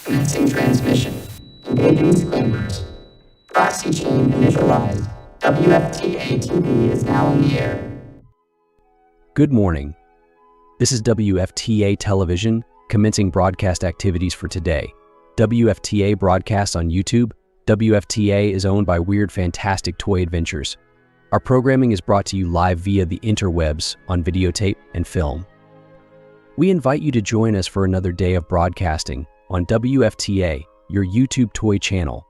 Commencing transmission. Engaging disclaimers. Proxy chain initialized. WFTA-TV is now in the air. Good morning. This is WFTA Television, commencing broadcast activities for today. WFTA broadcasts on YouTube. WFTA is owned by Weird Fantastic Toy Adventures. Our programming is brought to you live via the interwebs on videotape and film. We invite you to join us for another day of broadcasting on WFTA, your YouTube toy channel.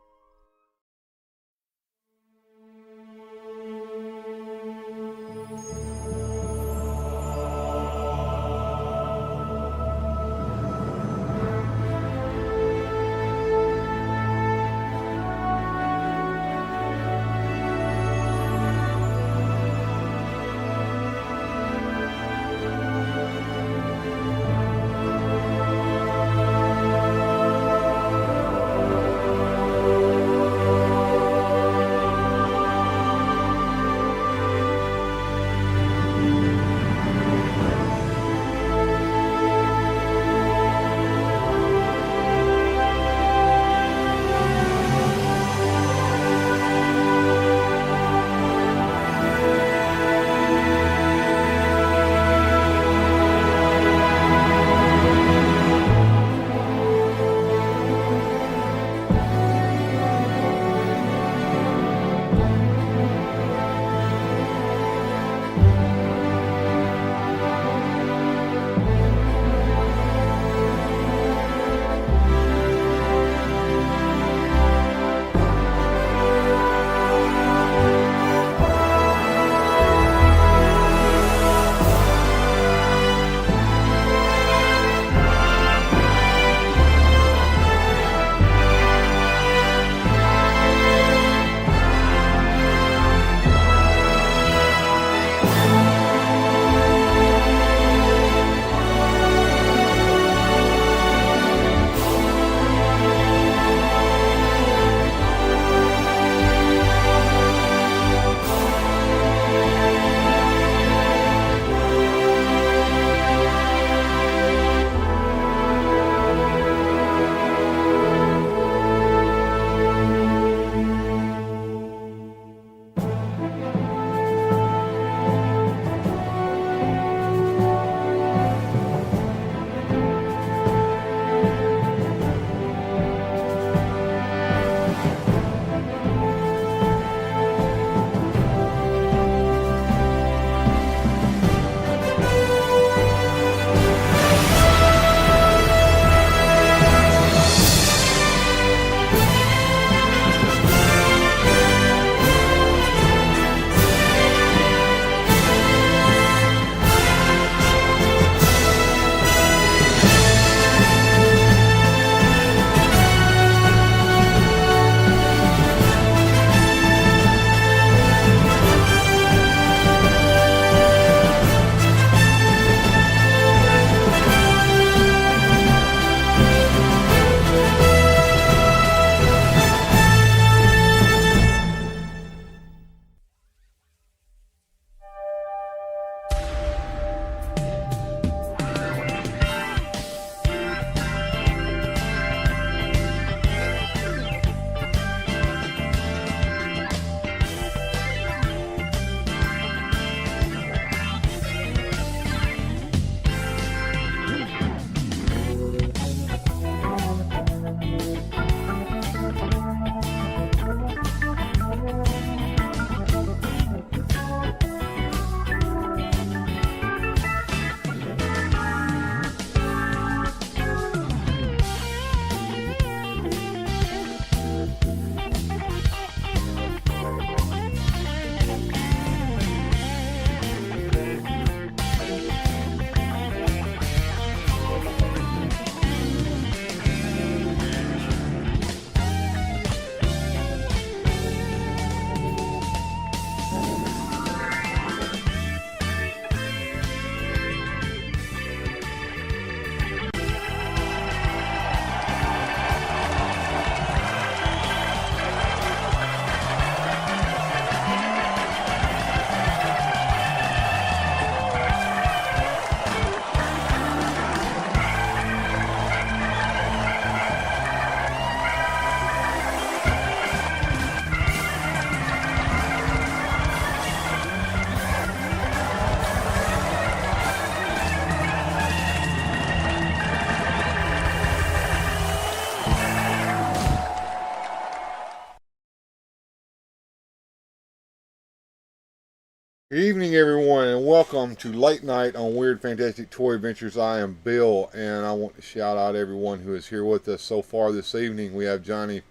Good evening, everyone, and welcome to Late Night on Weird Fantastic Toy Adventures. I am Bill, and I want to shout out everyone who is here with us so far this evening. We have Johnny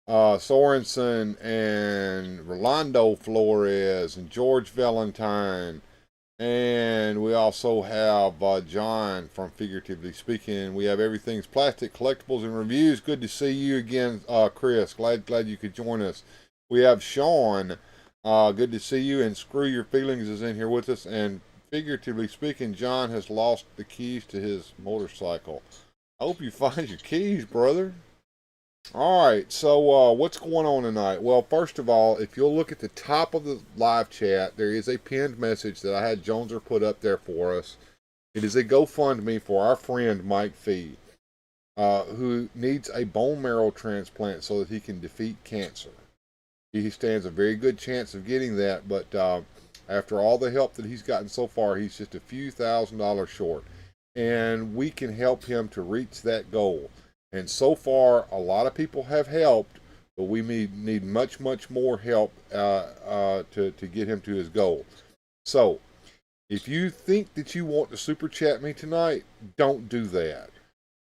Sorensen and Rolando Flores and George Valentine, and we also have John from Figuratively Speaking. We have Everything's Plastic, Collectibles, and Reviews. Good to see you again, Chris. Glad you could join us. We have Sean. Good to see you, and Screw Your Feelings is in here with us, and Figuratively Speaking, John has lost the keys to his motorcycle. I hope you find your keys, brother. Alright, so what's going on tonight? Well, first of all, if you'll look at the top of the live chat, there is a pinned message that I had Jonezer put up there for us. It is a GoFundMe for our friend Mike Fee, who needs a bone marrow transplant so that he can defeat cancer. He stands a very good chance of getting that, but after all the help that he's gotten so far, he's just a few $1,000s short. And we can help him to reach that goal. And so far, a lot of people have helped, but we need much more help to get him to his goal. So, if you think that you want to super chat me tonight, don't do that.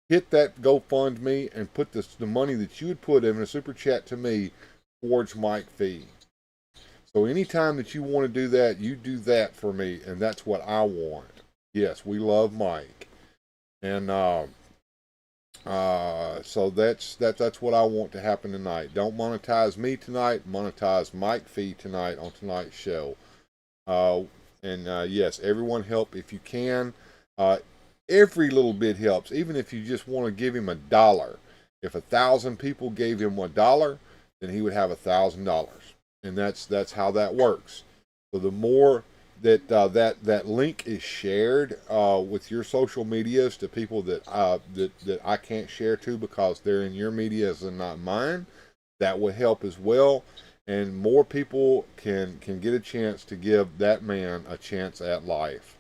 Hit that GoFundMe and put the money that you would put in a super chat to me towards Mike Fee. So anytime that you want to do that, you do that for me, and that's what I want. Yes, we love Mike, and so that's what I want to happen tonight. Don't monetize me tonight. Monetize Mike Fee tonight on tonight's show. Yes, everyone help if you can. Every little bit helps, even if you just want to give him $1. If 1,000 people gave him $1, then he would have $1,000, and that's how that works. So the more that that link is shared with your social medias to people that I can't share to because they're in your medias and not mine, that will help as well, and more people can get a chance to give that man a chance at life.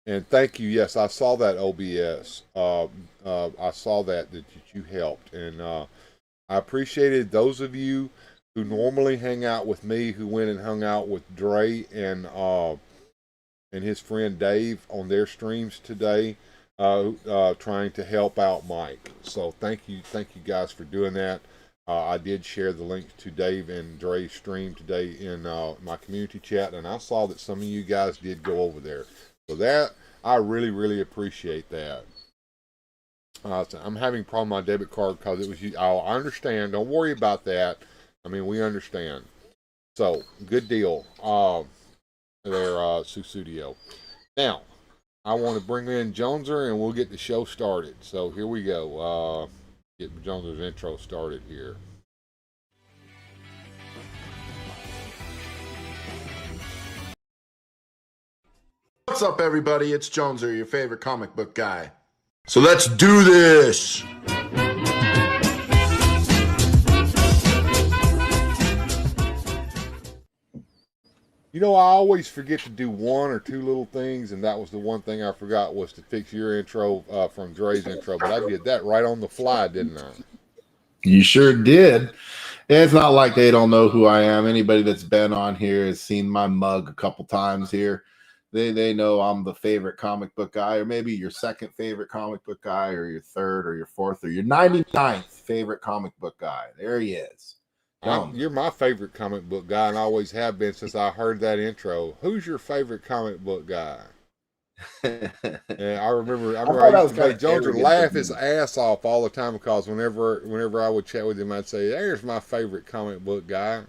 And thank you. Yes, I saw that OBS. I saw that you helped, and I appreciated those of you who normally hang out with me, who went and hung out with Dre and his friend Dave on their streams today, trying to help out Mike. So thank you guys for doing that. I did share the link to Dave and Dre's stream today in my community chat, and I saw that some of you guys did go over there. So that, I really appreciate that. I'm having a problem with my debit card because it was you. Oh, I understand. Don't worry about that. I mean, we understand. So, good deal. There, Susudio. Now, I want to bring in Jonezer and we'll get the show started. So, here we go. Get Jonezer's intro started here. What's up, everybody? It's Jonezer, your favorite comic book guy. So let's do this! You know, I always forget to do one or two little things, and that was the one thing I forgot was to fix your intro from Dre's intro, but I did that right on the fly, didn't I? You sure did. And it's not like they don't know who I am. Anybody that's been on here has seen my mug a couple times here. They know I'm the favorite comic book guy, or maybe your second favorite comic book guy, or your third, or your fourth, or your 99th favorite comic book guy. There he is. You're my favorite comic book guy, and I always have been since I heard that intro. Who's your favorite comic book guy? And I remember I used to make Jonezer laugh his ass off all the time because whenever I would chat with him, I'd say, "There's my favorite comic book guy."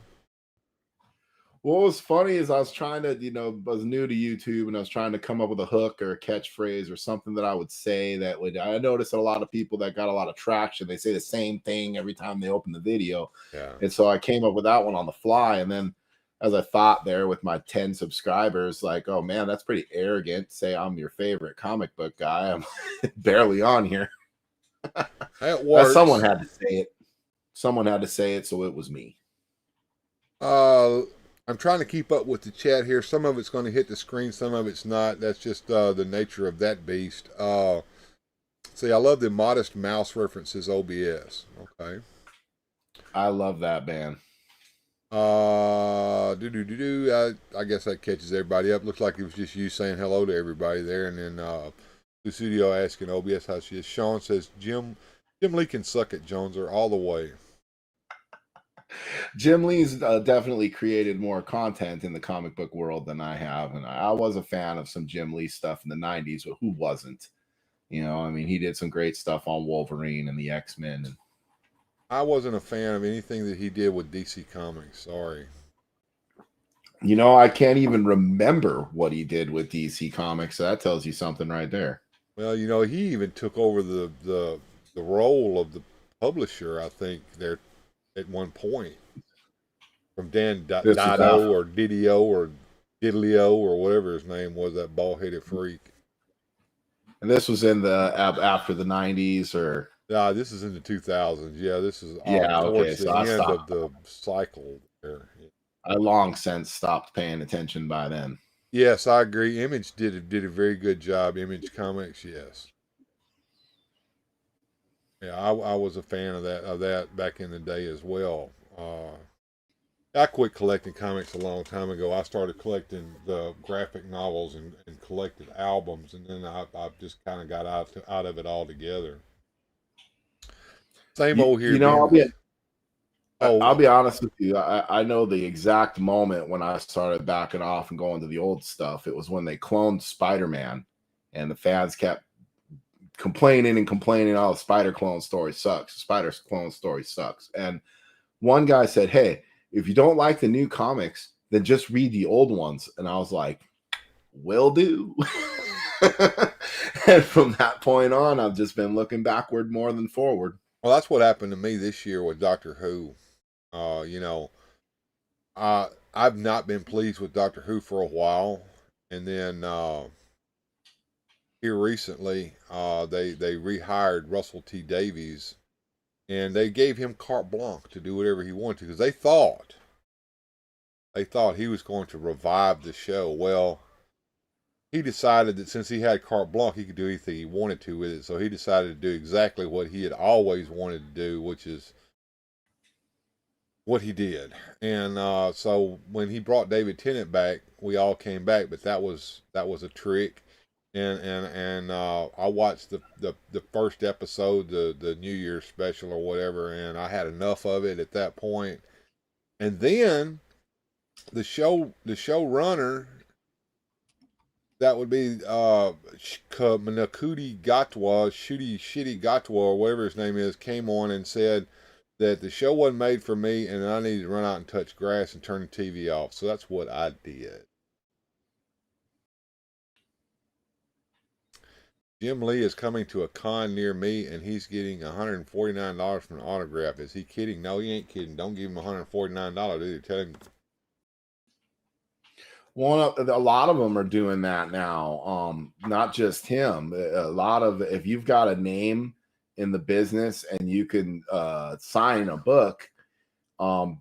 What was funny is I was trying to, I was new to YouTube and I was trying to come up with a hook or a catchphrase or something that I would say that would, I noticed a lot of people that got a lot of traction, they say the same thing every time they open the video. Yeah. And so I came up with that one on the fly. And then as I thought there with my 10 subscribers, like, oh man, that's pretty arrogant to say I'm your favorite comic book guy. I'm barely on here. That works. Someone had to say it. Someone had to say it, so it was me. I'm trying to keep up with the chat here. Some of it's going to hit the screen, some of it's not. That's just the nature of that beast. See, I love the Modest Mouse references, OBS. Okay. I love that, man. I guess that catches everybody up. Looks like it was just you saying hello to everybody there, and then the studio asking OBS how she is. Sean says Jim Lee can suck at Jonezer all the way. Jim Lee's definitely created more content in the comic book world than I have, and I was a fan of some Jim Lee stuff in the '90s, but who wasn't? You know, I mean, he did some great stuff on Wolverine and the X-Men. And I wasn't a fan of anything that he did with DC Comics. Sorry. You know, I can't even remember what he did with DC Comics. So that tells you something right there. Well, you know, he even took over the role of the publisher, I think, there at one point. From Dan Dido or Didio or Diddlio or whatever his name was, that bald-headed freak. And this was in the after the 90s, or this is in the 2000s. Yeah, this is towards the end of the cycle there. I long since stopped paying attention by then. Yes, I agree. Image did a very good job. Image Comics, yes. Yeah, I was a fan of that back in the day as well. I quit collecting comics a long time ago. I started collecting the graphic novels and collected albums, and then I just kind of got out of it altogether. Same old here. You know, I'll be honest with you. I know the exact moment when I started backing off and going to the old stuff. It was when they cloned Spider-Man, and the fans kept complaining. Oh, Spider clone story sucks. Spider clone story sucks. And one guy said, "Hey, if you don't like the new comics, then just read the old ones." And I was like, "Will do." And from that point on, I've just been looking backward more than forward. Well, that's what happened to me this year with Doctor Who. You know, I've not been pleased with Doctor Who for a while, and then here recently, they rehired Russell T Davies, and they gave him carte blanche to do whatever he wanted to, because they thought he was going to revive the show. Well, he decided that since he had carte blanche, he could do anything he wanted to with it. So he decided to do exactly what he had always wanted to do, which is what he did. And so when he brought David Tennant back, we all came back, but that was a trick. And I watched the first episode, the New Year's special or whatever, and I had enough of it at that point. And then the showrunner, that would be Manakudi Gatwa, Shitty Gatwa, or whatever his name is, came on and said that the show wasn't made for me, and I needed to run out and touch grass and turn the TV off. So that's what I did. Jim Lee is coming to a con near me, and he's getting $149 for an autograph. Is he kidding? No, he ain't kidding. Don't give him $149 either. Tell him. Well, a lot of them are doing that now. Not just him. A lot of, if you've got a name in the business and you can sign a book,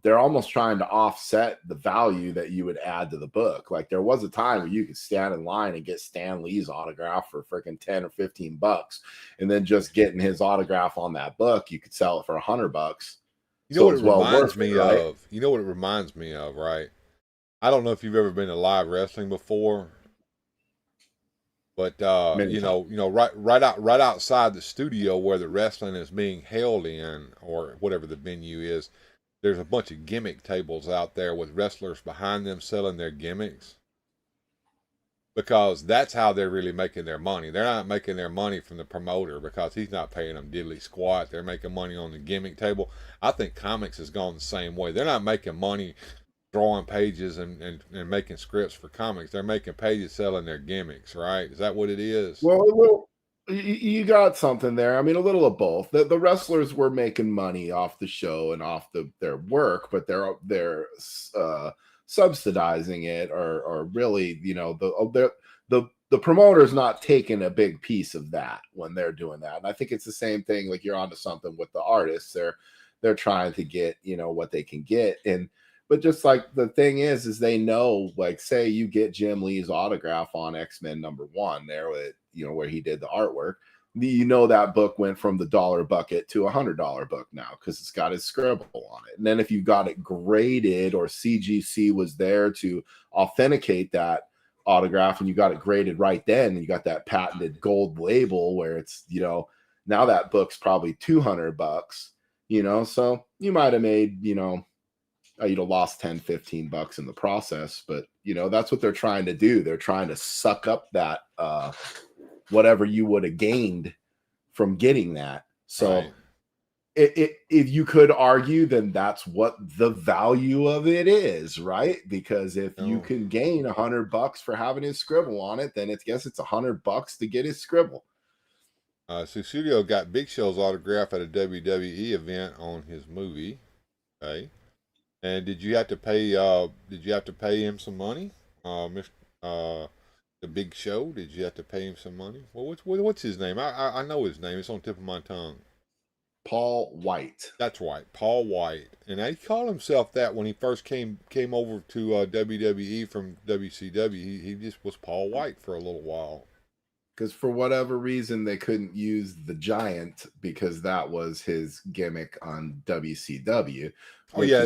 they're almost trying to offset the value that you would add to the book. Like, there was a time where you could stand in line and get Stan Lee's autograph for freaking $10 or $15, and then just getting his autograph on that book, you could sell it for $100. You know what it reminds me of? You know what it reminds me of, right? I don't know if you've ever been to live wrestling before, but you know, right outside the studio where the wrestling is being held in, or whatever the venue is, there's a bunch of gimmick tables out there with wrestlers behind them selling their gimmicks, because that's how they're really making their money. They're not making their money from the promoter, because he's not paying them diddly squat. They're making money on the gimmick table. I think comics has gone the same way. They're not making money drawing pages and making scripts for comics. They're making pages selling their gimmicks, right? Is that what it is? Well, you got something there. I mean, a little of both. The wrestlers were making money off the show and off their work, but they're subsidizing it, or really, you know, the promoter's not taking a big piece of that when they're doing that. And I think it's the same thing. Like, you're onto something with the artists. They're trying to get, you know, what they can get. But just like, the thing is they know, like, say you get Jim Lee's autograph on X-Men #1 there with, you know, where he did the artwork, you know that book went from the $1 bucket to $100 book now because it's got his scribble on it. And then if you got it graded or CGC was there to authenticate that autograph and you got it graded right then, and you got that patented gold label where it's, you know, now that book's probably $200, you know, so you might have made, you know, you'd have lost 10, $15 in the process, but you know, that's what they're trying to do. They're trying to suck up that, whatever you would have gained from getting that. So Right. if you could argue, then that's what the value of it is, right? Because if you No. can gain $100 for having his scribble on it, then it's $100 to get his scribble. Studio got Big Show's autograph at a WWE event on his movie. Okay. And did you have to pay? Did you have to pay him some money, Mr. The Big Show? Did you have to pay him some money? Well, what's his name? I know his name. It's on the tip of my tongue. Paul White. That's right, Paul White. And he called himself that when he first came over to WWE from WCW. He just was Paul White for a little while. Because for whatever reason, they couldn't use the Giant because that was his gimmick on WCW. Oh yeah,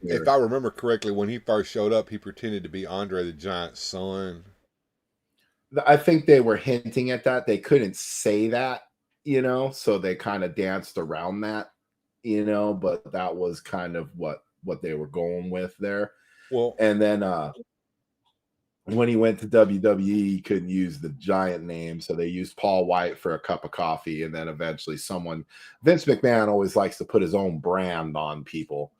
if I remember correctly, when he first showed up, he pretended to be Andre the Giant's son. I think they were hinting at that. They couldn't say that, you know, so they kind of danced around that, you know, but that was kind of what they were going with there. Well, and then when he went to WWE, he couldn't use the Giant name, so they used Paul White for a cup of coffee, and then eventually Vince McMahon always likes to put his own brand on people,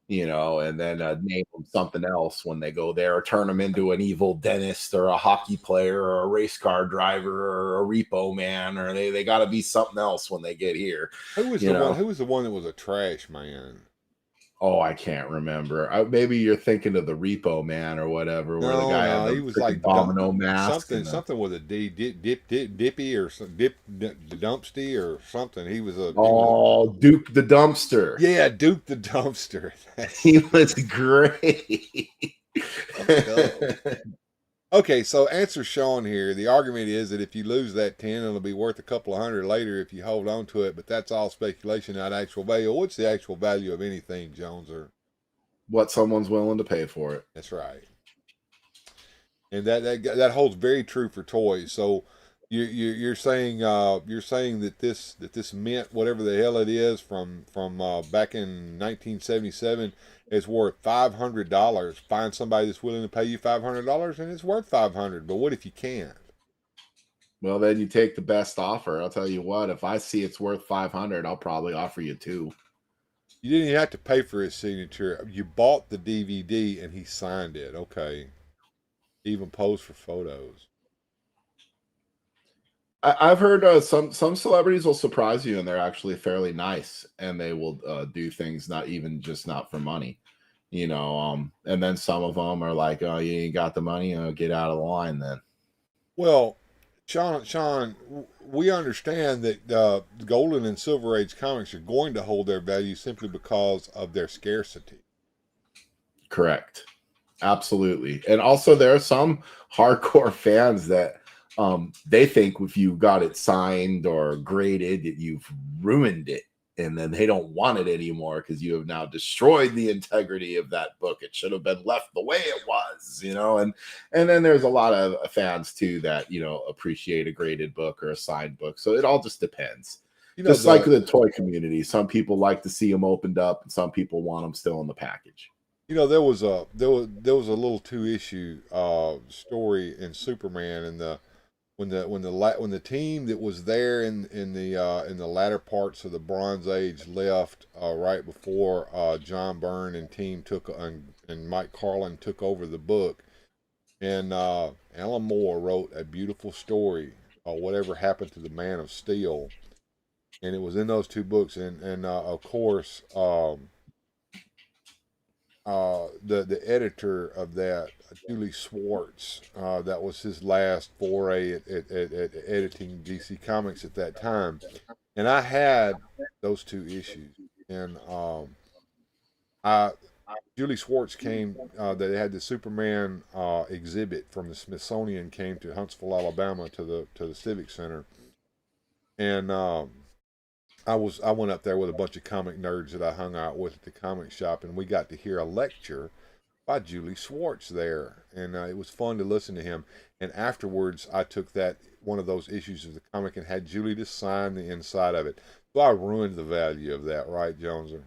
you know, and then name them something else when they go there, or turn them into an evil dentist or a hockey player or a race car driver or a repo man, or they got to be something else when they get here. Who was the one that was a trash man? Oh, I can't remember. Maybe you're thinking of the Repo Man or whatever, where the guy had the he was like domino mask. Something with a D, Dippy or Dumpsty or something. He was Duke the Dumpster. Yeah, Duke the Dumpster. He was great. Okay, so answer Sean here. The argument is that if you lose that 10, it'll be worth a couple of hundred later if you hold on to it, but that's all speculation, not actual value. What's the actual value of anything, Jonezer? What someone's willing to pay for it. That's right. And that holds very true for toys. So you're saying that this mint whatever the hell it is from back in 1977 is worth $500. Find somebody that's willing to pay you $500, and it's worth $500. But what if you can't? Well, then you take the best offer. I'll tell you what. If I see it's worth $500, I'll probably offer you $2. You didn't even have to pay for his signature. You bought the DVD, and he signed it. Okay. Even posed for photos. I've heard some celebrities will surprise you, and they're actually fairly nice, and they will do things not for money, you know. And then some of them are like, "Oh, you ain't got the money, get out of the line." Then, well, Sean, we understand that the Golden and Silver Age comics are going to hold their value simply because of their scarcity. Correct, absolutely, and also there are some hardcore fans that. They think if you got it signed or graded that you've ruined it, and then they don't want it anymore because you have now destroyed the integrity of that book. It should have been left the way it was, you know. And then there's a lot of fans too that, you know, appreciate a graded book or a signed book. So it all just depends. You know, just like the toy community, some people like to see them opened up, and some people want them still in the package. You know, there was a little 2-issue story in Superman, and when the team that was there in the latter parts of the Bronze Age left right before John Byrne and team and Mike Carlin took over the book, and Alan Moore wrote a beautiful story called Whatever Happened to the Man of Steel, and it was in those 2 books, and of course the editor of that, Julie Swartz, that was his last foray at editing DC Comics at that time, and I had those 2 issues, and Julie Swartz came. They had the Superman exhibit from the Smithsonian came to Huntsville, Alabama, to the Civic Center, And I went up there with a bunch of comic nerds that I hung out with at the comic shop, and we got to hear a lecture by Julie Schwartz there, and it was fun to listen to him. And afterwards, I took one of those issues of the comic and had Julie to sign the inside of it. So I ruined the value of that, right, Jonezer?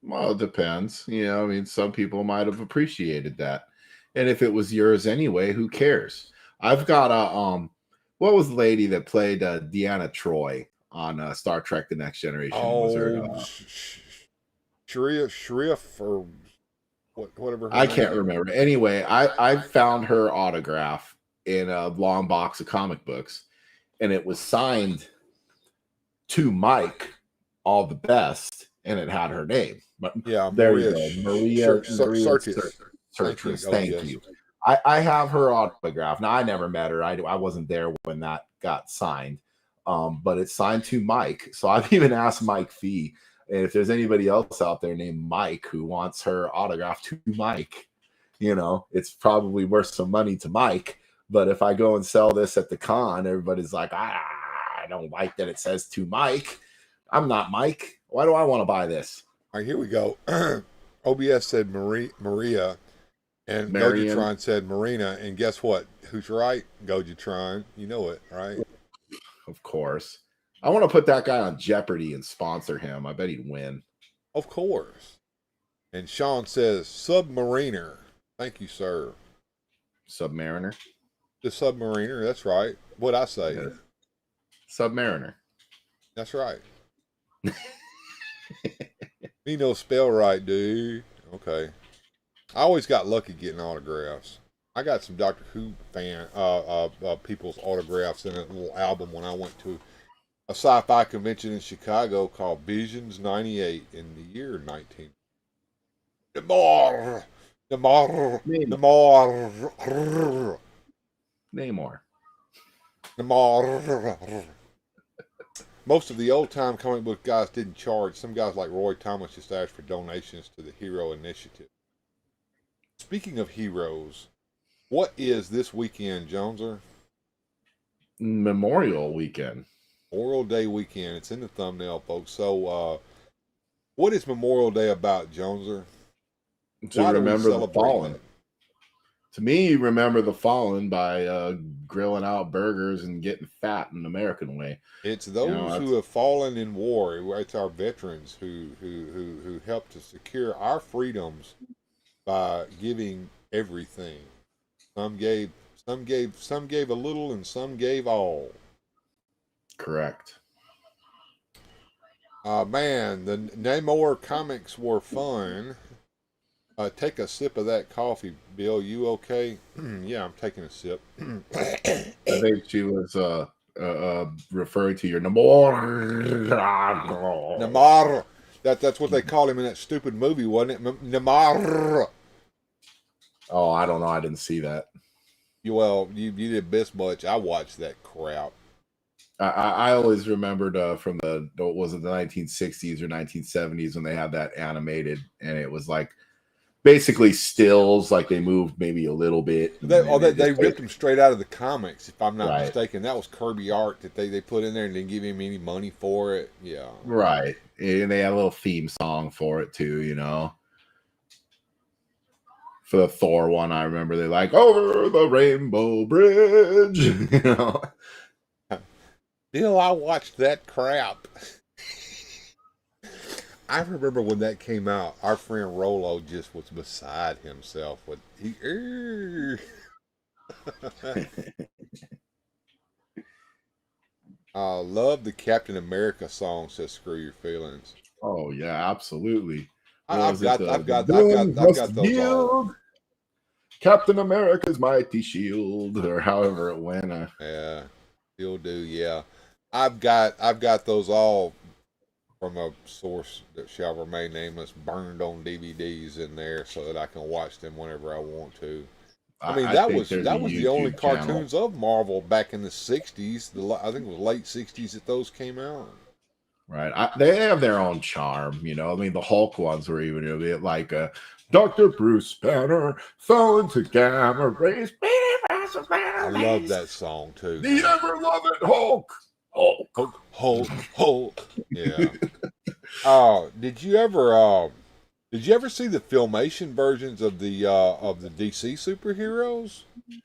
Well, it depends. I mean, some people might have appreciated that, and if it was yours anyway, who cares? I've got a what was the lady that played Deanna Troi on Star Trek: The Next Generation? Shrif or whatever. I can't remember. Anyway, I found her autograph in a long box of comic books, and it was signed to Mike, all the best, and it had her name. But yeah, there you go, Maria Sirtis. Thank you. I have her autograph. Now, I never met her. I wasn't there when that got signed, but it's signed to Mike. So I've even asked Mike Fee, and if there's anybody else out there named Mike who wants her autograph to Mike, it's probably worth some money to Mike. But if I go and sell this at the con, everybody's like, I don't like that it says to Mike. I'm not Mike. Why do I want to buy this? All right, here we go. OBS said Maria, and Marion. Gojatron said Marina. And guess what? Who's right? Gojatron. You know it, right? Of course. I want to put that guy on Jeopardy and sponsor him. I bet he'd win. Of course. And Sean says Submariner. Thank you, sir. Submariner. The Submariner. That's right. What'd I say? Yeah. Submariner. That's right. You know spell right, dude. Okay. I always got lucky getting autographs. I got some Doctor Who people's autographs in a little album when I went to a sci-fi convention in Chicago called Visions 98 in the year 19. Namor. Most of the old-time comic book guys didn't charge. Some guys like Roy Thomas just asked for donations to the Hero Initiative. Speaking of heroes, what is this weekend, Jonezer? Memorial weekend. Memorial Day weekend. It's in the thumbnail, folks. So, what is Memorial Day about, Jonezer? To remember the fallen. To me, remember the fallen by grilling out burgers and getting fat in the American way. It's those who have fallen in war. It's our veterans who helped to secure our freedoms by giving everything. Some gave a little, and some gave all. Correct. Man, the Namor comics were fun. Take a sip of that coffee, Bill. You okay? Yeah, I'm taking a sip. I think she was referring to your Namor. Namor. That's what they called him in that stupid movie, wasn't it? Namor. Oh, I don't know. I didn't see that. You did best much. I watched that crap. I always remembered from the 1960s or 1970s when they had that animated, and it was like basically stills, like they moved maybe a little bit. They ripped them straight out of the comics, if I'm not mistaken. That was Kirby art that they put in there and didn't give him any money for it. Yeah. Right. And they had a little theme song for it too, For the Thor one, I remember they're like, over the Rainbow Bridge, Bill, I watched that crap. I remember when that came out, our friend Rolo just was beside himself. I love the Captain America song, says Screw Your Feelings. Oh, yeah, absolutely. I've got those all. Captain America's Mighty Shield, or however it went. Yeah, still do, yeah. I've got those all from a source that shall remain nameless, burned on DVDs in there so that I can watch them whenever I want to. I mean, that was the only cartoons of Marvel back in the 60s. I think it was late 60s that those came out. Right. They have their own charm, I mean, the Hulk ones were even a bit like Dr. Bruce Banner fell into gamma rays. I love that song, too. The ever-loving Hulk. Hulk. Yeah. Did you ever see the filmation versions of the DC superheroes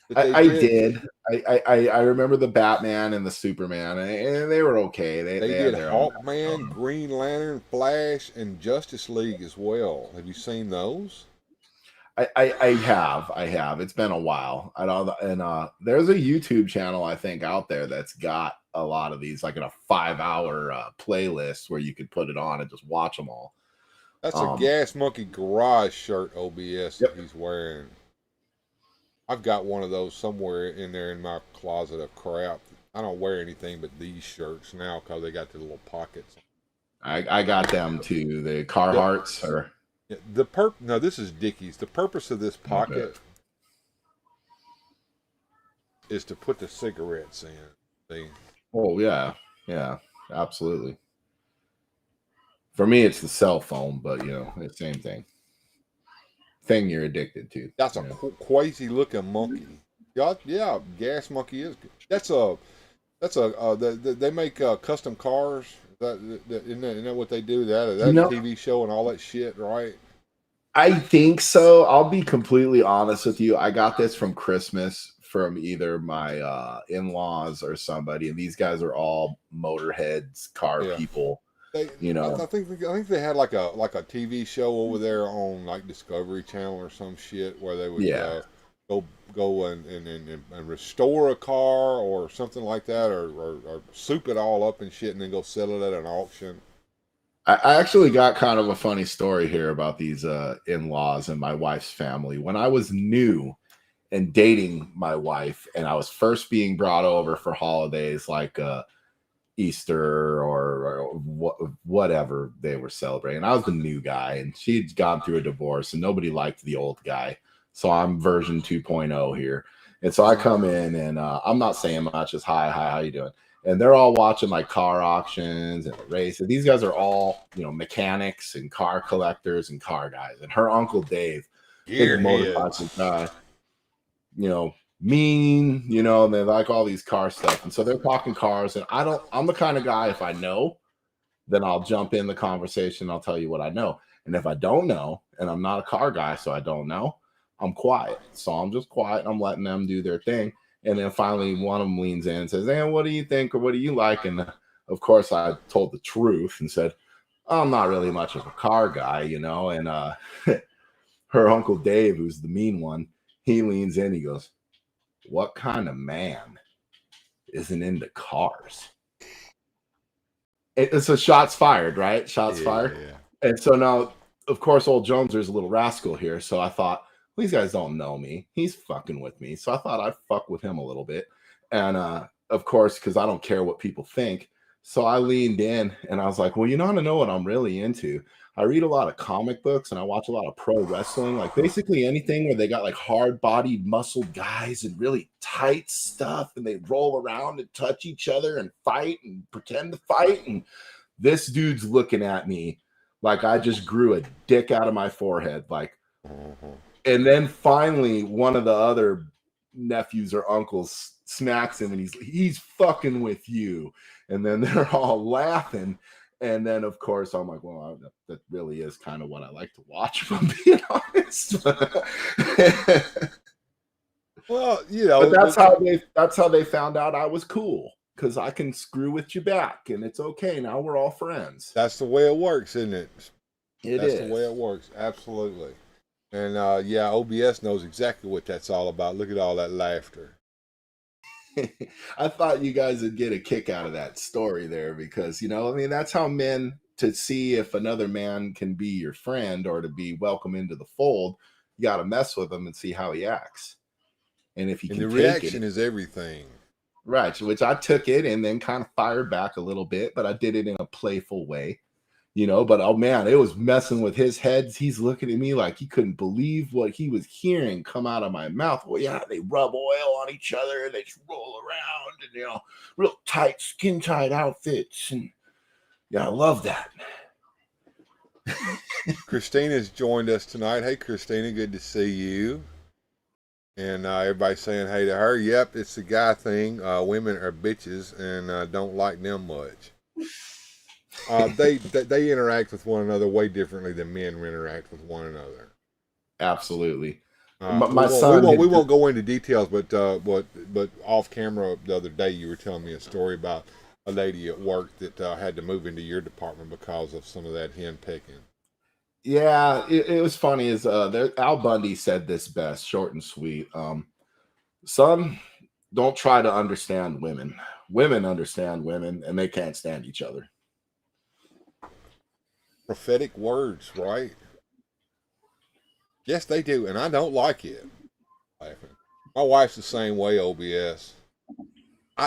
that they I did? did. I remember the Batman and the Superman, and they were okay. They They did had their own. Hawkman, Green Lantern, Flash, and Justice League as well. Have you seen those? I have. It's been a while. I don't, and there's a YouTube channel I think out there that's got a lot of these, like in a 5-hour playlist where you could put it on and just watch them all. That's a Gas Monkey Garage shirt, OBS, Yep. that he's wearing. I've got one of those somewhere in there in my closet of crap. I don't wear anything but these shirts now because they got the little pockets. I got them too. The Carhartts or No, this is Dickies. The purpose of this pocket is to put the cigarettes in. See? oh yeah, absolutely. For me, it's the cell phone, but it's the same thing you're addicted to. That's a crazy looking monkey. Yeah, Gas Monkey is good. They make custom cars. Isn't that what they do? That's a TV show and all that shit, right? I think so. I'll be completely honest with you. I got this from Christmas from either my in-laws or somebody, and these guys are all motorheads, car people. I think they had like a TV show over there on like Discovery Channel or some shit where they would go and restore a car or something like that, or soup it all up and shit, and then go sell it at an auction. I actually got kind of a funny story here about these in-laws and my wife's family. When I was new and dating my wife, and I was first being brought over for holidays like Easter or whatever they were celebrating. I was the new guy, and she'd gone through a divorce, and nobody liked the old guy. So I'm version 2.0 here. And so I come in, and I'm not saying much. Just hi, how you doing? And they're all watching like car auctions and races. These guys are all, mechanics and car collectors and car guys. And her uncle Dave, big motorcycle guy, mean, and they like all these car stuff. And so they're talking cars. And I'm the kind of guy, if I know, then I'll jump in the conversation. I'll tell you what I know. And if I don't know, and I'm not a car guy, so I don't know, I'm quiet. So I'm just quiet. And I'm letting them do their thing. And then finally, one of them leans in and says, "Hey, what do you think, or what do you like?" And of course, I told the truth and said, "I'm not really much of a car guy, And her uncle Dave, who's the mean one, he leans in. He goes, "What kind of man isn't into cars?" It's a shots fired, right? Shots fired. Yeah. And so now, of course, old Jonezer is a little rascal here. So I thought, these guys don't know me. He's fucking with me. So I thought I'd fuck with him a little bit. And of course, because I don't care what people think. So I leaned in and I was like, well, you want to know what I'm really into? I read a lot of comic books and I watch a lot of pro wrestling, like basically anything where they got like hard-bodied, muscled guys and really tight stuff, and they roll around and touch each other and fight and pretend to fight. And this dude's looking at me like I just grew a dick out of my forehead, like. And then finally, one of the other nephews or uncles smacks him, and he's fucking with you. And then they're all laughing. And then, of course, I'm like, well, that really is kind of what I like to watch, if I'm being honest. Well, but that's how they found out I was cool, because I can screw with you back, and it's okay. Now we're all friends. That's the way it works, isn't it? That's the way it works. Absolutely. And OBS knows exactly what that's all about. Look at all that laughter. I thought you guys would get a kick out of that story there, because, that's how men, to see if another man can be your friend or to be welcome into the fold, you got to mess with him and see how he acts. And if he can the take reaction it, is everything. Right. Which I took it and then kind of fired back a little bit, but I did it in a playful way. But oh man, it was messing with his head. He's looking at me like he couldn't believe what he was hearing come out of my mouth. Well, yeah, they rub oil on each other and they just roll around and, real tight, skin tight outfits. And yeah, I love that. Christina's joined us tonight. Hey, Christina, good to see you. And everybody's saying, hey, to her, yep, it's the guy thing. Women are bitches and don't like them much. They interact with one another way differently than men interact with one another. Absolutely. My son, we won't go into details, but off camera the other day, you were telling me a story about a lady at work that had to move into your department because of some of that hen pecking. Yeah, it was funny. Al Bundy said this best, short and sweet. Son, don't try to understand women. Women understand women, and they can't stand each other. Prophetic words, right? Yes, they do, and I don't like it. My wife's the same way, OBS.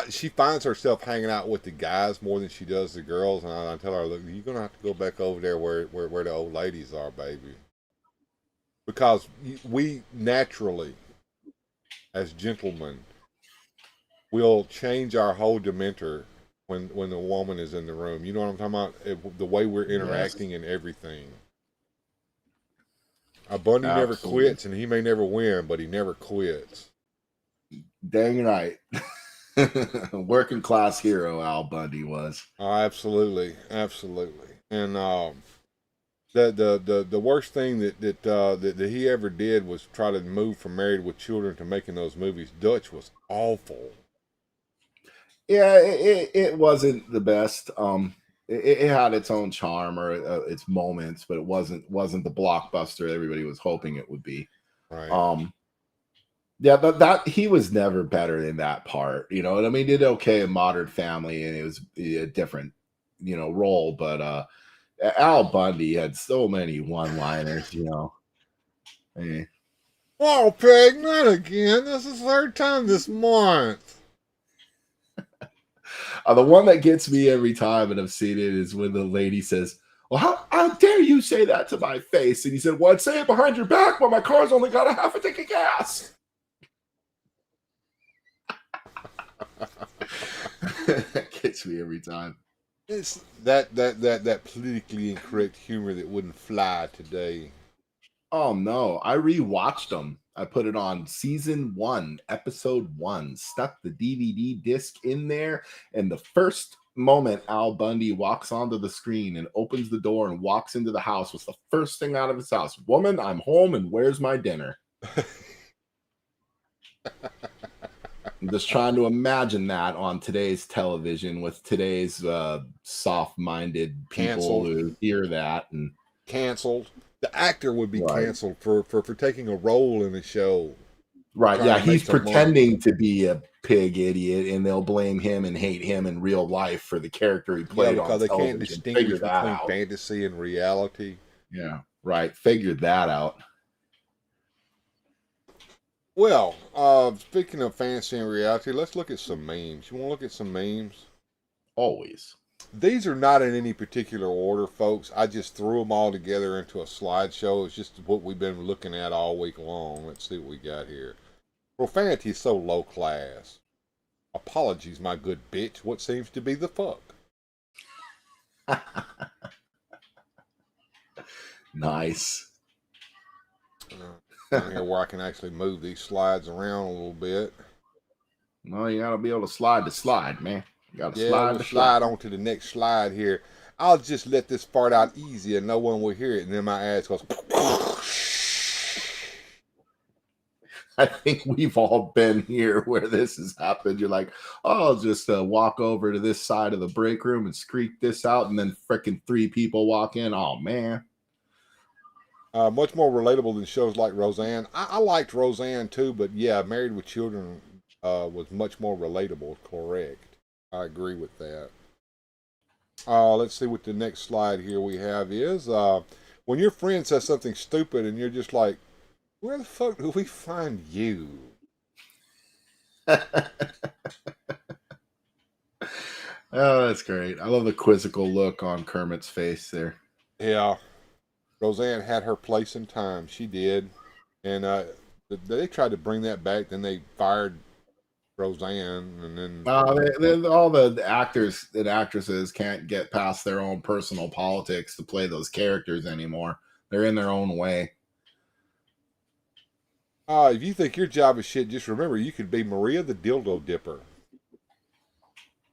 She finds herself hanging out with the guys more than she does the girls, and I tell her, look, you're going to have to go back over there where the old ladies are, baby. Because we naturally, as gentlemen, will change our whole demeanor when the woman is in the room. You know what I'm talking about? The way we're interacting and everything. Bundy never quits, and he may never win, but he never quits. Dang right. Working class hero Al Bundy was. Oh, absolutely. And the worst thing that he ever did was try to move from Married with Children to making those movies. Dutch was awful. Yeah, it wasn't the best. It had its own charm or its moments, but it wasn't the blockbuster everybody was hoping it would be. Right. Yeah, that he was never better in that part. You know, I mean, he did okay in Modern Family, and it was a different, role. But Al Bundy had so many one-liners. Oh, Peg, not again. This is the third time this month. The one that gets me every time, and I've seen it, is when the lady says, well, how dare you say that to my face? And he said, well, I'd say it behind your back, but my car's only got a half a tank of gas. That gets me every time. It's that politically incorrect humor that wouldn't fly today. Oh, no. I rewatched them. I put it on season 1, episode 1, stuck the DVD disc in there, and the first moment Al Bundy walks onto the screen and opens the door and walks into the house was the first thing out of his house. Woman, I'm home, and where's my dinner? I'm just trying to imagine that on today's television with today's soft-minded people who hear that and canceled. The actor would be canceled for taking a role in the show. Right. Yeah, he's pretending to be a pig idiot, and they'll blame him and hate him in real life for the character he played on television. Because they can't distinguish between fantasy and reality. Yeah, right. Figure that out. Well, speaking of fantasy and reality, let's look at some memes. You want to look at some memes? Always. These are not in any particular order, folks. I just threw them all together into a slideshow. It's just what we've been looking at all week long. Let's see what we got here. Profanity is so low class. Apologies, my good bitch. What seems to be the fuck? Nice. Here where I can actually move these slides around a little bit. No, you gotta be able to slide the slide, man. You gotta slide onto the next slide here. I'll just let this part out easy and no one will hear it, and then my ass goes. I think we've all been here where this has happened. You're like, oh, I'll just walk over to this side of the break room and squeak this out, and then freaking 3 people walk in. Oh, man. Much more relatable than shows like Roseanne. I liked Roseanne too, but yeah, Married with Children was much more relatable. Correct. I agree with that. Let's see what the next slide here we have is. When your friend says something stupid and you're just like, where the fuck do we find you? Oh, that's great. I love the quizzical look on Kermit's face there. Yeah. Roseanne had her place in time. She did. And they tried to bring that back. Then they fired Roseanne. And then all the actors and actresses can't get past their own personal politics to play those characters anymore. They're in their own way. If you think your job is shit, just remember you could be Maria the Dildo Dipper.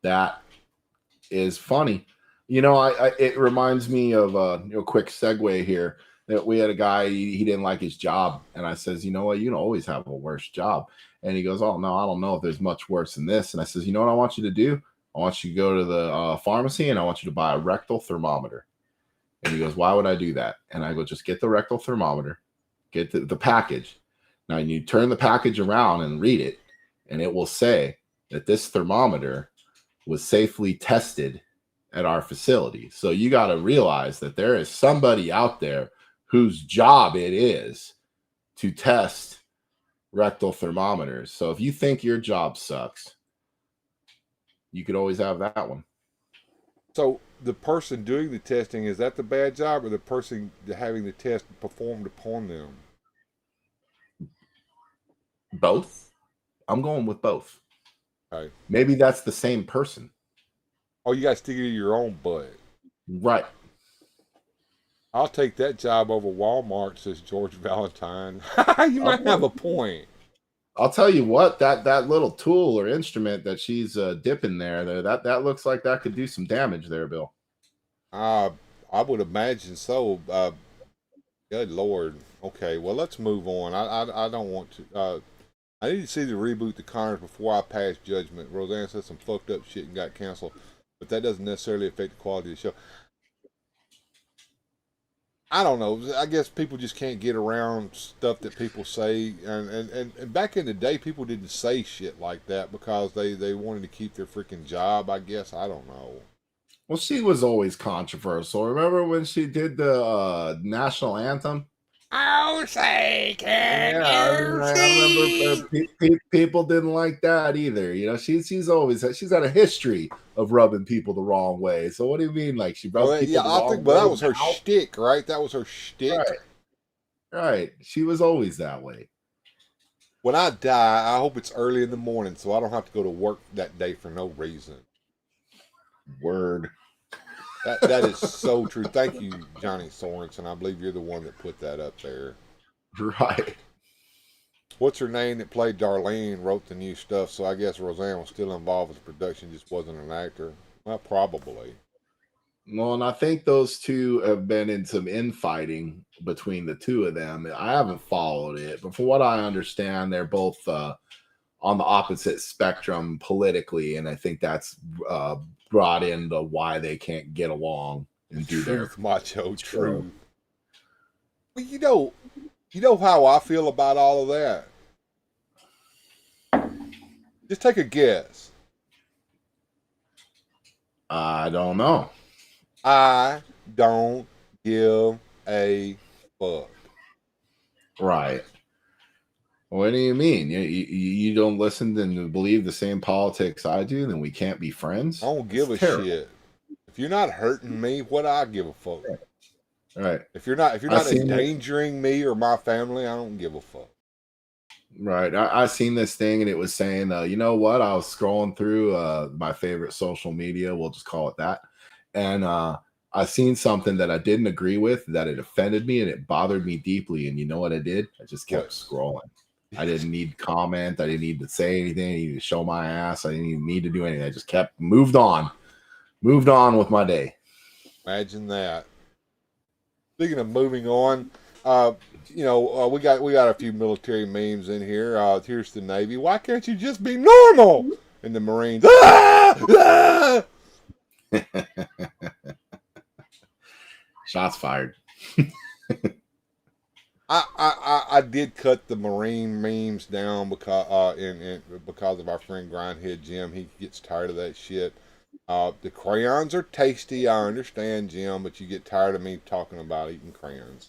That is funny. It reminds me of quick segue here that we had a guy, he didn't like his job. And I says, you know what, you don't always have a worse job. And he goes, oh, no, I don't know if there's much worse than this. And I says, you know what I want you to do? I want you to go to the pharmacy and I want you to buy a rectal thermometer. And he goes, why would I do that? And I go, just get the rectal thermometer, get the package. Now you turn the package around and read it, and it will say that this thermometer was safely tested at our facility. So you got to realize that there is somebody out there whose job it is to test rectal thermometers. So if you think your job sucks, you could always have that one. So the person doing the testing, is that the bad job, or the person having the test performed upon them? Both. I'm going with both. Okay. Maybe that's the same person. Oh, you got to stick it in your own butt. Right. I'll take that job over Walmart, says George Valentine. You might have a point. I'll tell you what, that little tool or instrument that she's dipping there, that looks like that could do some damage there, Bill. I would imagine so. Good Lord. Okay, well, let's move on. I don't want to. I need to see the reboot the Connors before I pass judgment. Roseanne said some fucked up shit and got canceled, but that doesn't necessarily affect the quality of the show. I don't know. I guess people just can't get around stuff that people say. And back in the day, people didn't say shit like that because they wanted to keep their freaking job, I guess. I don't know. Well, she was always controversial. Remember when she did the national anthem? Oh, say, can I remember people didn't like that either. You know, she's got a history of rubbing people the wrong way. So what do you mean, like she rubbed people the wrong way? But that was her shtick, right? That was her shtick. Right. She was always that way. When I die, I hope it's early in the morning so I don't have to go to work that day for no reason. Word. That is so true. Thank you, Johnny Sorensen. I believe you're the one that put that up there. Right. What's her name that played Darlene wrote the new stuff, so I guess Roseanne was still involved with the production, just wasn't an actor. Well, probably. Well, and I think those two have been in some infighting between the two of them. I haven't followed it, but from what I understand, they're both on the opposite spectrum politically, and I think that's brought into why they can't get along and do Truth, their macho, truth. Well, you know how I feel about all of that. Just take a guess. I don't know. I don't give a fuck. Right. What do you mean? You don't listen and believe the same politics I do, then we can't be friends? I don't give a shit. If you're not hurting me, what do I give a fuck? Right. If you're not endangering me or my family, I don't give a fuck. Right. I seen this thing and it was saying, you know what? I was scrolling through my favorite social media, we'll just call it that. And I seen something that I didn't agree with, that it offended me and it bothered me deeply. And you know what I did? I just kept scrolling. I didn't need to comment. I didn't need to say anything. I didn't need to show my ass. I didn't even need to do anything. I just moved on with my day. Imagine that. Speaking of moving on, we got a few military memes in here. Here's the Navy. Why can't you just be normal? And the Marines. Shots fired. I did cut the Marine memes down because of our friend Grindhead Jim. He gets tired of that shit. The crayons are tasty, I understand, Jim, but you get tired of me talking about eating crayons.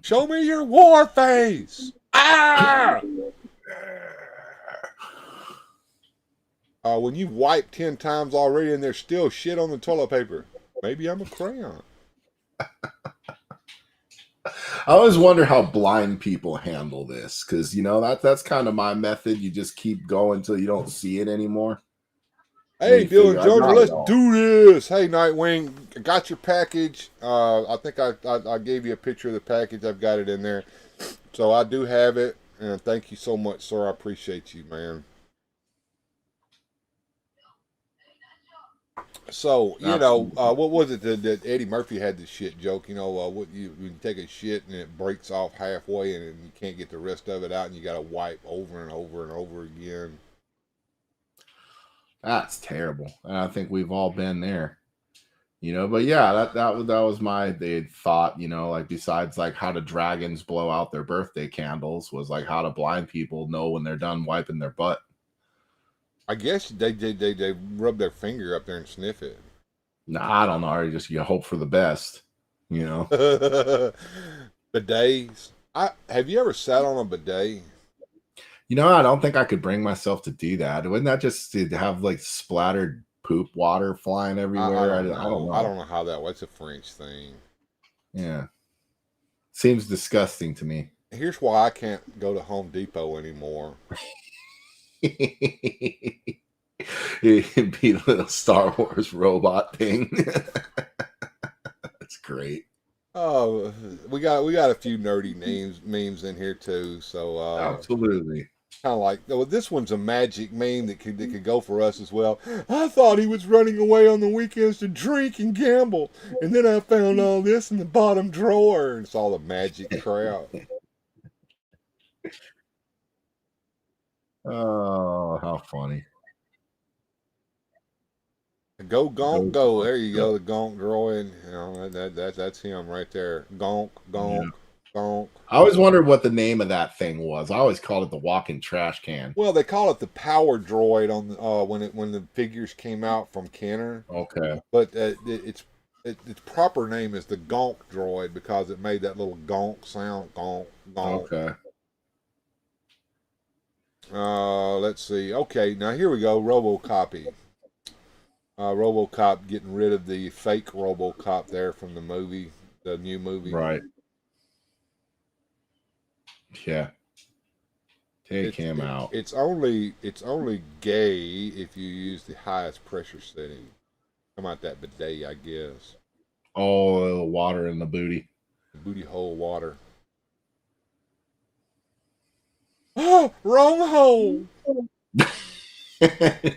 Show me your war face! Ah! When you wipe 10 times already and there's still shit on the toilet paper, maybe I'm a crayon. I always wonder how blind people handle this, because that's kind of my method. You just keep going until you don't see it anymore. Hey, Dylan Jonezer, let's do this. Hey, Nightwing, I got your package. I think I gave you a picture of the package. I've got it in there. So I do have it, and thank you so much, sir. I appreciate you, man. So, what was it that Eddie Murphy had this shit joke? What you take a shit and it breaks off halfway and you can't get the rest of it out and you got to wipe over and over and over again. That's terrible. And I think we've all been there. But yeah, that was my thought, like besides like how do dragons blow out their birthday candles was like how do blind people know when they're done wiping their butt. I guess they rub their finger up there and sniff it. Nah, I don't know. You hope for the best, Bidets. Have you ever sat on a bidet? I don't think I could bring myself to do that. Wouldn't that just to have like splattered poop water flying everywhere? I don't know. I don't know how that was. It's a French thing. Yeah. Seems disgusting to me. Here's why I can't go to Home Depot anymore. It'd be a little Star Wars robot thing. That's great. Oh, we got a few nerdy memes in here too. So absolutely. Kind of like, this one's a magic meme that could go for us as well. I thought he was running away on the weekends to drink and gamble, and then I found all this in the bottom drawer, and it's all the magic crap. Oh, how funny! Go gonk go. There you go, the gonk droid. That's him right there. Gonk gonk. Yeah. Gonk. I always wondered what the name of that thing was. I always called it the walking trash can. Well, they call it the power droid on when the figures came out from Kenner. Okay, but its proper name is the gonk droid because it made that little gonk sound. Gonk gonk. Okay. Let's see. Okay, now here we go. RoboCopy. RoboCop getting rid of the fake RoboCop there from the movie, the new movie. Right. Yeah. Take him out. It's only gay if you use the highest pressure setting. Come out that bidet, I guess. Oh, water in the booty. The booty hole water. Oh, wrong hole.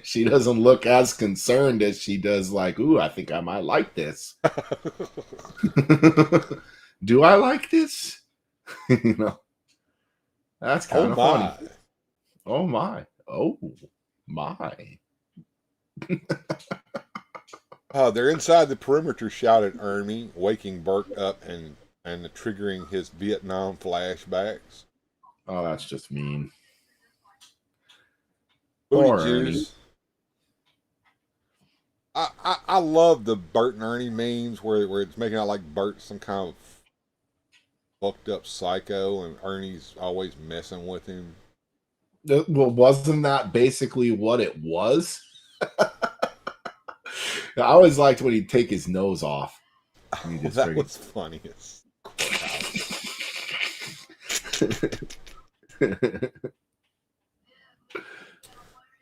She doesn't look as concerned as she does like, ooh, I think I might like this. Do I like this? That's kind of funny. Oh my. Oh my. They're inside the perimeter, shouted Ernie, waking Bert up and triggering his Vietnam flashbacks. Oh, that's just mean. Booty juice. I love the Bert and Ernie memes where it's making out like Bert's some kind of fucked up psycho and Ernie's always messing with him. Well, wasn't that basically what it was? I always liked when he'd take his nose off. That was funniest.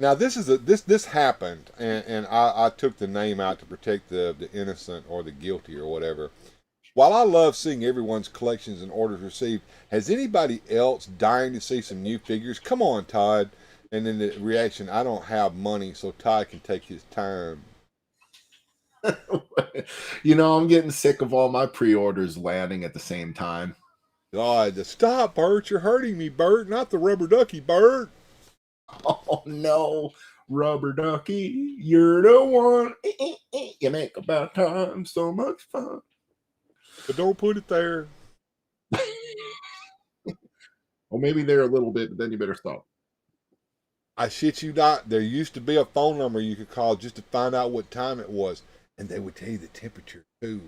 Now this happened, and I took the name out to protect the innocent or the guilty or whatever. While I love seeing everyone's collections and orders received, has anybody else dying to see some new figures? Come on, Todd. And then the reaction, I don't have money, so Todd can take his time. I'm getting sick of all my pre-orders landing at the same time. God, stop, Bert. You're hurting me, Bert. Not the rubber ducky, Bert. Oh, no. Rubber ducky, you're the one. You make about time so much fun. But don't put it there. Well, maybe there a little bit, but then you better stop. I shit you not. There used to be a phone number you could call just to find out what time it was. And they would tell you the temperature, too.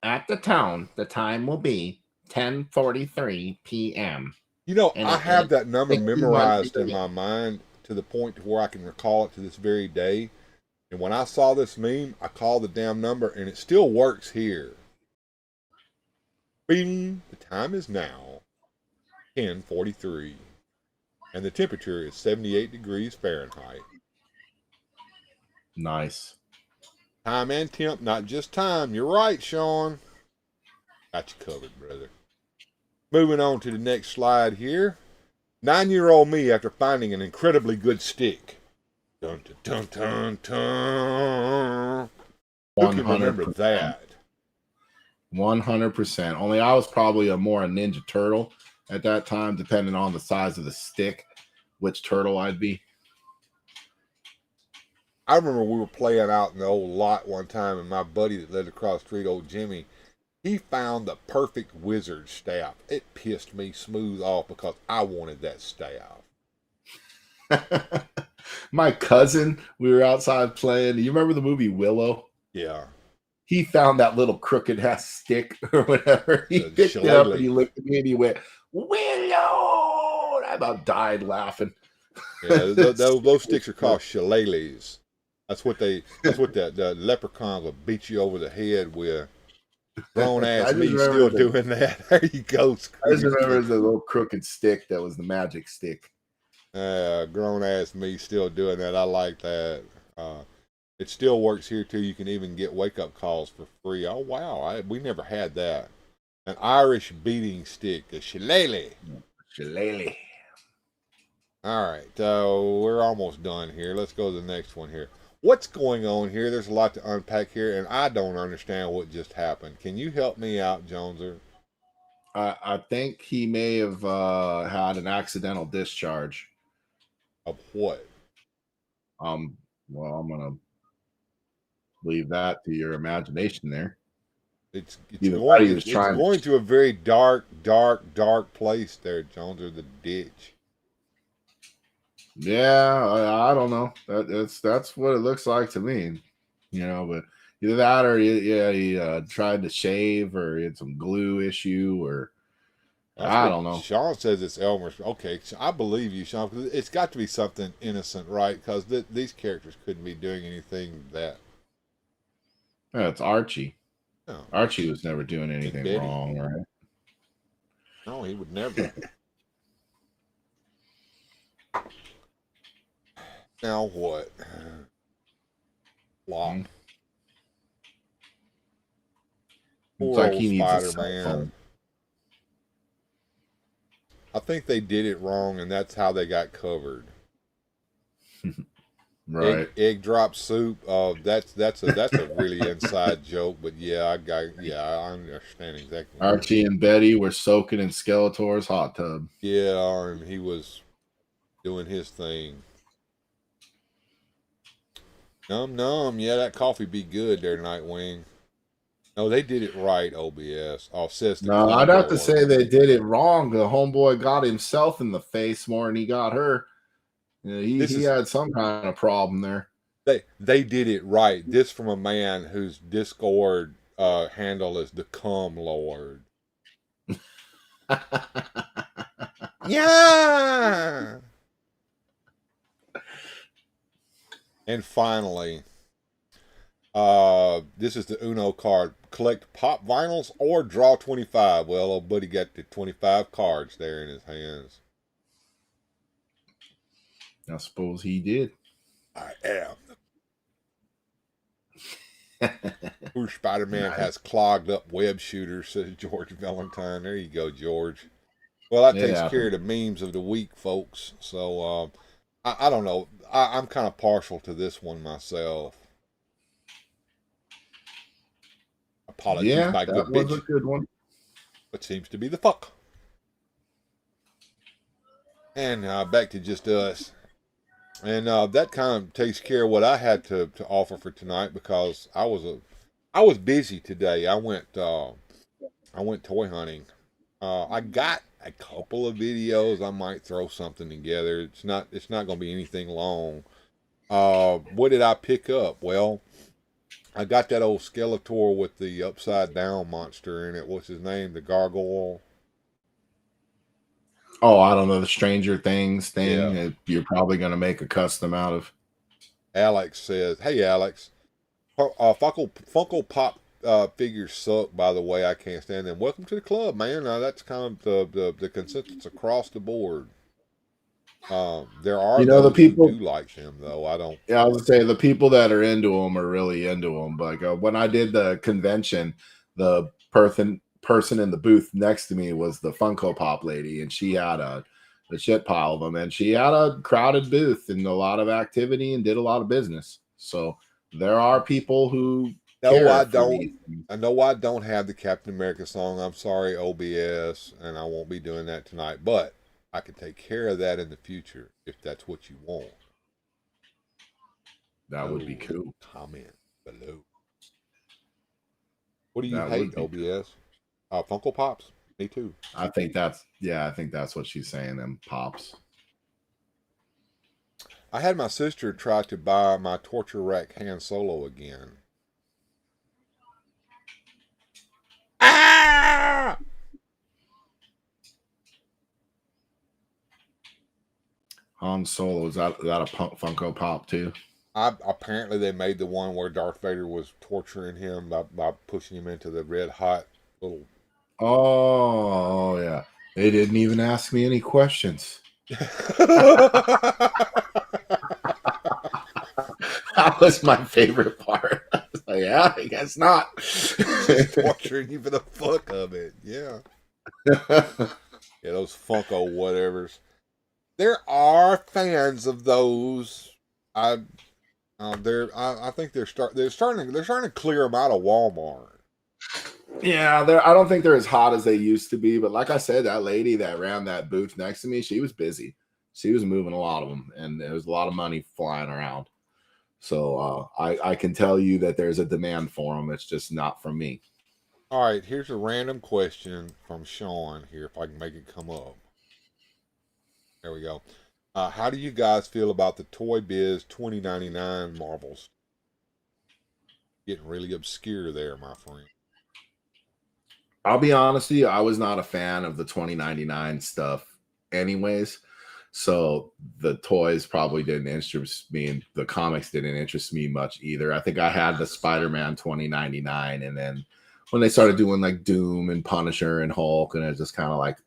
At the town, the time will be 10:43 p.m. I have that number memorized in my mind to the point to where I can recall it to this very day. And when I saw this meme, I called the damn number, and it still works here. Bing! The time is now 10:43. And the temperature is 78 degrees Fahrenheit. Nice. Time and temp, not just time. You're right, Sean. Got you covered, brother. Moving on to the next slide here. 9-year-old me after finding an incredibly good stick. Dun, dun, dun, dun, dun. Who can remember that? 100%. Only I was probably a Ninja Turtle at that time, depending on the size of the stick, which turtle I'd be. I remember we were playing out in the old lot one time, and my buddy that lived across the street, old Jimmy, he found the perfect wizard staff. It pissed me smooth off because I wanted that staff. My cousin, we were outside playing. You remember the movie Willow? Yeah. He found that little crooked ass stick or whatever. He picked it up and he looked at me and he went, Willow! And I about died laughing. Yeah, those sticks are called shillelaghs. That's what the leprechauns will beat you over the head with. Grown ass me still doing that. There you go. I just remember the little crooked stick that was the magic stick. Grown ass me still doing that. I like that. It still works here too. You can even get wake up calls for free. Oh wow, we never had that. An Irish beating stick, a shillelagh. Shillelagh. All right, we're almost done here. Let's go to the next one here. What's going on here? There's a lot to unpack here, and I don't understand what just happened. Can you help me out, Jonezer? I think he may have had an accidental discharge. Of what? Well, I'm gonna leave that to your imagination there. It's going to a very dark place there, Jonezer, the ditch. Yeah, I don't know. That's what it looks like to me, But either that, or he tried to shave, or he had some glue issue, or I don't know. Sean says it's Elmer's. Okay, I believe you, Sean. Because it's got to be something innocent, right? Because these characters couldn't be doing anything that. Yeah, it's Archie. No. Archie was never doing anything wrong, right? No, he would never. Now what? Flop. Poor like old Spider-Man. I think they did it wrong, and that's how they got covered. Right. Egg drop soup. That's a really inside joke, but I understand exactly. Archie and Betty were soaking in Skeletor's hot tub. Yeah, and he was doing his thing. Num. Yeah, that coffee be good there, Nightwing. No, they did it right, OBS. No, I'd have to say they did it wrong. The homeboy got himself in the face more than he got her. He had some kind of problem there. They did it right. This from a man whose Discord handle is the Cum Lord. Yeah. And finally, this is the Uno card. Collect pop vinyls or draw 25. Well, old buddy got the 25 cards there in his hands. I suppose he did. I am. Poor Spider-Man has clogged up web shooters, says George Valentine. There you go, George. Well, that takes care of the memes of the week, folks. So, I don't know. I'm kind of partial to this one myself. Apologies, my good bitch. Was a good one. What seems to be the fuck. And back to just us. And that kind of takes care of what I had to offer for tonight, because I was busy today. I went toy hunting. I got a couple of videos. I might throw something together. It's not going to be anything long. What did I pick up? Well, I got that old Skeletor with the upside down monster in it. What's his name? The gargoyle. Oh, I don't know, the Stranger Things thing Yeah. that you're probably going to make a custom out of. Alex says, "Hey, Alex, Funko Pop figures suck, by the way. I can't stand them. Welcome to the club, man. That's kind of the consensus across the board. There are the people who do like them, though. I don't. Yeah, I would say the people that are into them are really into them. Like when I did the convention, the person person in the booth next to me was the Funko Pop lady, and she had a shit pile of them, and she had a crowded booth and a lot of activity and did a lot of business. So there are people who No, I care for don't. these things. I know I don't have the Captain America song. I'm sorry, OBS, and I won't be doing that tonight. But I can take care of that in the future if that's what you want. That would be cool. Comment below. What do you That would hate, be OBS? Funko Pops? Me too. I think that's what she's saying. Them pops. I had my sister try to buy my torture rack Han Solo again. Ah! Han Solo, is that a Funko Pop too? Apparently they made the one where Darth Vader was torturing him by pushing him into the red hot little. Oh yeah, they didn't even ask me any questions. That was my favorite part. I was like, yeah, I guess not. Torturing you for the fuck of it. Yeah. Yeah, those Funko whatevers. There are fans of those. I think they're starting to clear them out of Walmart. Yeah, I don't think they're as hot as they used to be, but like I said, that lady that ran that booth next to me, she was busy. She was moving a lot of them, and there was a lot of money flying around. So I can tell you that there's a demand for them. It's just not from me. All right, here's a random question from Sean here, if I can make it come up. There we go. How do you guys feel about the Toy Biz 2099 Marvels? Getting really obscure there, my friend. I'll be honest with you, I was not a fan of the 2099 stuff anyways. So the toys probably didn't interest me, and the comics didn't interest me much either. I think I had the Spider-Man 2099, and then when they started doing like Doom and Punisher and Hulk, and it's just kind of like,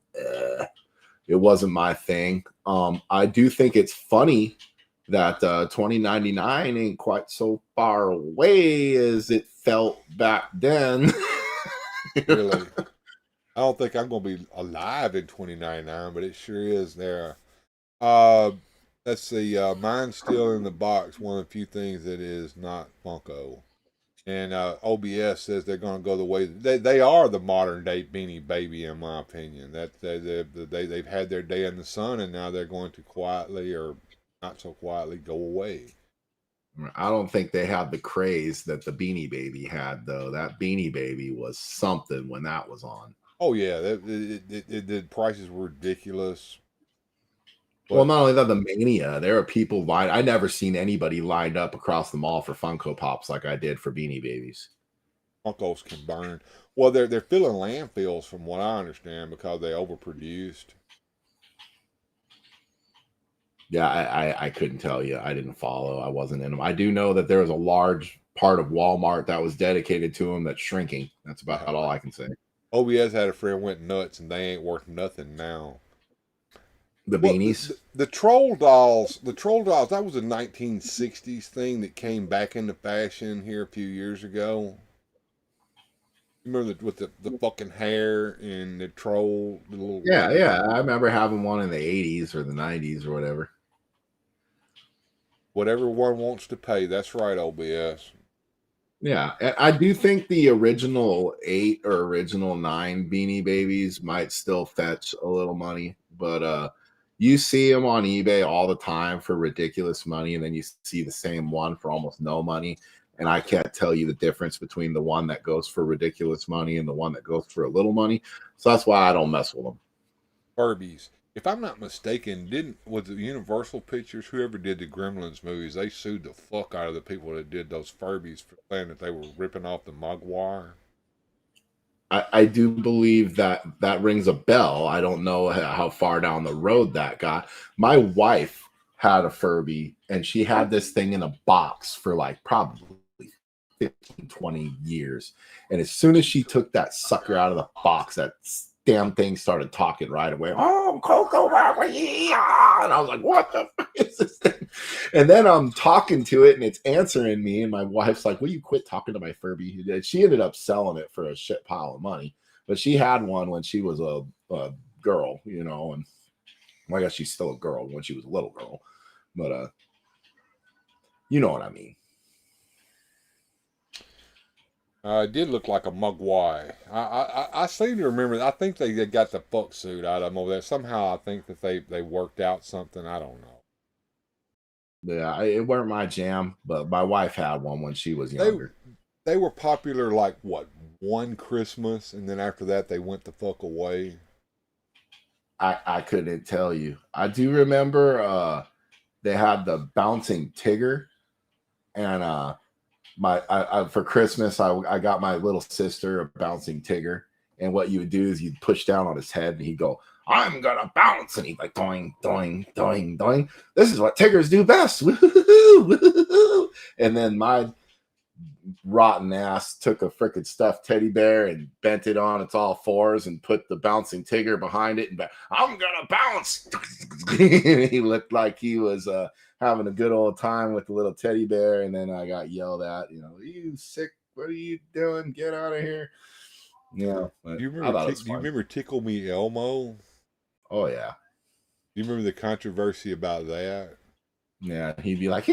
it wasn't my thing. I do think it's funny that 2099 ain't quite so far away as it felt back then. Really, I don't think I'm gonna be alive in 2099, but it sure is there. Let's see. Mine's still in the box. One of the few things that is not Funko. And OBS says they're going to go the way they are the modern day Beanie Baby, in my opinion. That they've had their day in the sun, and now they're going to quietly or not so quietly go away. I don't think they have the craze that the Beanie Baby had, though. That Beanie Baby was something when that was on. Oh yeah, the prices were ridiculous. But, well, not only that, the mania. There are people lined. I never seen anybody lined up across the mall for Funko Pops like I did for Beanie Babies. Funkos can burn. Well, they're filling landfills, from what I understand, because they overproduced. Yeah, I couldn't tell you. I didn't follow. I wasn't in them. I do know that there was a large part of Walmart that was dedicated to them that's shrinking. That's about all I can say. OBS had a friend went nuts, and they ain't worth nothing now. The beanies, the troll dolls, that was a 1960s thing that came back into fashion here a few years ago. Remember with the fucking hair and the troll, the little. Yeah, I remember having one in the 80s or the 90s or whatever. Whatever one wants to pay, that's right, OBS. Yeah, I do think the original 8 or original 9 Beanie Babies might still fetch a little money, but you see them on eBay all the time for ridiculous money, and then you see the same one for almost no money. And I can't tell you the difference between the one that goes for ridiculous money and the one that goes for a little money. So that's why I don't mess with them. Furbies. If I'm not mistaken, was it Universal Pictures, whoever did the Gremlins movies, they sued the fuck out of the people that did those Furbies for saying that they were ripping off the Mogwai. I do believe that rings a bell. I don't know how far down the road that got. My wife had a Furby, and she had this thing in a box for like probably 15, 20 years. And as soon as she took that sucker out of the box, that damn thing started talking right away. Oh, Coco, and I was like, what the fuck is this thing? And then I'm talking to it, and it's answering me, and my wife's like, will you quit talking to my Furby? She ended up selling it for a shit pile of money, But she had one when she was a girl, you know, and well, I guess she's still a girl when she was a little girl, but you know what I mean. It did look like a mugwai. I seem to remember. I think they got the fuck suit out of them over there. Somehow I think that they worked out something. I don't know. Yeah, it weren't my jam, but my wife had one when she was younger. They were popular like what, one Christmas, and then after that they went the fuck away. I couldn't tell you. I do remember they had the bouncing Tigger, and I for Christmas I got my little sister a bouncing Tigger, and what you would do is you'd push down on his head and he'd go, "I'm gonna bounce," and he'd like doing, doing, doing, doing. This is what Tiggers do best. Woo-hoo-hoo, woo-hoo-hoo. And then my rotten ass took a freaking stuffed teddy bear and bent it on its all fours and put the bouncing Tigger behind it, and I'm gonna bounce. He looked like he was having a good old time with the little teddy bear, and then I got yelled at, you know, "You sick, what are you doing, get out of here." Yeah. Do you remember Tickle Me Elmo? Oh yeah. Do you remember the controversy about that? Yeah, he'd be like,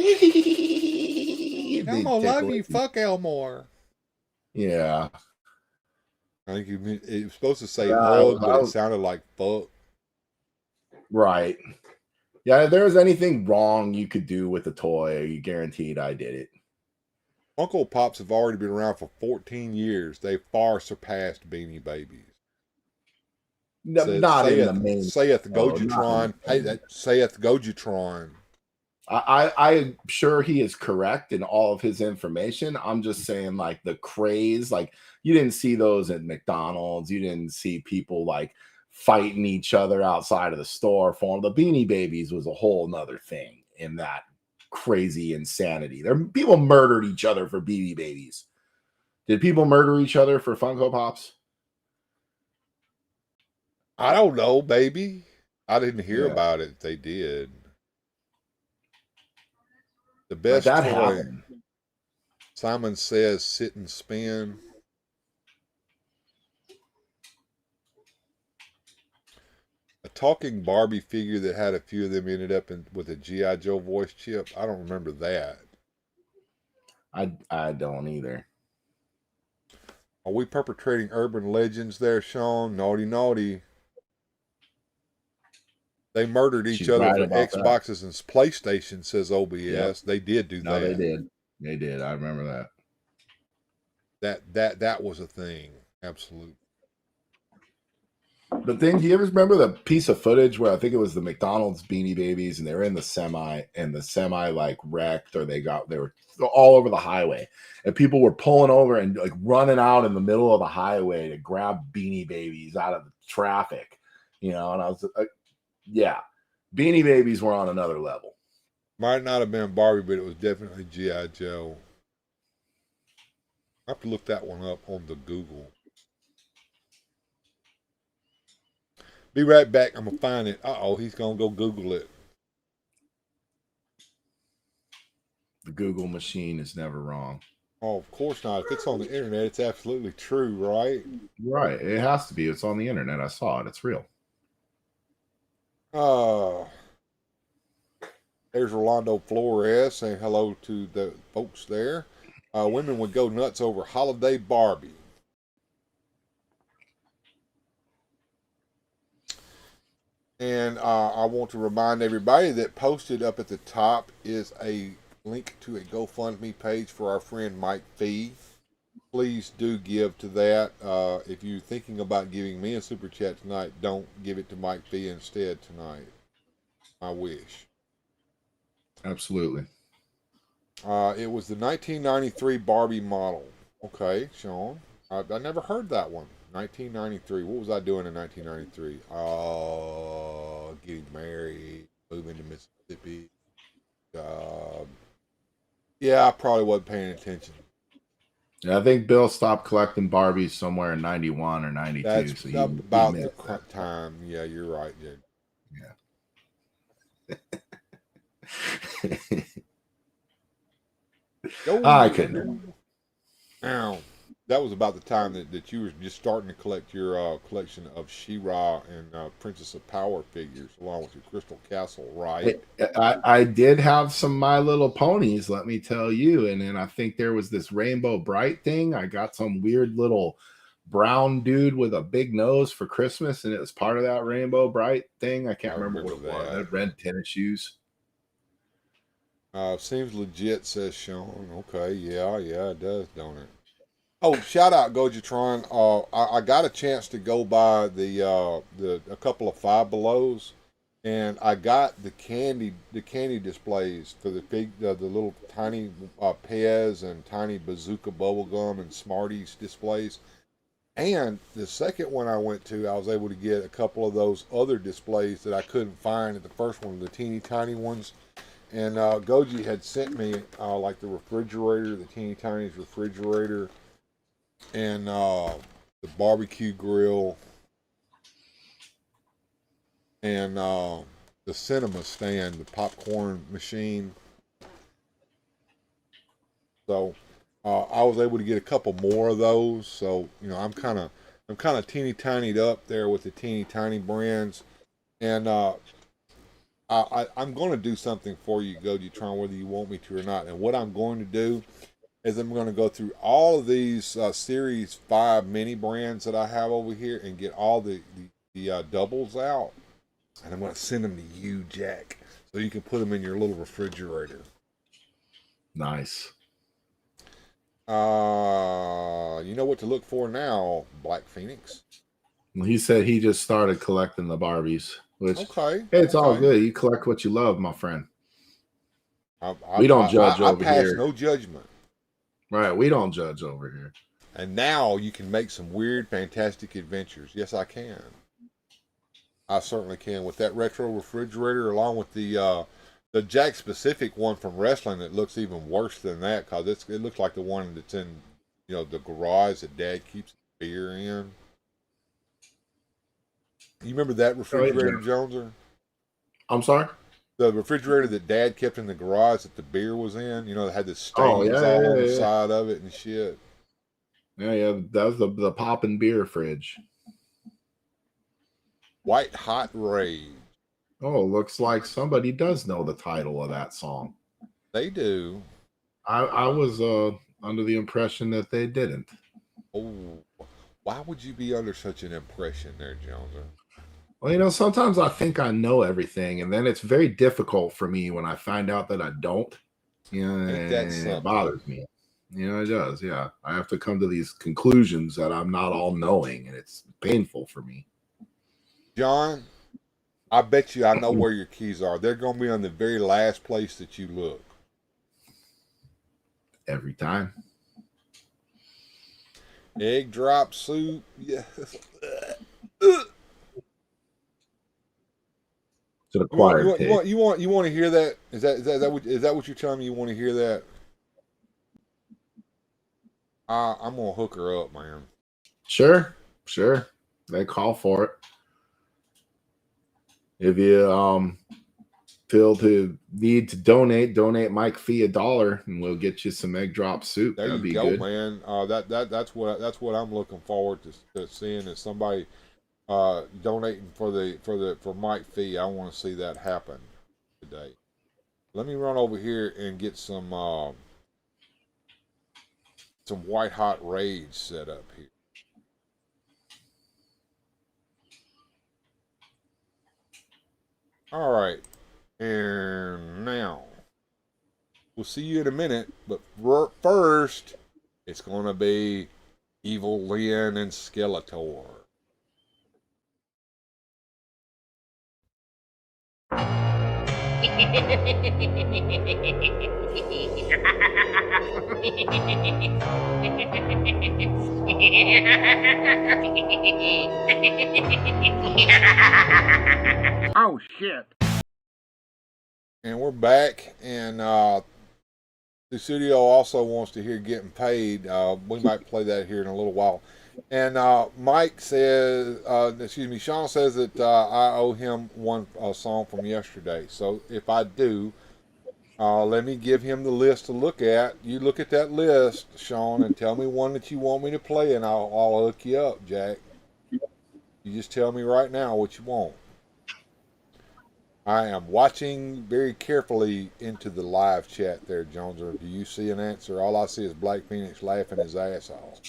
Elmo love you, fuck Elmore. Yeah. I think it was supposed to say hug, but it sounded like fuck. Right. Yeah, if there was anything wrong you could do with the toy, you guaranteed I did it. Funko Pops have already been around for 14 years. They far surpassed Beanie Babies. No, not in the main. Saith Gojatron. Hey, saith Gojatron. I'm sure he is correct in all of his information. I'm just saying, like, the craze, like, you didn't see those at McDonald's. You didn't see people like fighting each other outside of the store for them. The Beanie Babies was a whole nother thing in that crazy insanity. People murdered each other for Beanie Babies. Did people murder each other for Funko Pops? I don't know, baby. I didn't hear about it. They did. The best toy. Happened. Simon says, "Sit and spin." A talking Barbie figure that had a few of them ended up with a G.I. Joe voice chip. I don't remember that. I don't either. Are we perpetrating urban legends there, Sean? Naughty, naughty. They murdered each other for Xboxes and PlayStation, says OBS. Yep. They did do that. No, they did. They did. I remember that. That was a thing. Absolutely. The thing, do you ever remember the piece of footage where I think it was the McDonald's Beanie Babies and they were in the semi and the semi like wrecked, or they were all over the highway and people were pulling over and like running out in the middle of the highway to grab Beanie Babies out of the traffic, you know? And I was like, yeah, Beanie Babies were on another level. Might not have been Barbie, but it was definitely G.I. Joe. I have to look that one up on the Google. Be right back. I'm going to find it. Uh-oh, he's going to go Google it. The Google machine is never wrong. Oh, of course not. If it's on the internet, it's absolutely true, right? Right. It has to be. It's on the internet. I saw it. It's real. There's Rolando Flores saying hello to the folks there. Women would go nuts over Holiday Barbie. And I want to remind everybody that posted up at the top is a link to a GoFundMe page for our friend Mike Fee. Please do give to that. If you're thinking about giving me a super chat tonight, don't give it to Mike Fee instead tonight. My wish. Absolutely. It was the 1993 Barbie model. Okay, Sean. I never heard that one. 1993. What was I doing in 1993? Getting married, moving to Mississippi. Yeah, I probably wasn't paying attention. Yeah, I think Bill stopped collecting Barbies somewhere in 91 or 92. That's so about the time. Yeah, you're right, dude. Yeah. I couldn't. Now, that was about the time that you were just starting to collect your collection of She-Ra and Princess of Power figures, along with your Crystal Castle, right? I did have some My Little Ponies, let me tell you. And then I think there was this Rainbow Bright thing. I got some weird little brown dude with a big nose for Christmas, and it was part of that Rainbow Bright thing. I can't remember what it was. That red tennis shoes. Seems legit, says Sean. Okay, yeah, it does, don't it? Oh, shout out Gojatron. I got a chance to go by a couple of Five Belows, and I got the candy displays for the little tiny Pez and tiny Bazooka bubblegum and Smarties displays. And the second one I went to, I was able to get a couple of those other displays that I couldn't find at the first one, the teeny tiny ones. And Goji had sent me like the refrigerator, the teeny tiniest refrigerator, and the barbecue grill, and the cinema stand, the popcorn machine. So I was able to get a couple more of those. So I'm kind of teeny tinied up there with the teeny tiny brands, and I'm going to do something for you, Gojitron, whether you want me to or not. And what I'm going to do is I'm going to go through all of these Series 5 mini brands that I have over here and get all the doubles out. And I'm going to send them to you, Jack, so you can put them in your little refrigerator. Nice. You know what to look for now, Black Phoenix? Well, he said he just started collecting the Barbies. Which, okay. It's all good. You collect what you love, my friend. We don't judge over here. I pass here. no judgment. Right, we don't judge over here. And now you can make some weird, fantastic adventures. Yes, I can. I certainly can with that retro refrigerator, along with the Jack specific one from wrestling that looks even worse than that, because it looks like the one that's in the garage that Dad keeps beer in. You remember that refrigerator, Jonezer? I'm sorry? The refrigerator that Dad kept in the garage that the beer was in, that had the stains all on the side of it and shit. Yeah, that was the poppin' beer fridge. White Hot Rage. Oh, looks like somebody does know the title of that song. They do. I was under the impression that they didn't. Oh, why would you be under such an impression there, Jonezer? Well, sometimes I think I know everything, and then it's very difficult for me when I find out that I don't. And it bothers me. It does. Yeah, I have to come to these conclusions that I'm not all knowing, and it's painful for me. John, I bet you I know where your keys are. They're going to be on the very last place that you look. Every time. Egg drop soup. Yeah. To the choir. You want to hear that? Is that what you're telling me? You want to hear that? I'm gonna hook her up, man. Sure. They call for it. If you feel to need to donate Mike Fee $1, and we'll get you some egg drop soup. There That'd you be go, good. man. That's what I'm looking forward to seeing is somebody donating for Mike Fee. I want to see that happen today. Let me run over here and get some White Hot Rage set up here. All right, and now we'll see you in a minute, but first it's gonna be Evil Lynn and Skeletor. Oh shit. And we're back, and the studio also wants to hear Getting Paid. We might play that here in a little while. And Mike says, Sean says that I owe him one song from yesterday. So if I do, Let me give him the list to look at. You look at that list, Sean, and tell me one that you want me to play, and I'll hook you up, Jack. You just tell me right now what you want. I am watching very carefully into the live chat there, Jonezer. Do you see an answer? All I see is Black Phoenix laughing his ass off.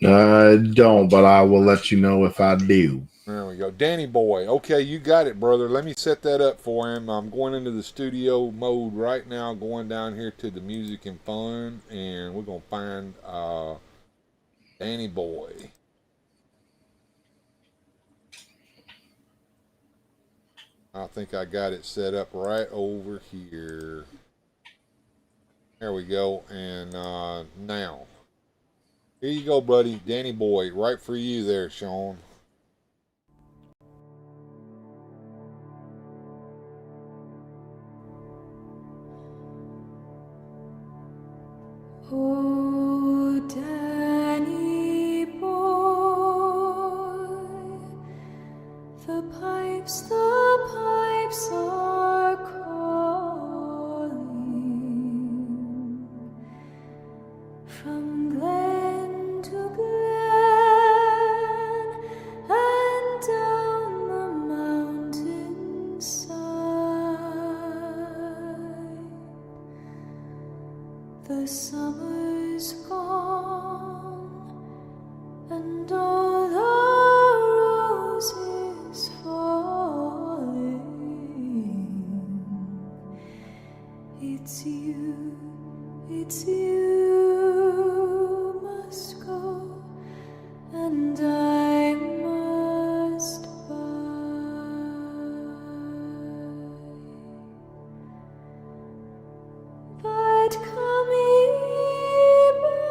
I don't, but I will let you know if I do. There we go. Danny Boy. Okay, you got it, brother. Let me set that up for him. I'm going into the studio mode right now, going down here to the music and fun, and we're going to find Danny Boy. I think I got it set up right over here. There we go. And now. Here you go, buddy. Danny Boy. Right for you there, Sean. Oh, Danny boy, the pipes are calling from glen to glen and down the mountainside. The summer's gone and all the roses falling. It's you must go and I must buy. But come ye back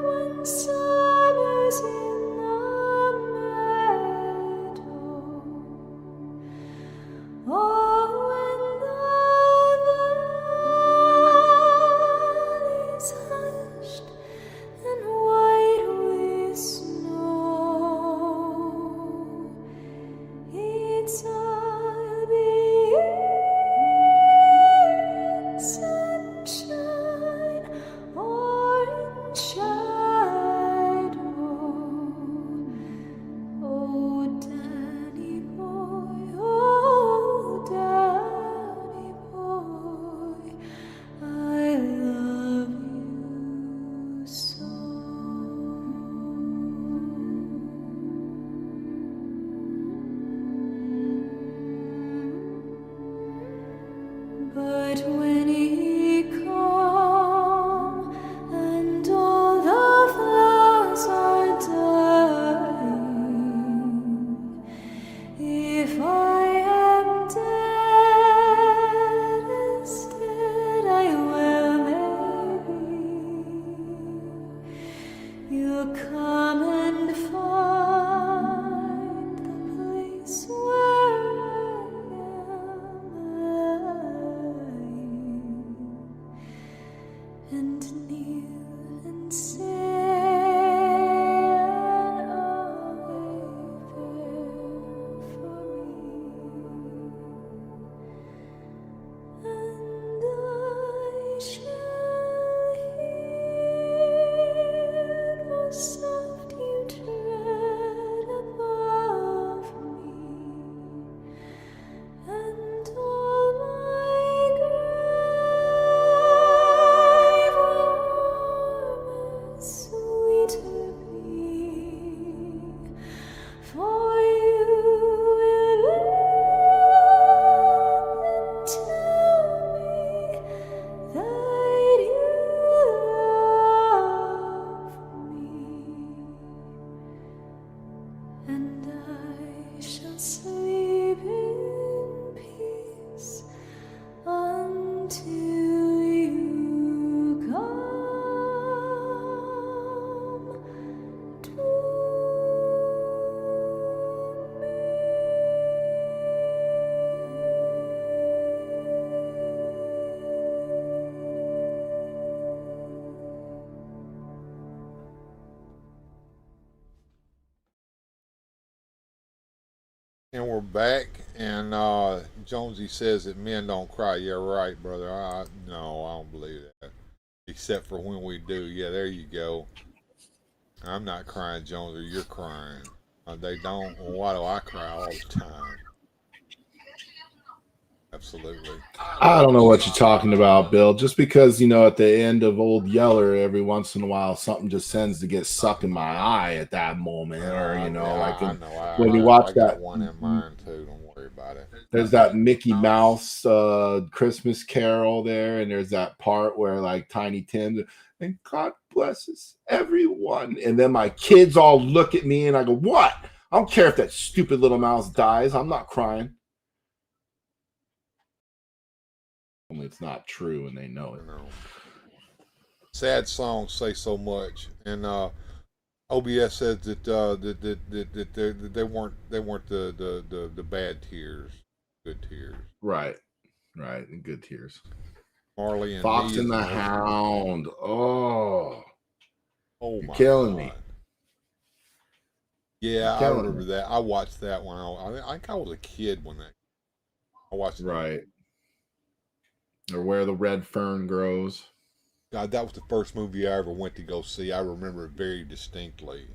when summer's in the meadow. Oh, when the valley's hushed and white with snow, it's I'll be in sunshine or in shadow. Oh, Danny boy, I love you so. But when he come and all the flowers are dying, if I am dead instead, I will maybe you'll come and find the place where I am lying, and kneel and say an Ave there for me, and I shall hear the soft you tread above me, and all my grave warm and sweeter be, for you will live and tell me that you love me, and I shall sleep in peace until you come to me. And we're back, And Jonesy says that men don't cry. Yeah, right, brother. No, I don't believe that. Except for when we do. Yeah, there you go. I'm not crying, Joneser. You're crying. They don't. Well, why do I cry all the time? Absolutely. I don't know what you're talking about, Bill. Just because, at the end of Old Yeller, every once in a while, something just tends to get stuck in my eye at that moment. Or, I know. when you watch I got that, one in mind, too. Don't worry about it. there's that Mickey Mouse Christmas Carol there. And there's that part where, like, Tiny Tim, and God blesses everyone. And then my kids all look at me and I go, what? I don't care if that stupid little mouse dies. I'm not crying. Only it's not true and they know it. No. Sad songs say so much, and OBS says that that they weren't the bad tears, good tears. Right, and good tears. Marley and Fox Me and is the Hound. Oh, you're my killing God. Me. Yeah, I remember that. I watched that one. I think I was a kid when I watched it. Right. Or Where the Red Fern Grows. God, that was the first movie I ever went to go see. I remember it very distinctly.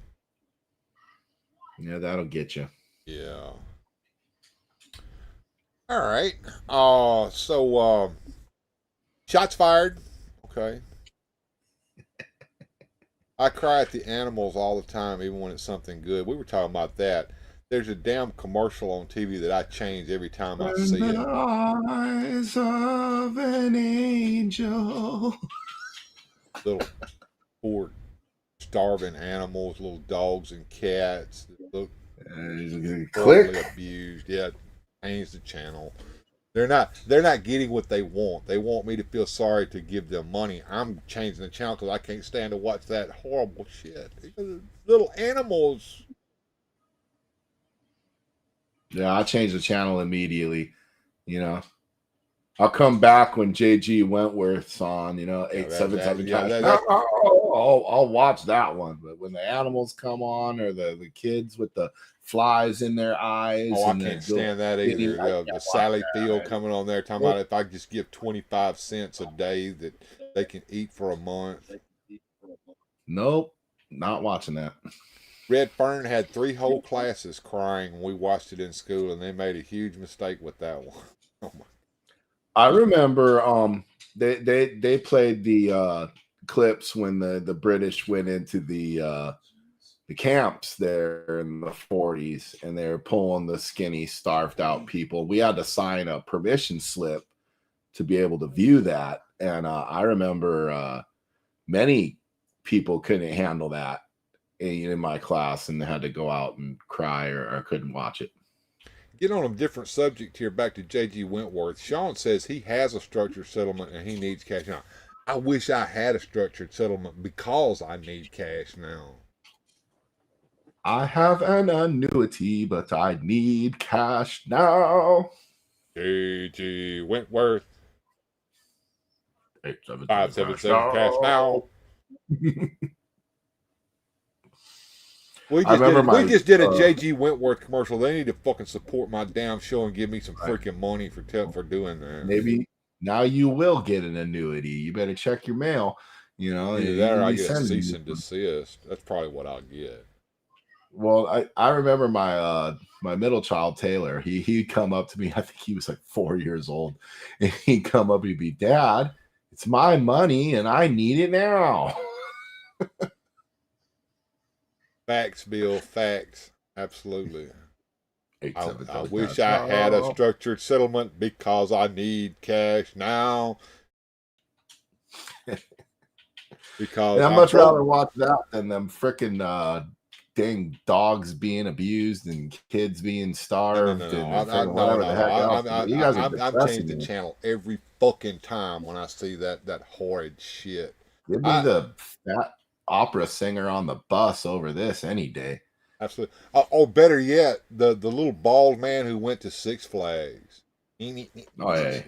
Yeah, that'll get you. Yeah. All right. So shots fired. Okay. I cry at the animals all the time, even when it's something good. We were talking about that. There's a damn commercial on TV that I change every time I see it. Eyes of an angel. Little poor starving animals, little dogs and cats that look horribly abused. Yeah, change the channel. They're not getting what they want. They want me to feel sorry to give them money. I'm changing the channel because I can't stand to watch that horrible shit. Little animals. Yeah, I change the channel immediately. I'll come back when JG Wentworth's on. 877. I'll watch that one. But when the animals come on, or the kids with the flies in their eyes, I can't stand that either. The Sally Field coming on there talking about if I just give 25 cents a day that they can eat for a month. Nope, not watching that. Red Fern had 3 whole classes crying when we watched it in school, and they made a huge mistake with that one. Oh my! I remember they played the clips when the British went into the camps there in the 40s, and they were pulling the skinny, starved out people. We had to sign a permission slip to be able to view that, and I remember many people couldn't handle that in my class and had to go out and cry or couldn't watch it. Get on a different subject here, back to J.G. Wentworth. Sean says he has a structured settlement and he needs cash now. I wish I had a structured settlement because I need cash now. I have an annuity, but I need cash now. J.G. Wentworth. 577 cash now. We just did a JG Wentworth commercial. They need to fucking support my damn show and give me some freaking money for doing that. Maybe now you will get an annuity. You better check your mail. Either that or I get a cease and desist. That's probably what I'll get. Well, I remember my my middle child Taylor. He'd come up to me. I think he was like 4 years old, and he'd come up and be, "Dad, it's my money and I need it now." Facts, Bill. Facts. Absolutely. I wish I had a structured settlement because I need cash now. Because I'd much rather watch that than them freaking dang dogs being abused and kids being starved. I'm changing the channel every fucking time when I see that horrid shit. Give me that opera singer on the bus over this any day. Absolutely. Or better yet, the little bald man who went to Six Flags. Oh, yeah.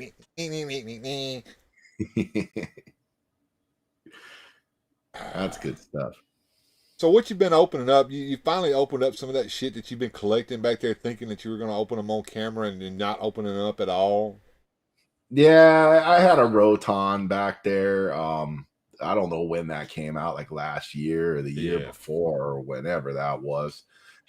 That's good stuff. So what you've been opening up? You finally opened up some of that shit that you've been collecting back there, thinking that you were going to open them on camera and not opening them up at all. Yeah, I had a Roton back there. I don't know when that came out, like last year or the year before or whenever that was.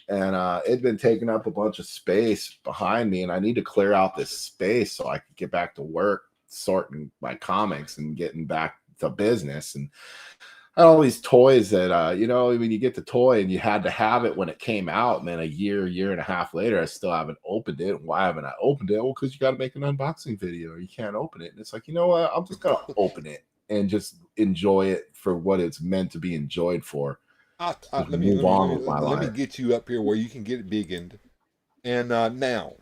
And it'd been taking up a bunch of space behind me, and I need to clear out this space so I could get back to work, sorting my comics and getting back to business. And I had all these toys that, you know, when you get the toy and you had to have it when it came out, and then a year and a half later, I still haven't opened it. Why haven't I opened it? Well, because you got to make an unboxing video or you can't open it. And it's like, you know what? I'm just going to open it and just enjoy it for what it's meant to be enjoyed for. Let me get you up here where you can get it bigged. And now,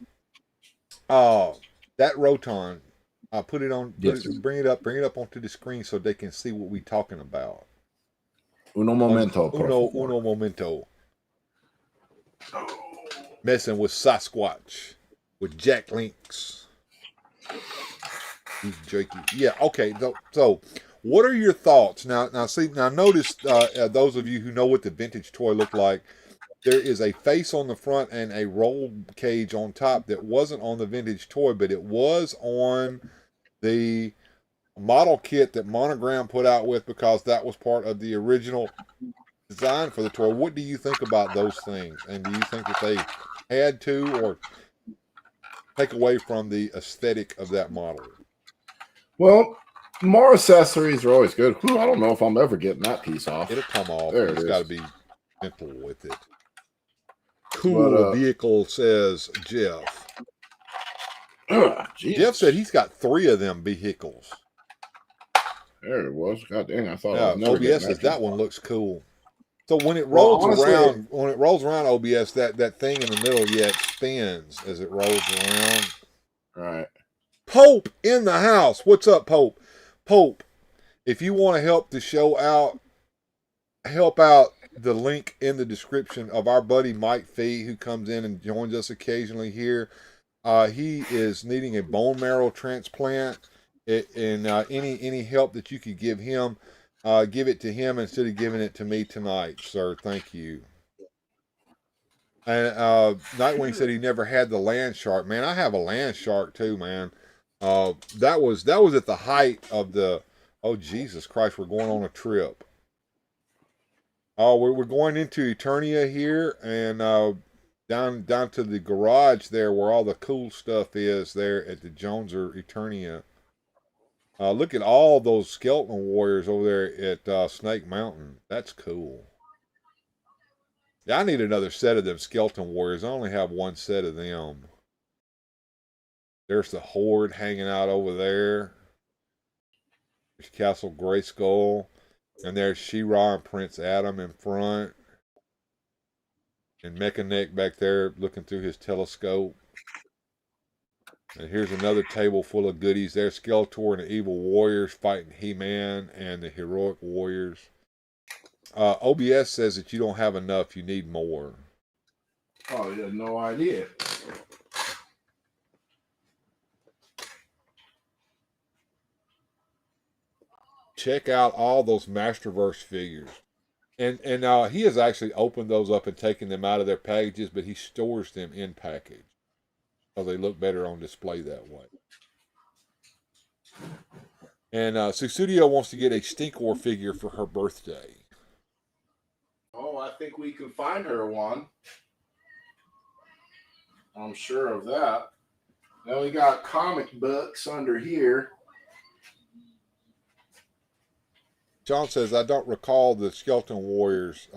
that Roton, put it on. Bring it up onto the screen so they can see what we're talking about. Uno momento. Uno momento. Messing with Sasquatch, with Jack Links. He's jerky. Yeah. Okay. So, what are your thoughts now? Notice those of you who know what the vintage toy looked like. There is a face on the front and a roll cage on top that wasn't on the vintage toy, but it was on the model kit that Monogram put out with, because that was part of the original design for the toy. What do you think about those things? And do you think that they had to or take away from the aesthetic of that model? Well, more accessories are always good. Whew, I don't know if I'm ever getting that piece off. It'll come off. It's got to be gentle with it. Cool vehicle, says Jeff. Jeff said he's got 3 of them vehicles. There it was. God dang, I thought. Yeah, OBS says that one looks cool. So when it rolls around, OBS, that thing in the middle, it spins as it rolls around. Right. Pope in the house. What's up, Pope? Pope, if you want to help the show out, help out. The link in the description of our buddy Mike Fee, who comes in and joins us occasionally here. He is needing a bone marrow transplant, and any help that you could give him, give it to him instead of giving it to me tonight, sir. Thank you. And Nightwing said he never had the land shark. Man, I have a land shark too, man. That was at the height of the. Oh Jesus Christ, we're going on a trip. We're going into Eternia here, and down to the garage there where all the cool stuff is there at the Jonezer Eternia. Look at all those skeleton warriors over there at Snake Mountain. That's cool. Yeah, I need another set of them skeleton warriors. I only have one set of them. There's the Horde hanging out over there. There's Castle Grayskull. And there's She-Ra and Prince Adam in front. And Mechanic back there looking through his telescope. And here's another table full of goodies. There's Skeletor and the Evil Warriors fighting He-Man and the Heroic Warriors. OBS says that you don't have enough. You need more. Oh, you had no idea. Check out all those Masterverse figures. And he has actually opened those up and taken them out of their packages, but he stores them in package. So they look better on display that way. And Susudio wants to get a Stinkor figure for her birthday. Oh, I think we can find her one. I'm sure of that. Now we got comic books under here. John says, I don't recall the Skeleton Warriors.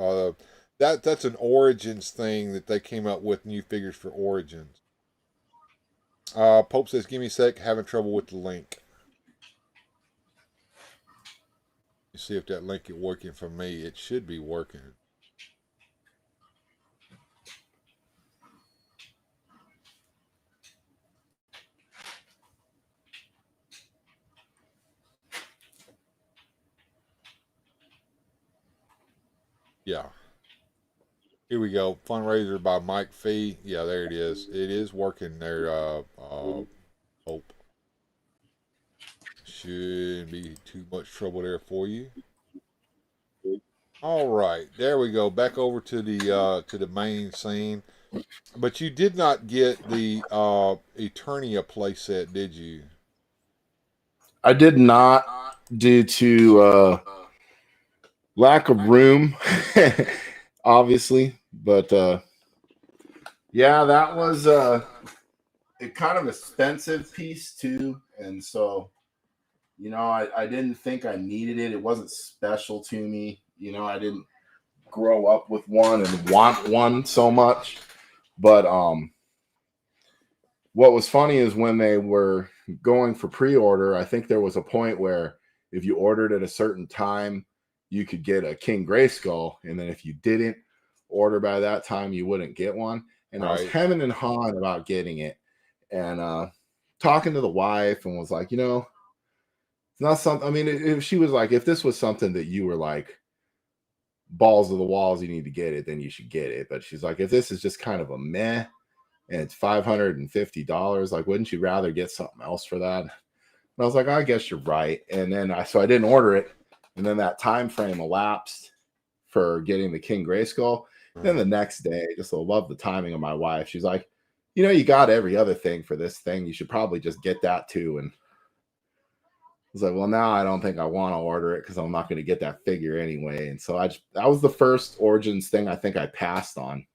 That's an Origins thing that they came up with, new figures for Origins. Pope says, give me a sec, having trouble with the link. You see if that link is working for me. It should be working. Yeah. Here we go. Fundraiser by Mike Fee. Yeah, there it is. It is working there, Hope. Shouldn't be too much trouble there for you. All right, there we go. Back over to the main scene. But you did not get the Eternia playset, did you? I did not, due to lack of room, obviously. But yeah, that was a kind of expensive piece too, and so I didn't think I needed it. It wasn't special to me. I didn't grow up with one and want one so much. But what was funny is when they were going for pre-order, I think there was a point where if you ordered at a certain time, you could get a King Grayskull, and then if you didn't order by that time, you wouldn't get one. And I was Right. hemming and hawing about getting it, and talking to the wife, and was like, it's not something. I mean, if she was like, if this was something that you were like balls of the walls, you need to get it, then you should get it. But she's like, if this is just kind of a meh and it's $550, like, wouldn't you rather get something else for that? And I was like, I guess you're right. And then so I didn't order it. And then that time frame elapsed for getting the King Grayskull. Then the next day, just love the timing of my wife. She's like, you got every other thing for this thing. You should probably just get that too. And I was like, well, now I don't think I want to order it because I'm not going to get that figure anyway. And so that was the first Origins thing I think I passed on.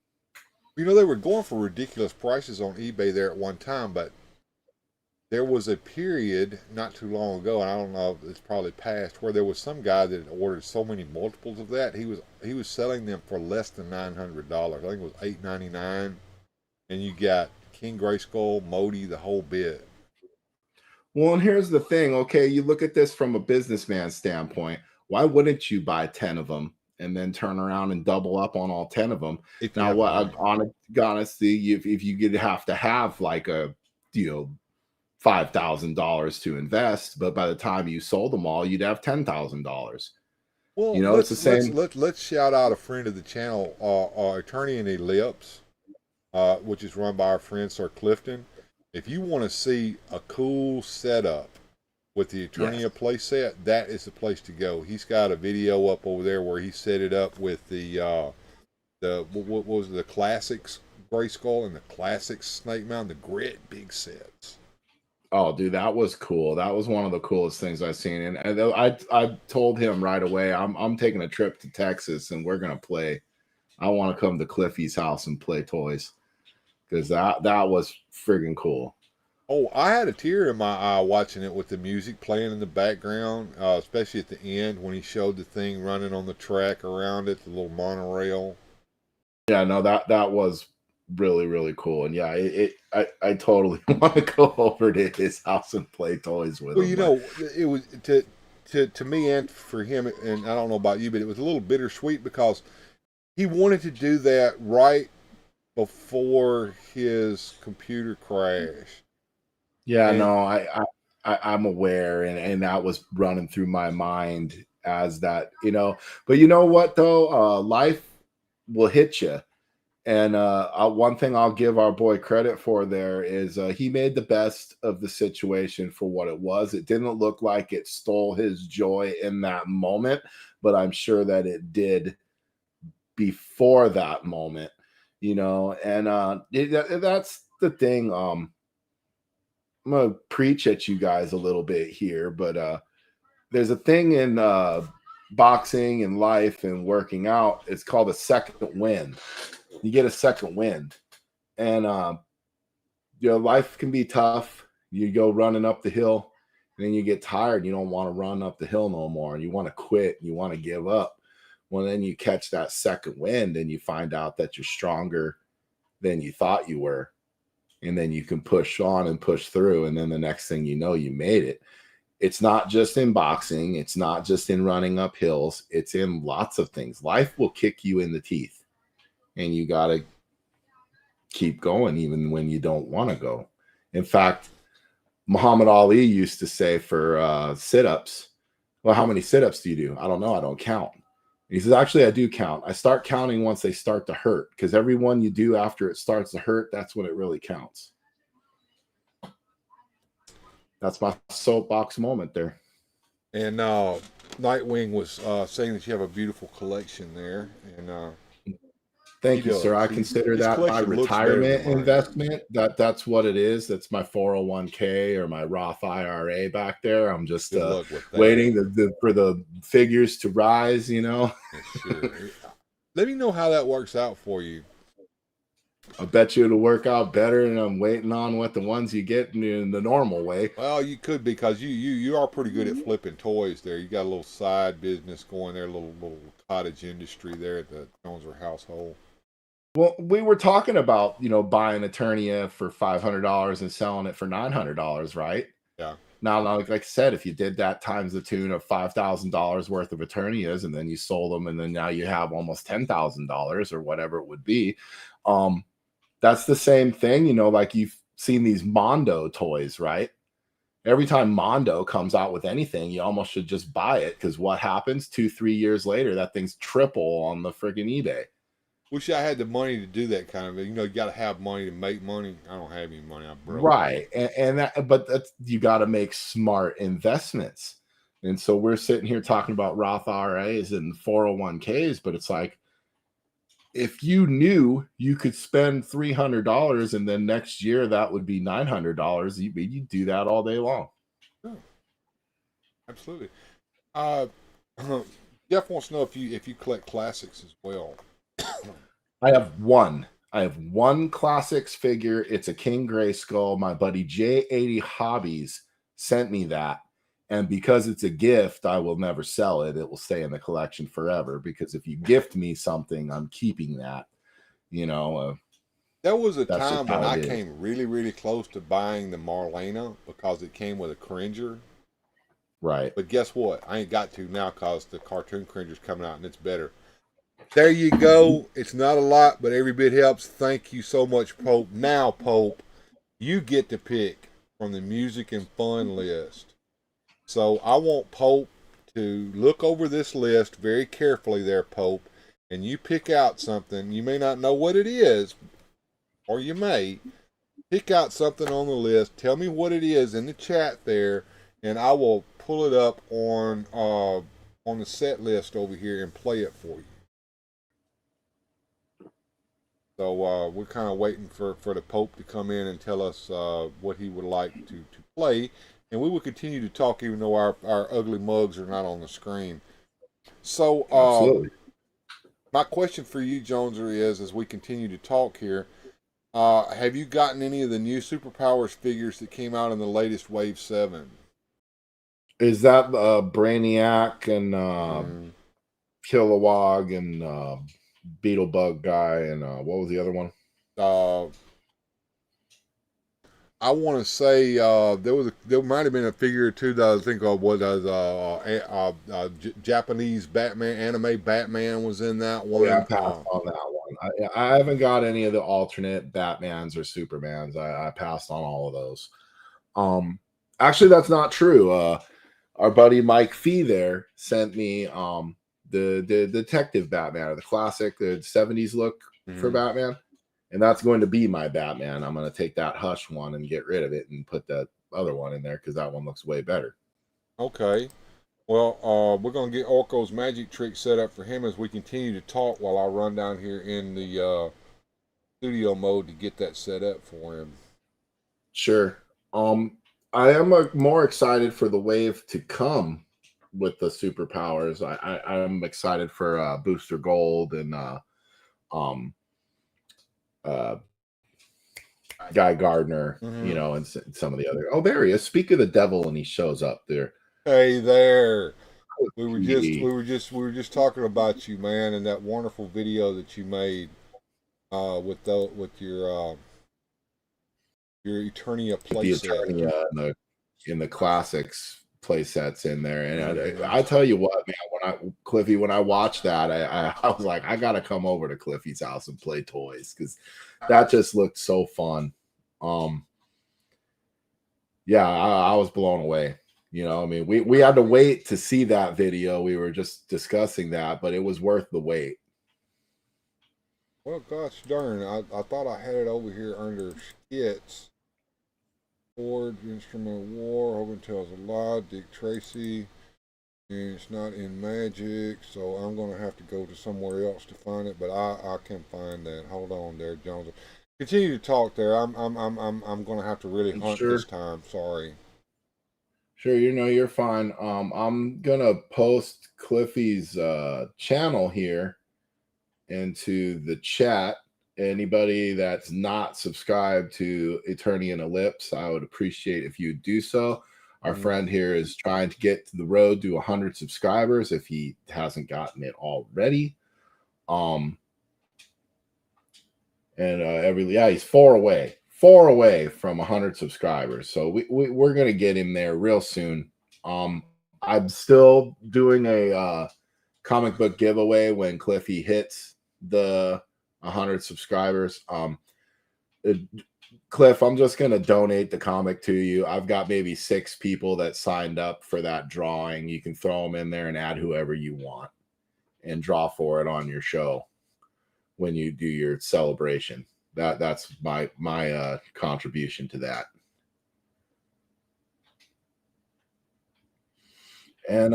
They were going for ridiculous prices on eBay there at one time, but there was a period not too long ago, and I don't know if it's probably past, where there was some guy that had ordered so many multiples of that he was selling them for less than $900. I think it was $899, and you got King Grayskull, Modi, the whole bit. Well, and here's the thing. Okay, you look at this from a businessman standpoint. Why wouldn't you buy 10 of them and then turn around and double up on all 10 of them? Now, honestly, if you could have to have like a $5,000 to invest, but by the time you sold them all, you'd have $10,000. Well, it's the same. Let's shout out a friend of the channel, Attorney in Ellipse, which is run by our friend Sir Clifton. If you want to see a cool setup with the Eternia playset, that is the place to go. He's got a video up over there where he set it up with the what was the classics Grayskull and the classics Snake Mountain, the grit big sets. Oh, dude, that was cool. That was one of the coolest things I've seen. And I told him right away, I'm taking a trip to Texas and we're gonna play. I want to come to Cliffy's house and play toys, because that was friggin' cool. Oh, I had a tear in my eye watching it with the music playing in the background, especially at the end when he showed the thing running on the track around it, the little monorail. Yeah, no, that was really, really cool. And yeah, I totally want to go over to his house and play toys with him. It was to me and for him, and I don't know about you, but it was a little bittersweet because he wanted to do that right before his computer crashed. Yeah, no, I'm aware, and that was running through my mind as that, But you know what though, life will hit you, and one thing I'll give our boy credit for there is he made the best of the situation for what it was. It didn't look like it stole his joy in that moment, but I'm sure that it did before that moment, and that's the thing. I'm gonna preach at you guys a little bit here, but there's a thing in boxing and life and working out. It's called a second wind. You get a second wind, and life can be tough. You go running up the hill, and then you get tired. You don't want to run up the hill no more, and you want to quit. You want to give up. Well, then you catch that second wind, and you find out that you're stronger than you thought you were. And then you can push on and push through. And then the next thing you know, you made it. It's not just in boxing. It's not just in running up hills. It's in lots of things. Life will kick you in the teeth. And you got to keep going even when you don't want to go. In fact, Muhammad Ali used to say for sit-ups, well, how many sit-ups do you do? I don't know. I don't count. He says, actually, I do count. I start counting once they start to hurt, because every one you do after it starts to hurt, that's when it really counts. That's my soapbox moment there. And Nightwing was saying that you have a beautiful collection there, and Thank you, sir. I consider his that my collection looks better than retirement mine. investment. That's what it is. That's my 401k or my Roth IRA back there. I'm just Good luck with that. waiting for the figures to rise, you know. Sure. Let me know how that works out for you. I bet you it'll work out better, and I'm waiting on what the ones you get in the normal way. Well, you could, because you are pretty good at flipping toys there. You got a little side business going there, a little cottage industry there at the Jonezer household. Well, we were talking about, you know, buying Eternia for $500 and selling it for $900, right? Yeah. Now, like I said, if you did that times the tune of $5,000 worth of Eternias, and then you sold them, and then now you have almost $10,000 or whatever it would be, that's the same thing, you know, like you've seen these Mondo toys, right? Every time Mondo comes out with anything, you almost should just buy it, because what happens 2-3 years later, that thing's triple on the friggin' eBay. Wish I had the money to do that kind of thing. You know, you got to have money to make money. I don't have any money. I'm broke. Right. But you got to make smart investments. And so we're sitting here talking about Roth IRAs and 401ks, but it's like, if you knew you could spend $300 and then next year that would be $900, you'd do that all day long. Yeah, absolutely. Jeff wants to know if you collect classics as well. I have one classics figure. It's a King Grayskull. My buddy J80 Hobbies sent me that. And because it's a gift, I will never sell it. It will stay in the collection forever, because if you gift me something, I'm keeping that. You know, there was a time when I came really, really close to buying the Marlena, because it came with a Cringer. Right. But guess what? I ain't got to now, because the cartoon Cringer's coming out and it's better. There you go. It's not a lot, but every bit helps. Thank you so much, Pope. Now, Pope, you get to pick from the music and fun list. So I want Pope to look over this list very carefully there, Pope, and you pick out something. You may not know what it is, or you may. Pick out something on the list. Tell me what it is in the chat there, and I will pull it up on the set list over here and play it for you. So we're kind of waiting for the Pope to come in and tell us what he would like to play. And we will continue to talk even though our ugly mugs are not on the screen. So my question for you, Jonezer, is, as we continue to talk here, have you gotten any of the new Superpowers figures that came out in the latest Wave 7? Is that Brainiac and Kilowog and Beetlebug guy, and what was the other one? I want to say there might have been a figure or two that I think was Japanese Batman, anime Batman was in that one. Yeah, I passed on that one. I haven't got any of the alternate Batmans or Supermans. I passed on all of those. Actually, that's not true. Our buddy Mike Fee there sent me the Detective Batman, or the classic, the 70s look for Batman. And that's going to be my Batman. I'm going to take that Hush one and get rid of it and put that other one in there, because that one looks way better. Okay. Well, we're going to get Orko's magic trick set up for him as we continue to talk, while I run down here in the studio mode to get that set up for him. Sure. I am more excited for the wave to come with the Superpowers. I'm excited for Booster Gold and Guy Gardner, you know, and some of the other. Oh, there he is. Speak of the devil, and he shows up there. Hey there. We were just talking about you, man, and that wonderful video that you made with your Eternia playset. In the classics play sets in there. And I tell you what, man, when I watched that, I was like, I gotta come over to Cliffy's house and play toys, because that just looked so fun. Yeah, I was blown away. You know, I mean, we had to wait to see that video. We were just discussing that, but it was worth the wait. Well, gosh darn, I thought I had it over here under skits. Ford, Instrument of War, Hogan Tells a Lie, Dick Tracy, And it's not in Magic, so I'm gonna have to go to somewhere else to find it. But I can find that. Hold on there, Jones. Continue to talk there. I'm gonna have to really hunt Sure. this time. Sorry. Sure, you're fine. I'm gonna post Cliffy's channel here into the chat. Anybody that's not subscribed to Eternian Ellipse, I would appreciate if you do so. Our friend here is trying to get to the road to 100 subscribers if he hasn't gotten it already. He's four away from 100 subscribers. So we're gonna get him there real soon. I'm still doing a comic book giveaway when Cliffy hits the 100 subscribers. Cliff, I'm just going to donate the comic to you. I've got maybe 6 people that signed up for that drawing. You can throw them in there and add whoever you want and draw for it on your show when you do your celebration. That's my contribution to that. And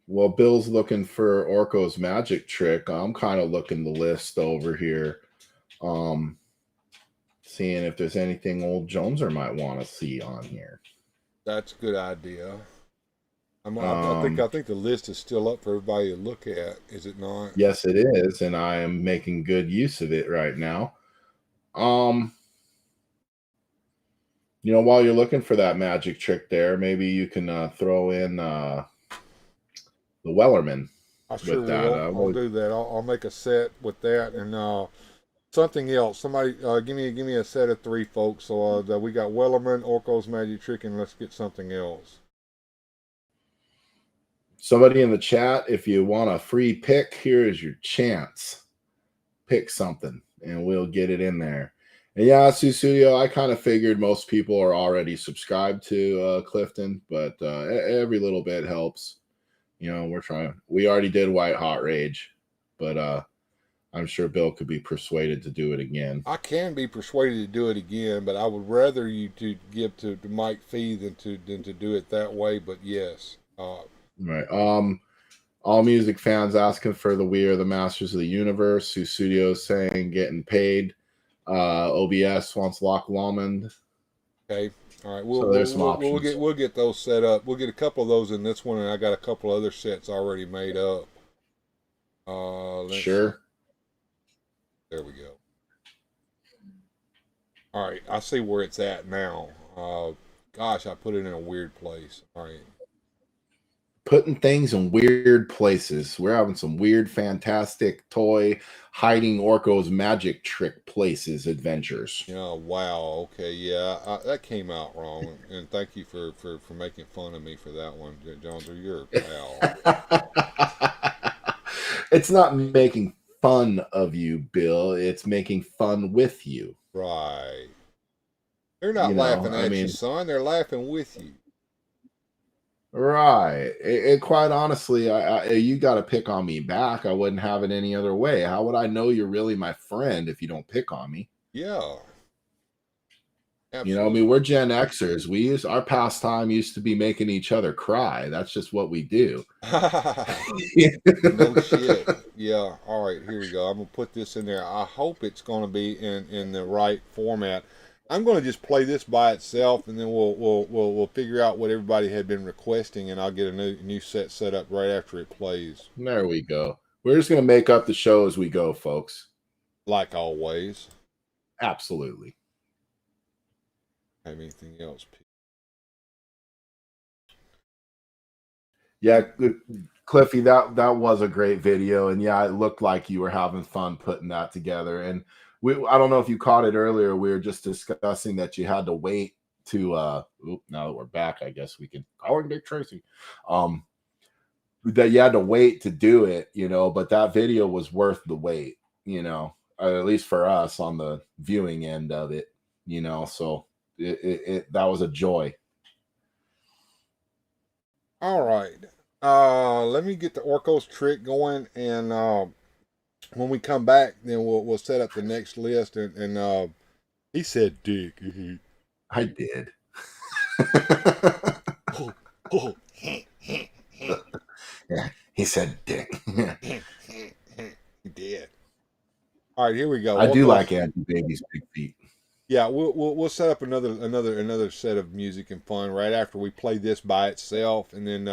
well, Bill's looking for Orko's magic trick. I'm kind of looking the list over here, seeing if there's anything old Jonezer might want to see on here. That's a good idea. I think the list is still up for everybody to look at. Is it not? Yes, it is, and I am making good use of it right now. While you're looking for that magic trick there, maybe you can throw in the Wellerman. I sure will. I'll do that. I'll make a set with that and something else. Somebody give me a set of 3, folks. So we got Wellerman, Orko's magic trick, and let's get something else. Somebody in the chat, if you want a free pick, here is your chance. Pick something, and we'll get it in there. And yeah, Studio, I kind of figured most people are already subscribed to Clifton, but every little bit helps. We're trying. We already did White Hot Rage, but I'm sure Bill could be persuaded to do it again. I can be persuaded to do it again, but I would rather you to give to Mike Fee than to do it that way. But yes. Right. All music fans asking for the We Are the Masters of the Universe. Who Studios saying getting paid. OBS wants Loch Lomond. Okay. All right. We'll get those set up. We'll get a couple of those in this one, and I got a couple other sets already made up. Sure. There we go. All right. I see where it's at now. Gosh, I put it in a weird place. All right. Putting things in weird places. We're having some weird, fantastic toy hiding Orko's magic trick places adventures. Yeah, wow. Okay, yeah, that came out wrong, and thank you for making fun of me for that one, Jonezer. You're a pal. It's not making fun of you, Bill. It's making fun with you. Right. They're not laughing at you, son. They're laughing with you. Right. And quite honestly, you got to pick on me back. I wouldn't have it any other way. How would I know you're really my friend if you don't pick on me? Yeah. Absolutely. We're Gen Xers. Our pastime used to be making each other cry. That's just what we do. No shit. Yeah. All right. Here we go. I'm gonna put this in there. I hope it's gonna be in the right format. I'm going to just play this by itself, and then we'll figure out what everybody had been requesting, and I'll get a new set up right after it plays. There we go. We're just going to make up the show as we go, folks. Like always. Absolutely. Have anything else? Yeah, Cliffy, that was a great video, and yeah, it looked like you were having fun putting that together. And I don't know if you caught it earlier. We were just discussing that you had to wait to now that we're back, I guess we can call him Dick Tracy. That you had to wait to do it, but that video was worth the wait, at least for us on the viewing end of it, so that was a joy. All right. Let me get the Orko's trick going, and when we come back, then we'll set up the next list. And he said, "Dick." I did. Yeah, he said dick. He did. All right, here we go. I do Orko's, like Andy Baby's big feet. Yeah, we'll set up another set of music and fun right after we play this by itself, and then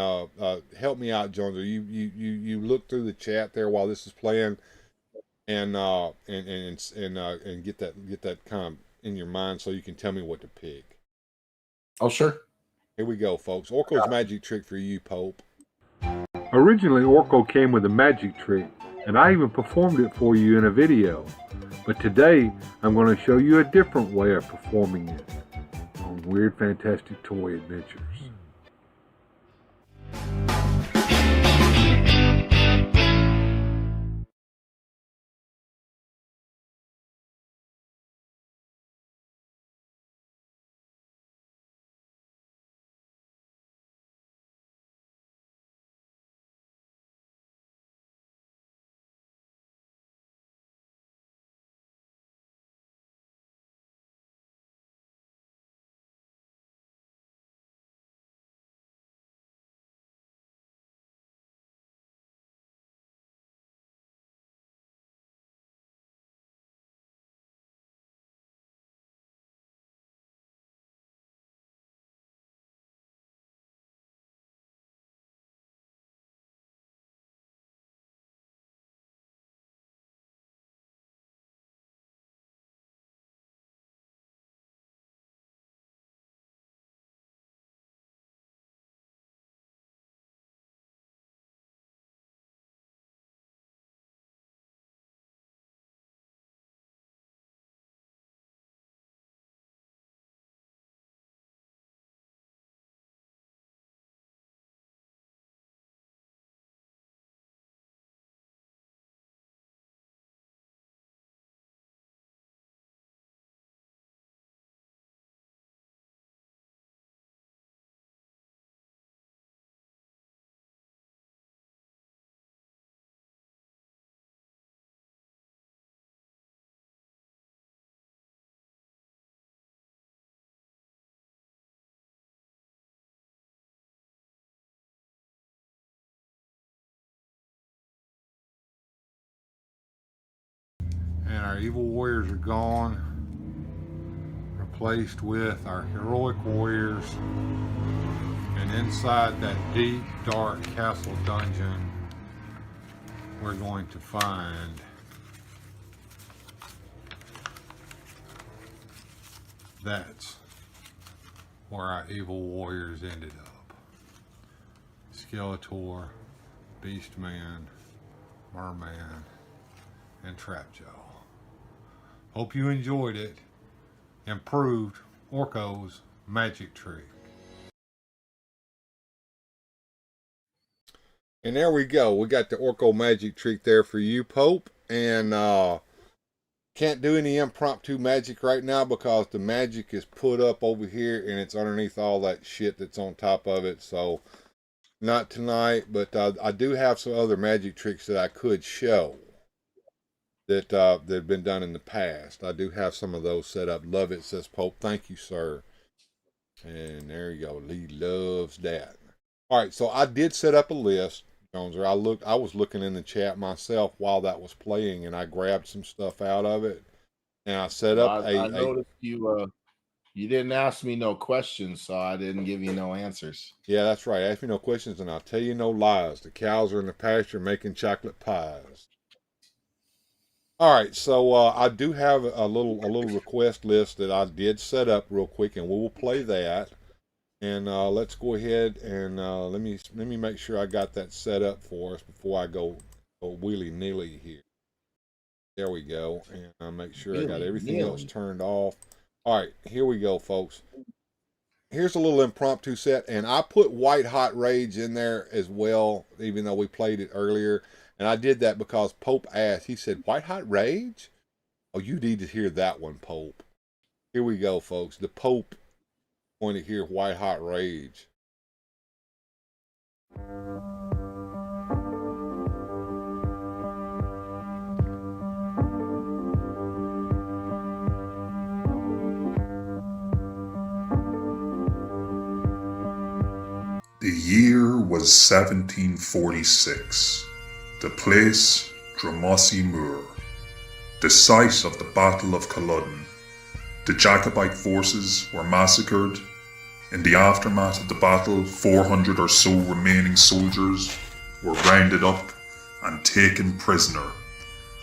help me out, Jonezer. You look through the chat there while this is playing, and get that kind of in your mind so you can tell me what to pick. Oh, sure. Here we go, folks. Orko's magic trick for you, Pope. Originally, Orko came with a magic trick, and I even performed it for you in a video. But today, I'm going to show you a different way of performing it on Weird Fantastic Toy Adventures. And our evil warriors are gone, replaced with our heroic warriors. And inside that deep, dark castle dungeon, we're going to find that's where our evil warriors ended up. Skeletor, Beastman, Merman, and Trapjaw. Hope you enjoyed it. Improved Orko's magic trick. And there we go. We got the Orko magic trick there for you, Pope. And can't do any impromptu magic right now because the magic is put up over here and it's underneath all that shit that's on top of it. So not tonight, but I do have some other magic tricks that I could show that have been done in the past. I do have some of those set up. Love it, says Pope. Thank you, sir. And there you go. Lee loves that. All right, so I did set up a list, Jonezer. I was looking in the chat myself while that was playing, and I grabbed some stuff out of it, and I set up I noticed you didn't ask me no questions, so I didn't give you no answers. Yeah, that's right. Ask me no questions, and I'll tell you no lies. The cows are in the pasture making chocolate pies. All right, so I do have a little request list that I did set up real quick, and we will play that. And let's go ahead and let me make sure I got that set up for us before I go willy-nilly here. There we go, and I'll make sure I got everything else turned off. All right, here we go, folks. Here's a little impromptu set, and I put White Hot Rage in there as well, even though we played it earlier. And I did that because Pope asked. He said, White Hot Rage? Oh, you need to hear that one, Pope. Here we go, folks. The Pope going to hear White Hot Rage. The year was 1746. The place, Drumossie Moor, the site of the Battle of Culloden. The Jacobite forces were massacred. In the aftermath of the battle, 400 or so remaining soldiers were rounded up and taken prisoner,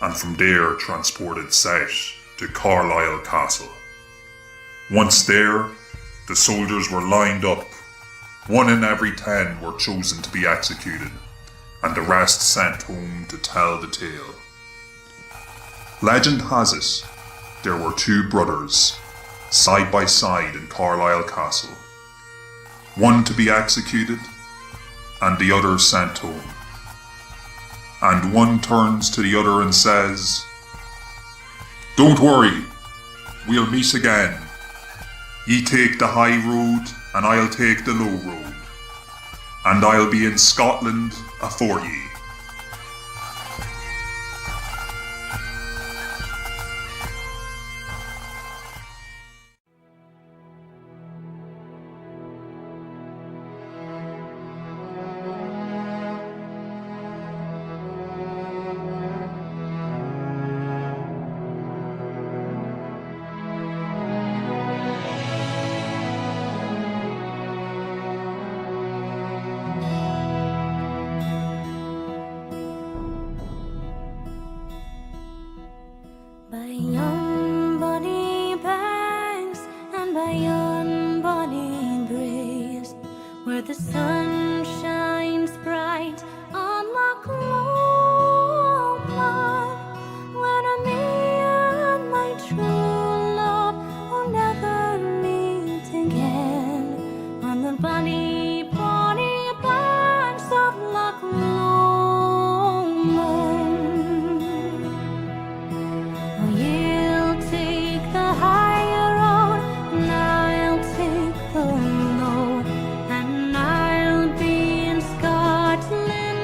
and from there transported south to Carlisle Castle. Once there, the soldiers were lined up. 1 in every 10 were chosen to be executed, and the rest sent home to tell the tale. Legend has it, there were 2 brothers, side by side in Carlisle Castle. One to be executed, and the other sent home. And one turns to the other and says, "Don't worry, we'll meet again. Ye take the high road, and I'll take the low road. And I'll be in Scotland afore ye." By yon bonny banks and by yon bonny breeze, where the sun shines bright on Loch Lomond, where me and my true love will never meet again, on the bonny, bonny banks of Loch Lomond. You'll take the higher road, and I'll take the low, and I'll be in Scotland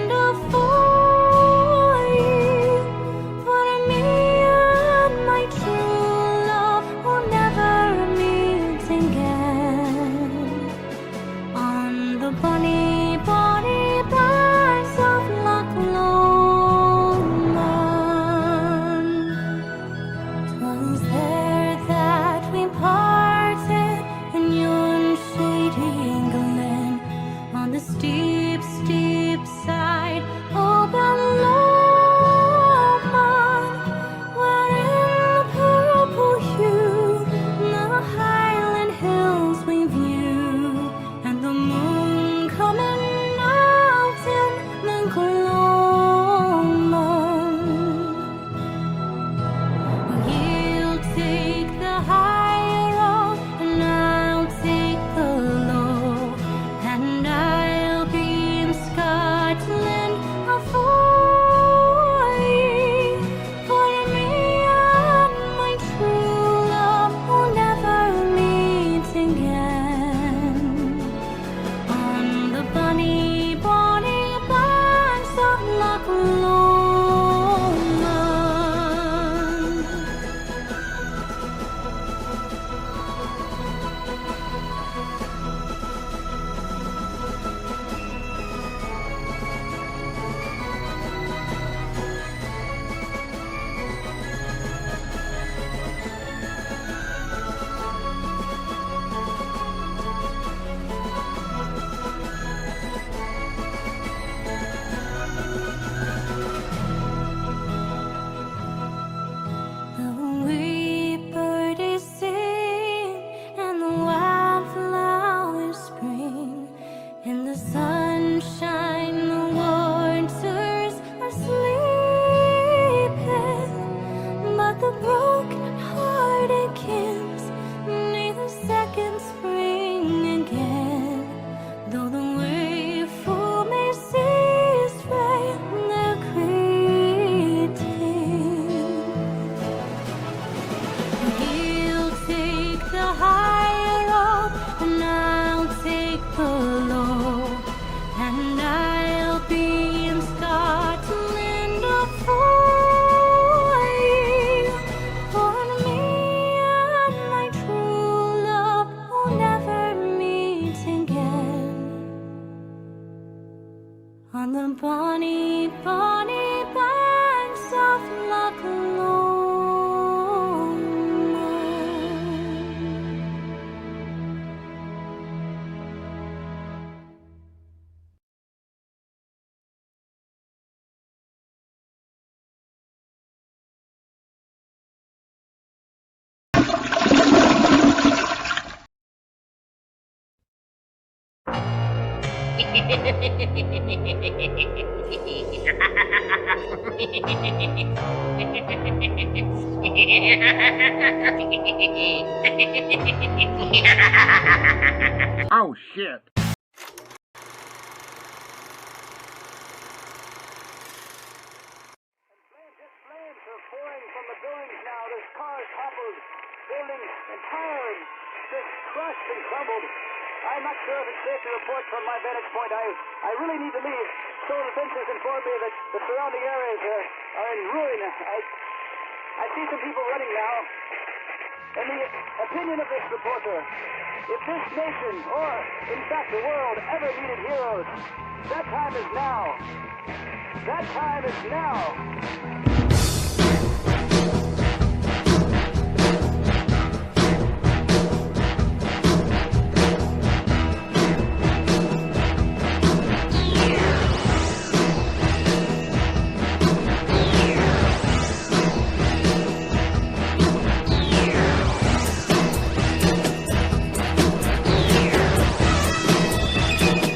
bonny, bonny banks of Loch Lomond. Oh shit! Flames are pouring from the buildings now. There's cars toppled, buildings entire, just crushed and crumbled. I'm not sure if it's safe to report from my vantage point. I really need to leave. Civil Defense has informed me that the surrounding areas are in ruin. I see some people running now. In the opinion of this reporter, if this nation, or in fact the world, ever needed heroes, that time is now. That time is now.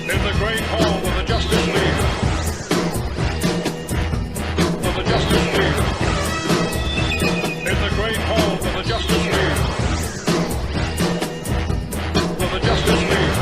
In the great hall of the Justice League. Of the Justice League. In the great hall of the Justice League. Of the Justice League.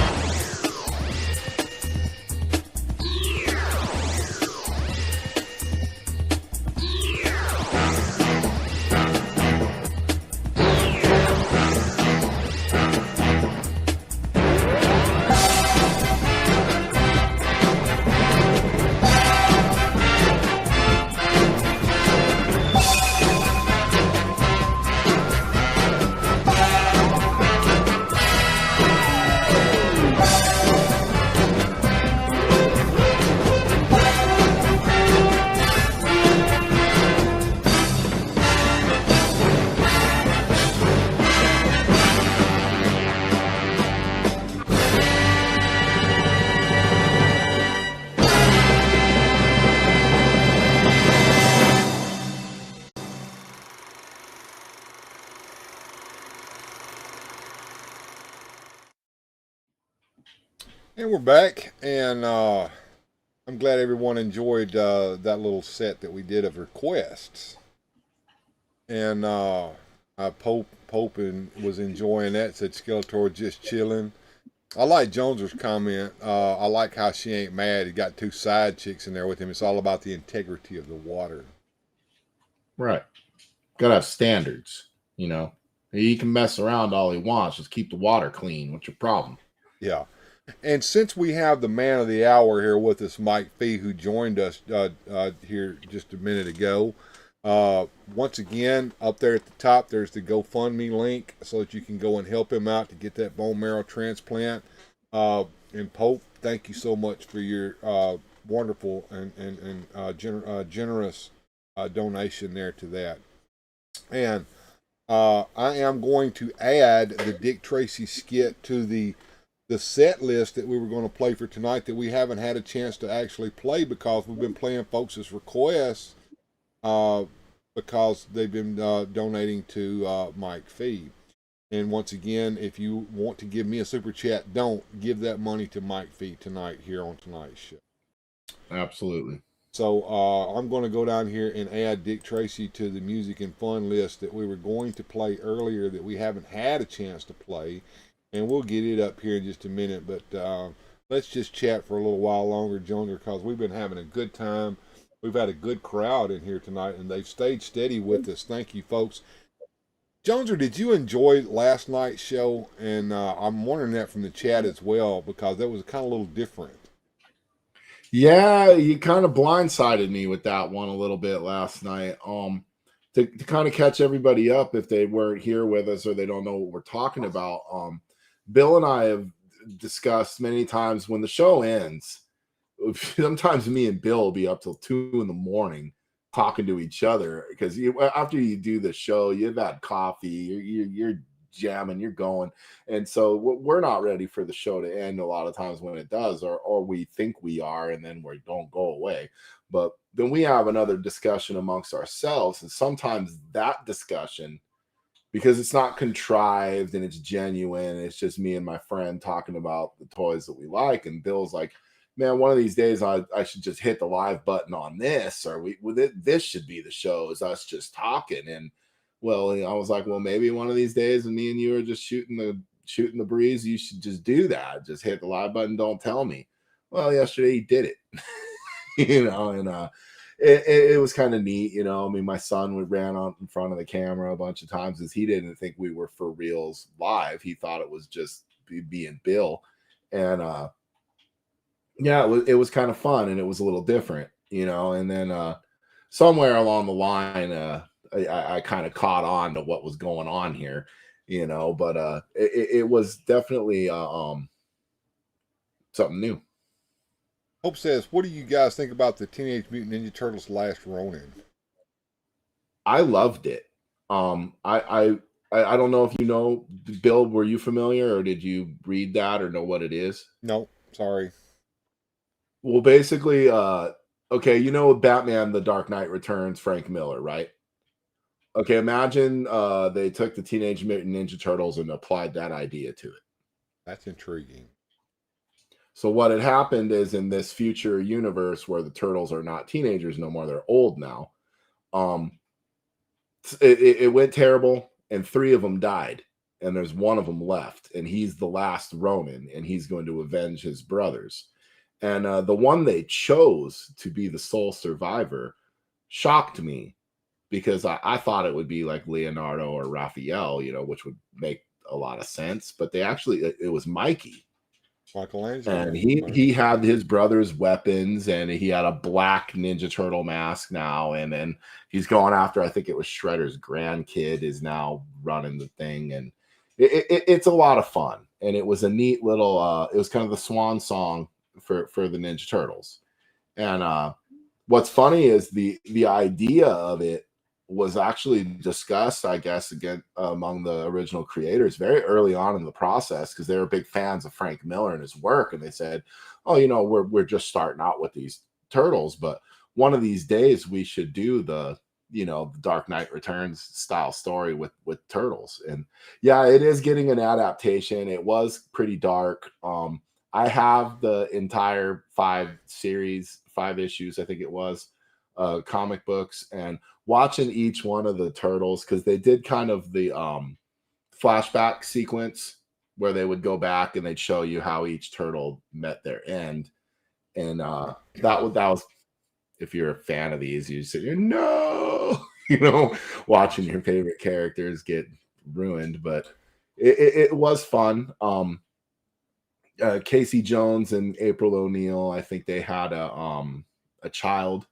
And we're back, and I'm glad everyone enjoyed that little set that we did of requests. And Pope was enjoying that, said Skeletor just chilling. I like Jonezer's comment. I like how she ain't mad. He got two side chicks in there with him. It's all about the integrity of the water. Right. Gotta have standards, you know. He can mess around all he wants, just keep the water clean. What's your problem? Yeah. And since we have the man of the hour here with us, Mike Fee, who joined us here just a minute ago, once again, up there at the top, there's the GoFundMe link so that you can go and help him out to get that bone marrow transplant. And Pope, thank you so much for your wonderful and generous donation there to that. And I am going to add the Dick Tracy skit to the set list that we were going to play for tonight that we haven't had a chance to actually play because we've been playing folks' requests because they've been donating to Mike Fee. And once again, if you want to give me a super chat, don't give that money to Mike Fee tonight here on tonight's show. Absolutely. So I'm going to go down here and add Dick Tracy to the music and fun list that we were going to play earlier that we haven't had a chance to play. And we'll get it up here in just a minute, but let's just chat for a little while longer, Jonezer, because we've been having a good time. We've had a good crowd in here tonight, and they've stayed steady with us. Thank you, folks. Jonezer, did you enjoy last night's show? And I'm wondering that from the chat as well, because that was kind of a little different. Yeah, you kind of blindsided me with that one a little bit last night. To kind of catch everybody up if they weren't here with us or they don't know what we're talking about. Bill and I have discussed many times when the show ends, sometimes me and Bill will be up till 2 a.m. talking to each other because after you do the show, you've had coffee, you're jamming, you're going, and so we're not ready for the show to end a lot of times when it does, or we think we are, and then we don't go away. But then we have another discussion amongst ourselves, and sometimes that discussion, because it's not contrived and it's genuine, it's just me and my friend talking about the toys that we like, and Bill's like, man, one of these days I should just hit the live button on this, or this should be the show, is us just talking. And well, I was like, well, maybe one of these days when me and you are just shooting the breeze, you should just do that. Just hit the live button, don't tell me. Well, yesterday he did it. And it was kind of neat, I mean, my son ran on in front of the camera a bunch of times as he didn't think we were for reals live. He thought it was just being Bill. And yeah, it was kind of fun, and it was a little different, and then somewhere along the line, I kind of caught on to what was going on here, but it was definitely something new. Hope says, what do you guys think about the Teenage Mutant Ninja Turtles Last Ronin? I loved it. I don't know if you know, Bill, were you familiar, or did you read that or know what it is? No, sorry. Well, basically, okay, Batman, The Dark Knight Returns, Frank Miller, right? Okay, imagine they took the Teenage Mutant Ninja Turtles and applied that idea to it. That's intriguing. So what had happened is, in this future universe where the Turtles are not teenagers no more, they're old now, it went terrible, and 3 of them died, and there's 1 of them left, and he's the last Ronin, and he's going to avenge his brothers. And the one they chose to be the sole survivor shocked me, because I thought it would be like Leonardo or Raphael, which would make a lot of sense. But it was Mikey. Michelangelo. And he had his brother's weapons, and he had a black Ninja Turtle mask now. And then he's going after, I think it was Shredder's grandkid is now running the thing. And it's a lot of fun. And it was a neat little, it was kind of the swan song for the Ninja Turtles. And what's funny is the idea of it was actually discussed, I guess, again among the original creators very early on in the process, because they were big fans of Frank Miller and his work, and they said, "Oh, we're just starting out with these turtles, but one of these days we should do the Dark Knight Returns style story with turtles." And yeah, it is getting an adaptation. It was pretty dark. I have the entire 5 issues, I think it was, comic books, and watching each one of the turtles, because they did kind of the flashback sequence where they would go back and they'd show you how each turtle met their end. And that was, if you're a fan of these, you sit here, no, watching your favorite characters get ruined. But it was fun. Casey Jones and April O'Neil, I think they had a child.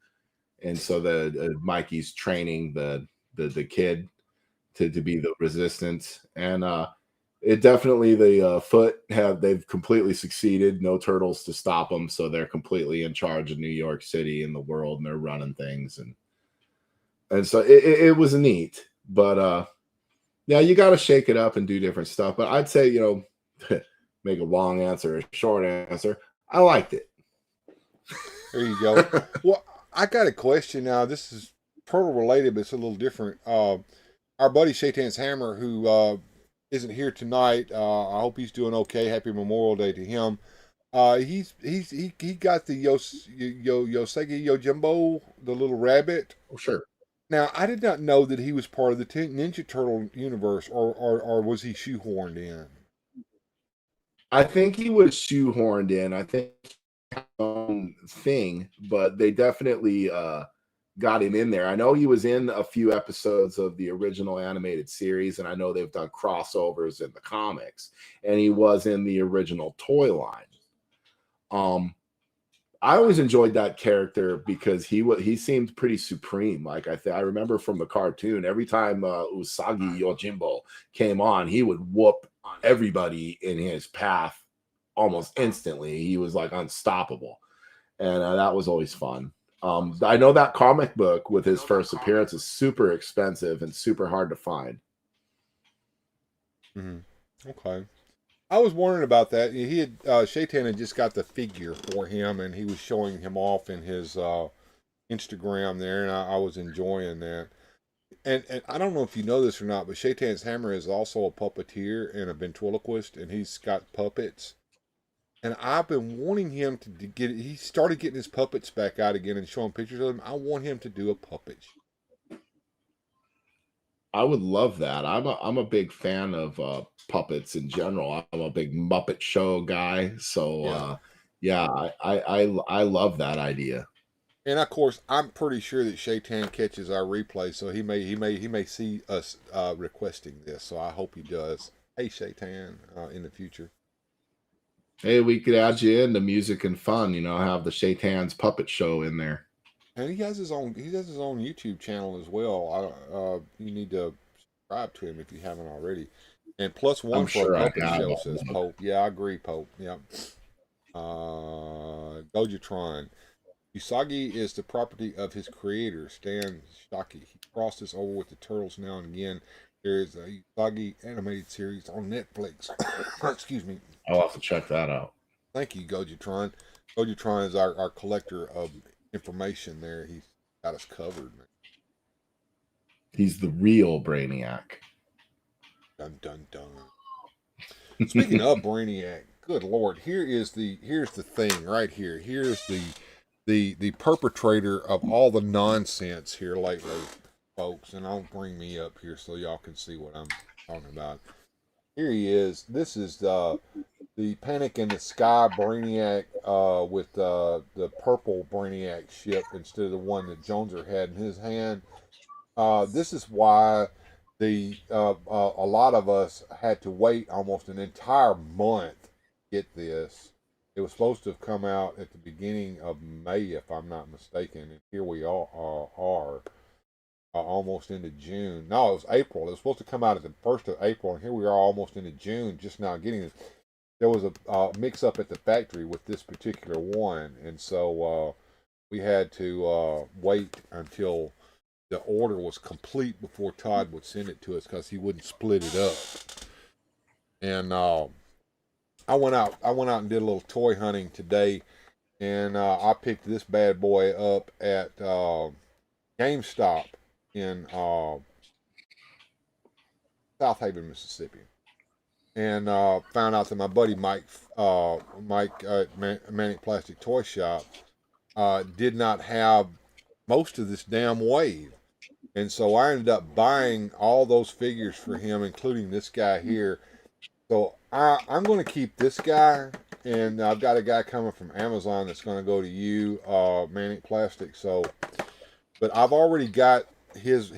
And so Mikey's training the kid to be the resistance. And it definitely, they've completely succeeded. No turtles to stop them. So they're completely in charge of New York City and the world, and they're running things. And so it was neat. But yeah, you got to shake it up and do different stuff. But I'd say, make a long answer a short answer. I liked it. There you go. Well, I got a question now. This is turtle related, but it's a little different. Our buddy Shaitan's Hammer, who isn't here tonight, I hope he's doing okay. Happy Memorial Day to him. He got the Yosegi Yojimbo, the little rabbit. Oh, sure. Now, I did not know that he was part of the Ninja Turtle universe, or was he shoehorned in? I think he was shoehorned in. I think own thing, but they definitely got him in there. I know he was in a few episodes of the original animated series, and I know they've done crossovers in the comics, and he was in the original toy line. I always enjoyed that character because he seemed pretty supreme. Like I remember from the cartoon, every time Usagi Yojimbo came on, he would whoop everybody in his path almost instantly. He was like unstoppable. and that was always fun. I know that comic book with his first appearance is super expensive and super hard to find. Okay. I was wondering about that. He had Shaitan had just got the figure for him, and he was showing him off in his Instagram there, and I was enjoying that. And I don't know if you know this or not, but Shaitan's Hammer is also a puppeteer and a ventriloquist, and he's got puppets. And I've been wanting him to get. He started getting his puppets back out again and showing pictures of them. I want him to do a puppet. I would love that. I'm a big fan of puppets in general. I'm a big Muppet Show guy, so I love that idea. And of course, I'm pretty sure that Shaitan catches our replay, so he may see us requesting this. So I hope he does. Hey, Shaitan, in the future. Hey, we could add you into music and fun. Have the Shaitan's Puppet Show in there. And he has his own YouTube channel as well. You need to subscribe to him if you haven't already. And +1 for sure a puppet show, says Pope. Yeah, I agree, Pope. Yeah. Gojatron. Usagi is the property of his creator, Stan Shockey. He crosses over with the Turtles now and again. There is a Usagi animated series on Netflix. Excuse me. I'll have to check that out. Thank you, Gojatron. Gojatron is our collector of information there. He's got us covered, man. He's the real Brainiac. Dun dun dun. Speaking of Brainiac, good Lord, here's the thing right here. Here's the perpetrator of all the nonsense here lately, folks. And I'll bring me up here so y'all can see what I'm talking about. Here he is. This is the Panic in the Sky Brainiac with the purple Brainiac ship instead of the one that Jonezer had in his hand. This is why a lot of us had to wait almost an entire month to get this. It was supposed to have come out at the beginning of May, if I'm not mistaken, and here we are almost into June. No, it was April. It was supposed to come out at the 1st of April, and here we are almost into June, just now getting it. There was a mix-up at the factory with this particular one, and so we had to wait until the order was complete before Todd would send it to us because he wouldn't split it up. And I went out and did a little toy hunting today, and I picked this bad boy up at GameStop in South Haven, Mississippi, and found out that my buddy Mike at Manic Plastic Toy Shop did not have most of this damn wave, and so I ended up buying all those figures for him, including this guy here. So I'm going to keep this guy, and I've got a guy coming from Amazon that's going to go to you, Manic Plastic. So, but I've already got his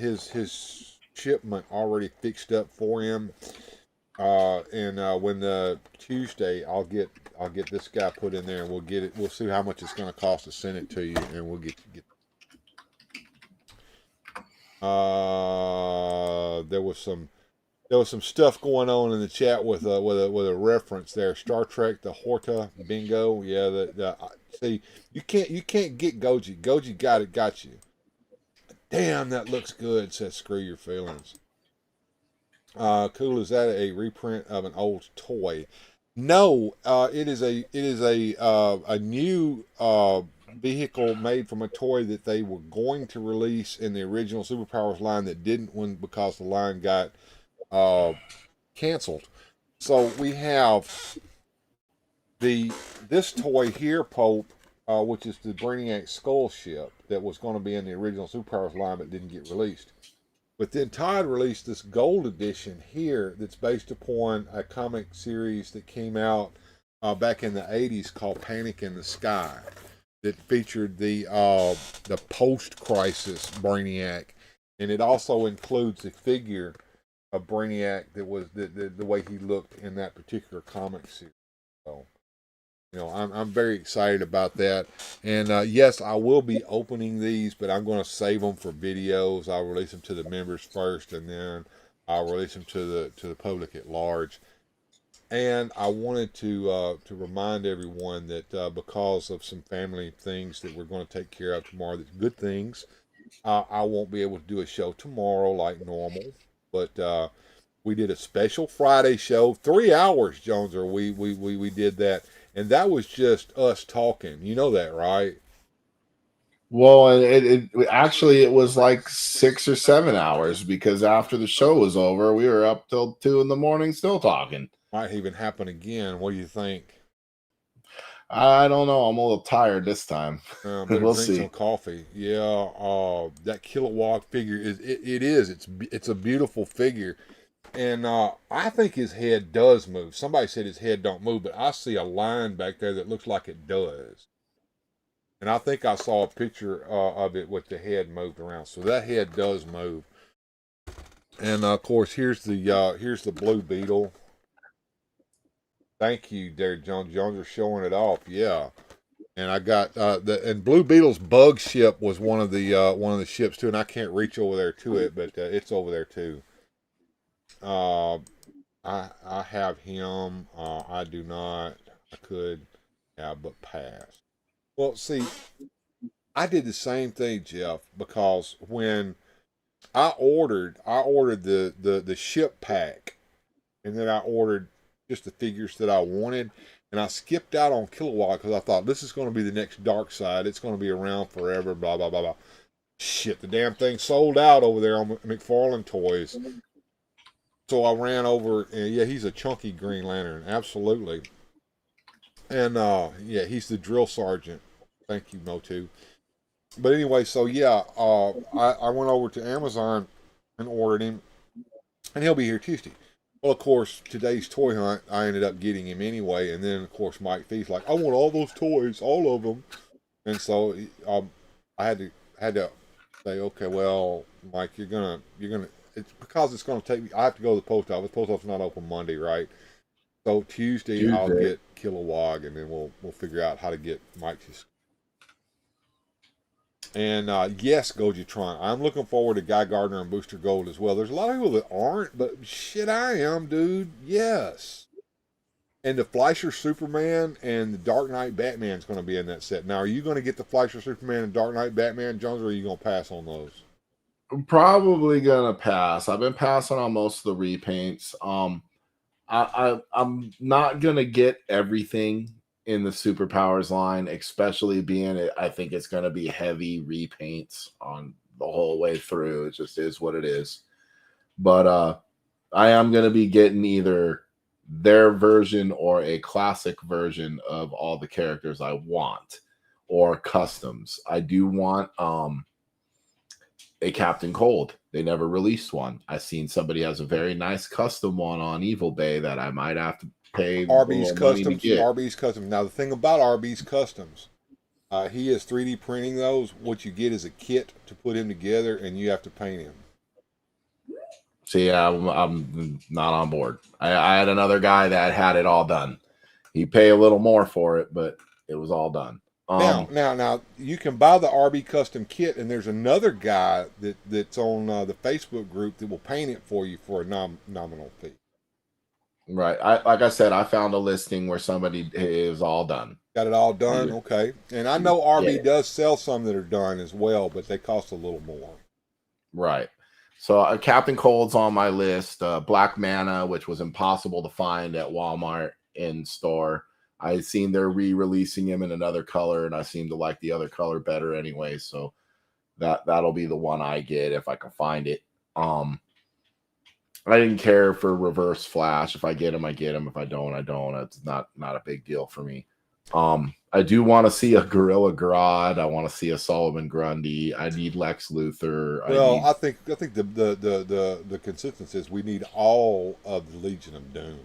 shipment already fixed up for him, and when the Tuesday, I'll get this guy put in there, and we'll get it. We'll see how much it's going to cost to send it to you, and we'll get. There was some stuff going on in the chat with a reference there. Star Trek, the Horta bingo. Yeah, see, you can't get Goji. Goji got you. Damn, that looks good. Says screw your feelings. Cool. Is that a reprint of an old toy? No, it is a new vehicle made from a toy that they were going to release in the original Superpowers line that didn't win because the line got canceled. So we have this toy here, Pope, which is the Brainiac Skull ship that was going to be in the original Superpowers line but didn't get released. But then Todd released this gold edition here that's based upon a comic series that came out back in the 80s called Panic in the Sky, that featured the post-crisis Brainiac, and it also includes a figure of Brainiac that was the way he looked in that particular comic series. So, I'm very excited about that. And yes, I will be opening these, but I'm going to save them for videos. I'll release them to the members first, and then I'll release them to the public at large. And I wanted to remind everyone that because of some family things that we're going to take care of tomorrow, that's good things. I won't be able to do a show tomorrow like normal, but we did a special Friday show, 3 hours, Jonezer. We did that, and that was just us talking. You know that, right? Well, it was like 6 or 7 hours because after the show was over, we were up till 2 in the morning still talking. Might even happen again. What do you think? I don't know. I'm a little tired this time. Better We'll drink some see. coffee. Yeah, that kilowatt figure it's a beautiful figure, and I think his head does move. Somebody said his head don't move, but I see a line back there that looks like it does. And I think I saw a picture of it with the head moved around. So that head does move. And of course, here's the Blue Beetle. Thank you, there, Jones. Jones are showing it off. Yeah. And I got and Blue Beetle's bug ship was one of the ships too, and I can't reach over there to it, but it's over there too. I have him. I do not. I could, yeah, but pass. Well, see, I did the same thing, Jeff, because when I ordered the ship pack, and then I ordered just the figures that I wanted, and I skipped out on Kilowatt because I thought this is going to be the next Dark Side. It's going to be around forever. Blah blah blah blah. Shit, the damn thing sold out over there on McFarlane Toys. So I ran over, and yeah, he's a chunky Green Lantern, absolutely. And yeah, he's the drill sergeant. Thank you, Motu. But anyway, so yeah, I went over to Amazon and ordered him, and he'll be here Tuesday. Well, of course, today's toy hunt, I ended up getting him anyway, and then of course Mike Fee's like, I want all those toys, all of them, and so I had to say, okay, well, Mike, you're gonna, it's because it's gonna take me. I have to go to the post office. The post office is not open Monday, right? So Tuesday. I'll get Kilowog, and then we'll figure out how to get Mike's. And yes, Gojitron, I'm looking forward to Guy Gardner and Booster Gold as well. There's a lot of people that aren't, but shit, I am, dude. Yes. And the Fleischer Superman and the Dark Knight Batman's going to be in that set. Now, are you going to get the Fleischer Superman and Dark Knight Batman, Jones, or are you going to pass on those? I'm probably gonna pass. I've been passing on most of the repaints. I'm not gonna get everything in the Superpowers line, especially being it. I think it's gonna be heavy repaints on the whole way through. It just is what it is. But I am gonna be getting either their version or a classic version of all the characters I want, or customs. I do want a Captain Cold. They never released one. I've seen somebody has a very nice custom one on Evil Bay that I might have to pay RB's Customs. RB's Customs. Now the thing about RB's Customs, he is 3D printing those. What you get is a kit to put him together, and you have to paint him. See, I'm not on board. I had another guy that had it all done. He pay a little more for it, but it was all done. Now, you can buy the RB custom kit, and there's another guy that's on the Facebook group that will paint it for you for a nominal fee. Right. Like I said, I found a listing where somebody is all done. Got it all done? Okay. And I know RB does sell some that are done as well, but they cost a little more. Right. So Captain Cold's on my list. Black Mana, which was impossible to find at Walmart in store. I seen they're re-releasing him in another color, and I seem to like the other color better anyway. So that'll be the one I get if I can find it. I didn't care for Reverse Flash. If I get him, I get him. If I don't, I don't. It's not a big deal for me. I do want to see a Gorilla Grodd. I want to see a Solomon Grundy. I need Lex Luthor. Well, I think the consistency is we need all of the Legion of Doom.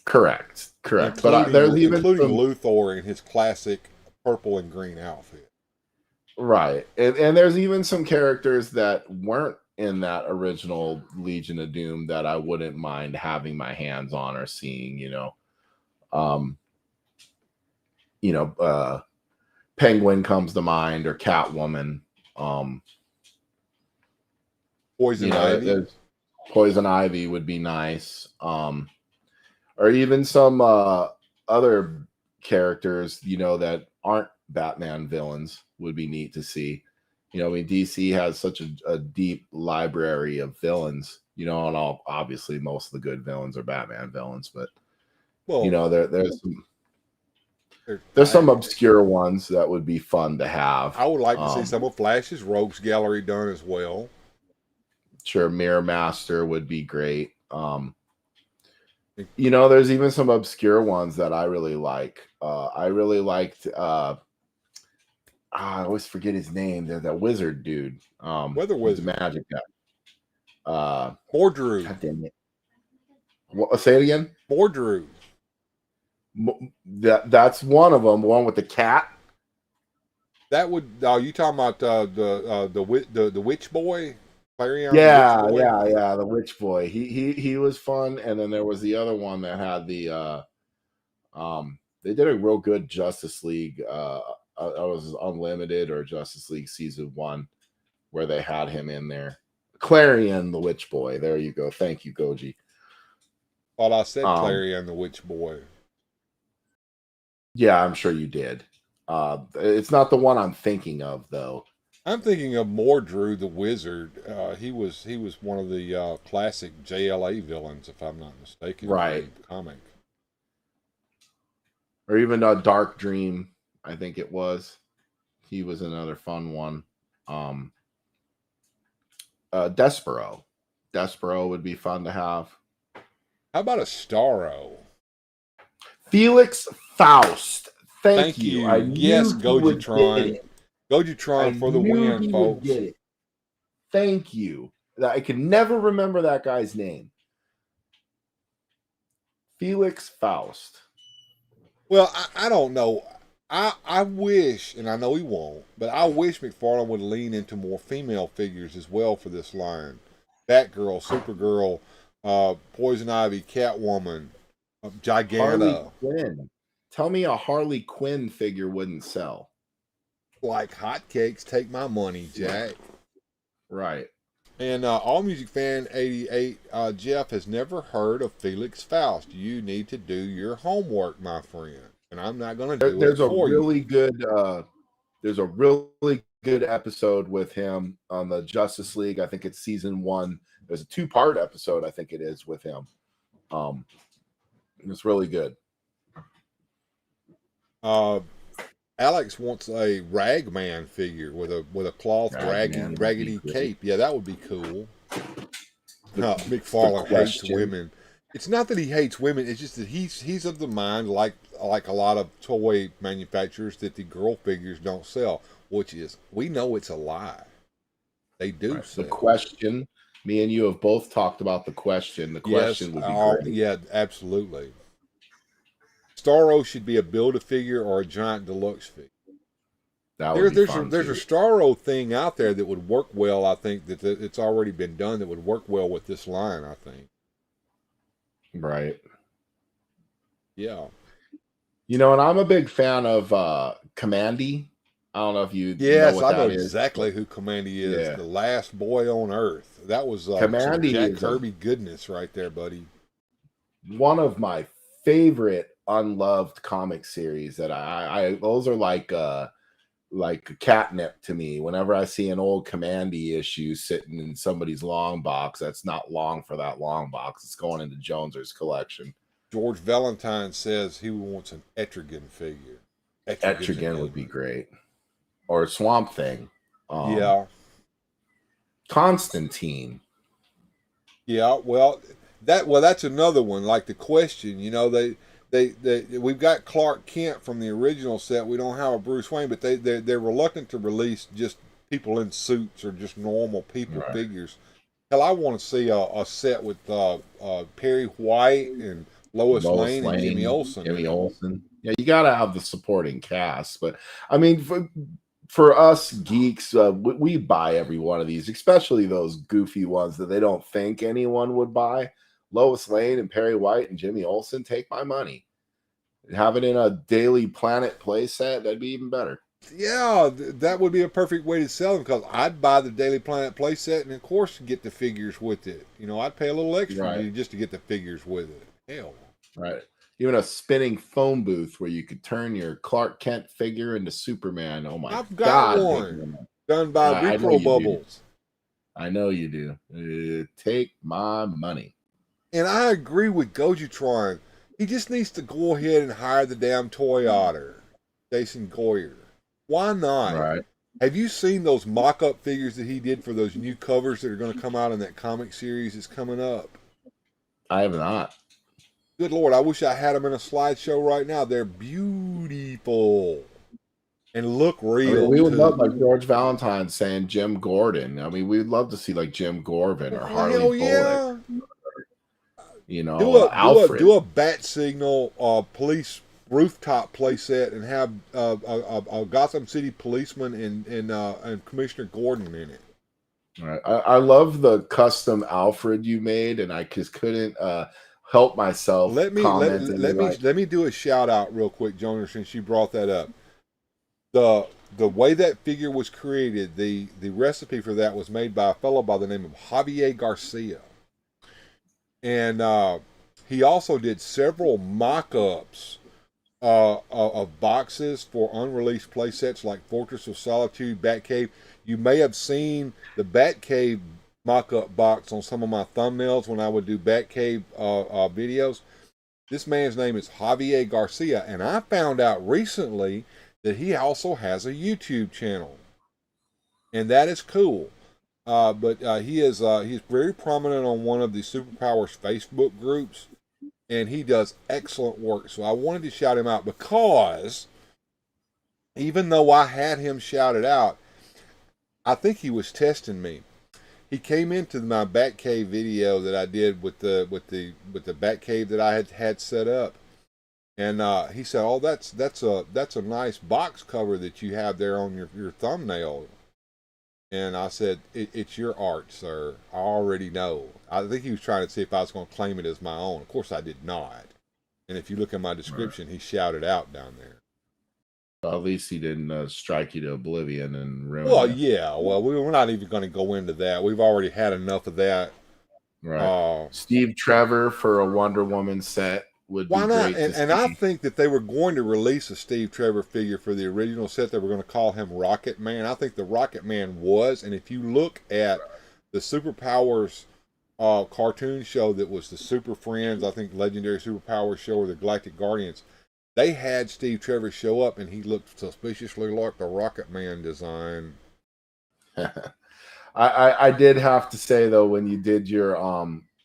Correct. But there's including Luthor in his classic purple and green outfit. Right, and there's even some characters that weren't in that original Legion of Doom that I wouldn't mind having my hands on or seeing. Penguin comes to mind, or Catwoman. Poison Ivy. Poison Ivy would be nice. or even some other characters, that aren't Batman villains would be neat to see. I mean, DC has such a deep library of villains, and obviously most of the good villains are Batman villains, but there's some obscure ones that would be fun to have. I would like to see some of Flash's Rogues Gallery done as well. Sure, Mirror Master would be great. There's even some obscure ones that I really like. I really liked. I always forget his name. There's that wizard dude. Weather Wizard, magic guy. Mordru. God damn it. What, say it again. Mordru. That's one of them. One with the cat. That would. You talking about the Witch Boy? Clarion, yeah, the Witch Boy? yeah. The Witch Boy. He was fun, and then there was the other one that had the. They did a real good Justice League. I was Unlimited or Justice League Season 1, where they had him in there. Clarion, the Witch Boy. There you go. Thank you, Goji. Thought I said Clarion, the Witch Boy. Yeah, I'm sure you did. It's not the one I'm thinking of, though. I'm thinking of Mordru, the Wizard. He was one of the classic JLA villains, if I'm not mistaken. Right. In the comic. Or even Dark Dream, I think it was. He was another fun one. Despero. Despero would be fun to have. How about a Starro? Felix Faust. Thank you. Yes, Gojitron. Gojitron for the win, folks. Get it. Thank you. I can never remember that guy's name. Felix Faust. Well, I don't know. I wish, and I know he won't, but I wish McFarlane would lean into more female figures as well for this line. Batgirl, Supergirl, Poison Ivy, Catwoman, Giganta. Harley Quinn. Tell me a Harley Quinn figure wouldn't sell. Like hotcakes, take my money, Jack. Right. And All Music Fan 88, Jeff has never heard of Felix Faust. You need to do your homework, my friend. And I'm not going to do it for you. There's a really good episode with him on the Justice League. I think it's season 1. There's a 2-part episode, I think it is, with him. It's really good. Alex wants a Ragman figure with a cloth raggedy cape. Yeah, that would be cool. McFarlane hates women. It's not that he hates women. It's just that he's of the mind, like a lot of toy manufacturers, that the girl figures don't sell. Which is, we know it's a lie. They do sell. The Question. Me and you have both talked about The Question. The Question would be great. Yeah, absolutely. Starro should be a Build-A-Figure or a giant deluxe figure. There's a Starro thing out there that would work well. I think that it's already been done that would work well with this line. I think. Right. Yeah. And I'm a big fan of Commandy. I don't know if you. Yes, I know exactly who Commandy is. Yeah. The last boy on Earth. That was Commandy, Jack Kirby goodness right there, buddy. One of my favorite unloved comic series that I those are like catnip to me. Whenever I see an old Commandy issue sitting in somebody's long box, that's not long for that long box. It's going into Jonezer's collection. George Valentine says he wants an Etrigan figure. Etrigan would be great. Or Swamp Thing. Yeah. Constantine. Yeah, that's another one. Like The Question, we've got Clark Kent from the original set. We don't have a Bruce Wayne, but they're reluctant to release just people in suits or just normal people figures. Hell, I want to see a set with Perry White and Lois Lane and Jimmy Olsen. Yeah, you got to have the supporting cast. But I mean, for us geeks, we buy every one of these, especially those goofy ones that they don't think anyone would buy. Lois Lane and Perry White and Jimmy Olsen, take my money. Have it in a Daily Planet playset, that'd be even better. Yeah, that would be a perfect way to sell them, because I'd buy the Daily Planet playset and, of course, get the figures with it. I'd pay a little extra just to get the figures with it. Hell. Right. Even a spinning phone booth where you could turn your Clark Kent figure into Superman. Oh my I've got God. one done by I know Repro you do. Bubbles. I know you do. Take my money. And I agree with Gojutron. He just needs to go ahead and hire the damn toy otter, Jason Goyer. Why not? Right. Have you seen those mock-up figures that he did for those new covers that are going to come out in that comic series that's coming up? I have not. Good Lord, I wish I had them in a slideshow right now. They're beautiful and look I mean, real, we would too. love like George Valentine saying Jim Gordon. I mean, we'd love to see like Jim Gorvin or Harley Hell Bullock. yeah. You know, Alfred. Do a bat signal police rooftop playset and have a Gotham City policeman and Commissioner Gordon in it. All right. I love the custom Alfred you made, and I just couldn't help myself. Let me do a shout out real quick, Jonezer, since you brought that up. The way that figure was created, the recipe for that was made by a fellow by the name of Javier Garcia. And he also did several mock-ups of boxes for unreleased playsets like Fortress of Solitude, Batcave. You may have seen the Batcave mock-up box on some of my thumbnails when I would do Batcave videos. This man's name is Javier Garcia, and I found out recently that he also has a YouTube channel, and that is cool. But he's very prominent on one of the Superpowers Facebook groups, and he does excellent work. So I wanted to shout him out because even though I had him shouted out, I think he was testing me. He came into my Batcave video that I did with the Batcave that I had set up, and he said, "Oh, that's a nice box cover that you have there on your thumbnail." And I said, it's your art, sir. I already know. I think he was trying to see if I was going to claim it as my own. Of course, I did not. And if you look at my description, he shouted out down there. Well, at least he didn't strike you to oblivion and ruin Well, it. yeah. Well, we're not even going to go into that. We've already had enough of that. Right. Steve Trevor for a Wonder Woman set would why be not? great. And I think that they were going to release a Steve Trevor figure for the original set. They were going to call him Rocket Man. I think the Rocket Man was. And if you look at the Superpowers cartoon show that was the Super Friends, I think Legendary Superpowers show, or the Galactic Guardians, they had Steve Trevor show up, and he looked suspiciously like the Rocket Man design. I did have to say, though, when you did your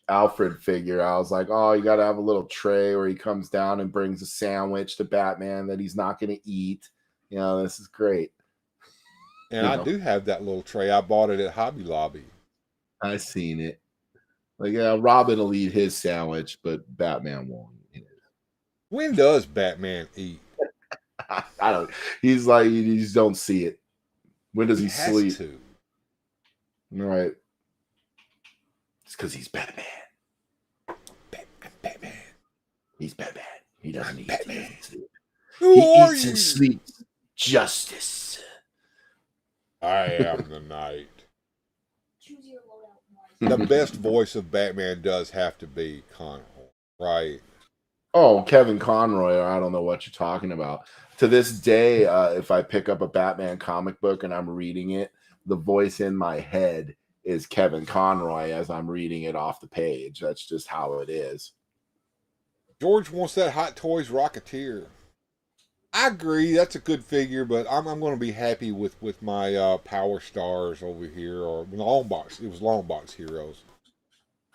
Alfred figure, I was like, oh, you got to have a little tray where he comes down and brings a sandwich to Batman that he's not going to eat. You know, this is great. And I do have that little tray. I bought it at Hobby Lobby. I seen it. Like, yeah, Robin will eat his sandwich, but Batman won't eat it. When does Batman eat? I don't. He's like, you just don't see it. When does he sleep? To. Right. It's because he's Batman. Batman. He's Batman. He doesn't eat. Batman. He doesn't sleep. Who he are eats you? and sleeps. Justice. I am the Knight. The best voice of Batman does have to be Conroy, right? Oh, Kevin Conroy, or I don't know what you're talking about. To this day, if I pick up a Batman comic book and I'm reading it, the voice in my head is Kevin Conroy as I'm reading it off the page. That's just how it is. George wants that Hot Toys Rocketeer. I agree, that's a good figure, but I'm going to be happy with my Power Stars over here, or Longbox. It was Longbox Heroes.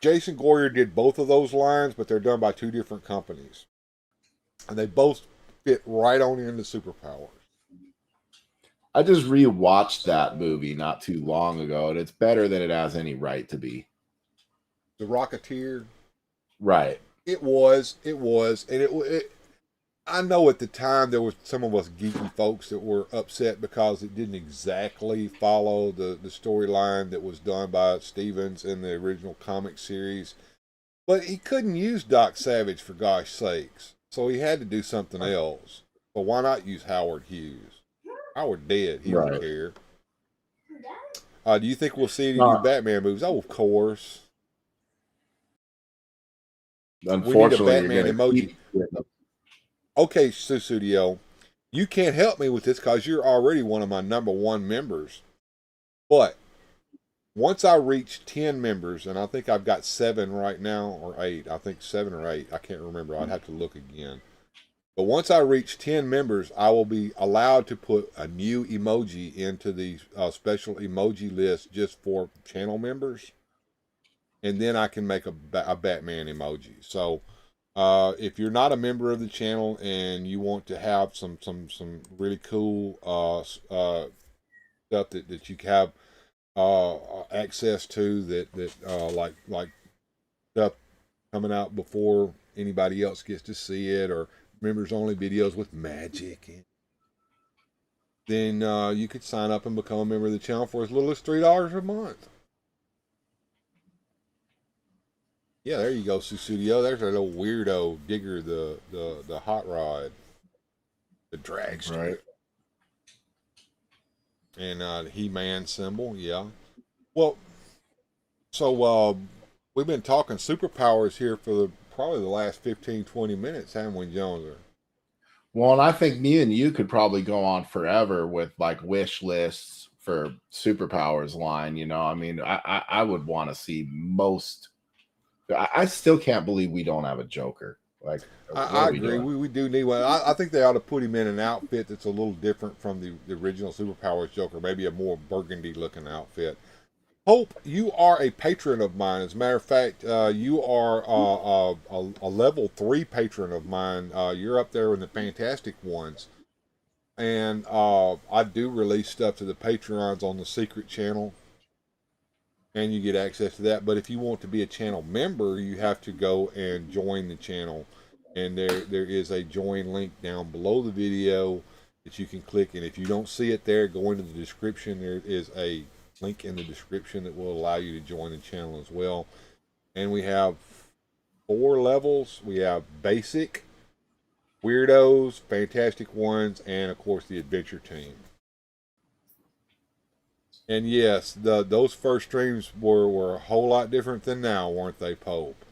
Jason Goyer did both of those lines, but they're done by two different companies. And they both fit right on into Superpowers. I just rewatched that movie not too long ago, and it's better than it has any right to be. The Rocketeer? Right. It was. And I know at the time there was some of us geeky folks that were upset because it didn't exactly follow the storyline that was done by Stevens in the original comic series. But he couldn't use Doc Savage, for gosh sakes. So he had to do something else. But why not use Howard Hughes? Howard dead. He don't care. Do you think we'll see any new Batman movies? Oh, of course. Unfortunately, we need a Batman emoji. Okay, Studio, you can't help me with this because you're already one of my number 1 members. But once I reach 10 members, and I think I've got 7 right now, or 8. I think 7 or 8. I can't remember. I'd have to look again. But once I reach 10 members, I will be allowed to put a new emoji into the special emoji list just for channel members. And then I can make a Batman emoji. So if you're not a member of the channel and you want to have some really cool stuff that you have access to, that like stuff coming out before anybody else gets to see it, or members only videos with magic, then you could sign up and become a member of the channel for as little as $3 a month. Yeah, there you go, Studio. There's our little weirdo digger, the hot rod, the dragster, right? And He-Man symbol. Yeah. Well, so we've been talking superpowers here for probably the last 15-20 minutes, haven't we, Jonezer? Well, and I think me and you could probably go on forever with like wish lists for superpowers line. You know, I mean, I would want to see most. I still can't believe we don't have a Joker. Like, I agree. We do need one. I think they ought to put him in an outfit that's a little different from the original Superpowers Joker. Maybe a more burgundy looking outfit. Hope, you are a patron of mine. As a matter of fact, you are a level 3 patron of mine. You're up there in the fantastic ones. And I do release stuff to the Patreons on the secret channel. And you get access to that. But if you want to be a channel member, you have to go and join the channel. And there is a join link down below the video that you can click. And if you don't see it there, go into the description. There is a link in the description that will allow you to join the channel as well. And we have 4 levels. We have basic, Weird-Ohs, fantastic ones, and of course the adventure team. And yes, those first streams were a whole lot different than now, weren't they, Pope?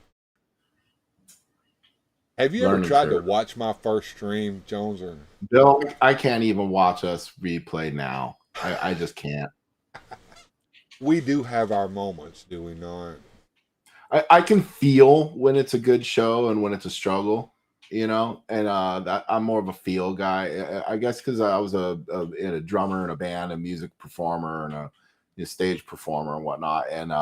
Have you ever tried to watch my first stream, Jonezer? Bill, I can't even watch us replay now. I just can't. We do have our moments, do we not? I can feel when it's a good show and when it's a struggle, you know, and I'm more of a feel guy, I guess, because I was a drummer in a band, a music performer, and a stage performer and whatnot. And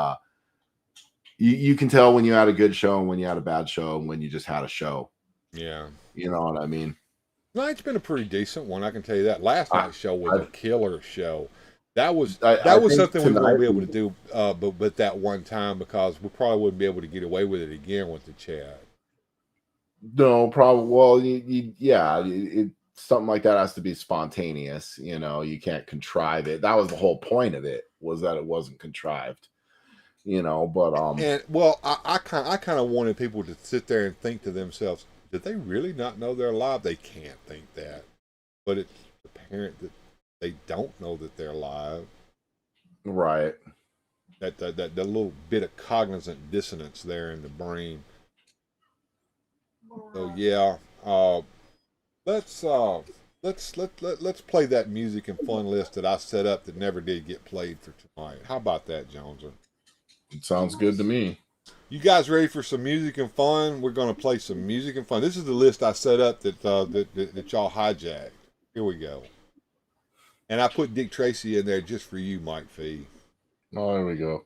you can tell when you had a good show and when you had a bad show and when you just had a show. Yeah. You know what I mean? Tonight's been a pretty decent one, I can tell you that. Last night's show was a killer show. That was something we won't be able to do but that one time, because we probably wouldn't be able to get away with it again with the chat. No, probably. Well, something like that has to be spontaneous. You know, you can't contrive it. That was the whole point of it, was that it wasn't contrived. You know, but and well, I kind of wanted people to sit there and think to themselves, did they really not know they're live? They can't think that, but it's apparent that they don't know that they're live. Right. That little bit of cognizant dissonance there in the brain. So yeah, let's play that music and fun list that I set up that never did get played for tonight. How about that, Jonezer? It sounds good to me. You guys ready for some music and fun? We're going to play some music and fun. This is the list I set up that y'all hijacked. Here we go. And I put Dick Tracy in there just for you, Mike Fee. Oh, there we go.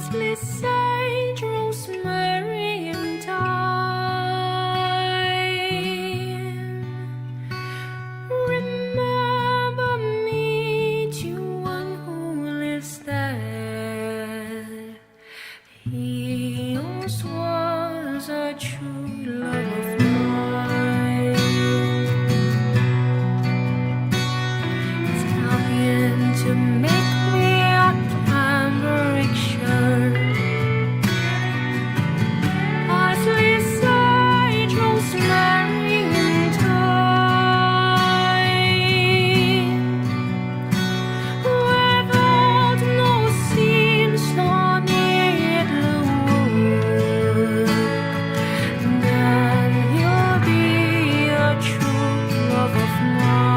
Parsley, sage, rosemary, and thyme. Remember me to one who lives there. He once was a true love of mine. Tell him to make me a cambric shirt. Parsley, sage, rosemary, and thyme. Without no seams nor needlework, then he'll be a true love of mine.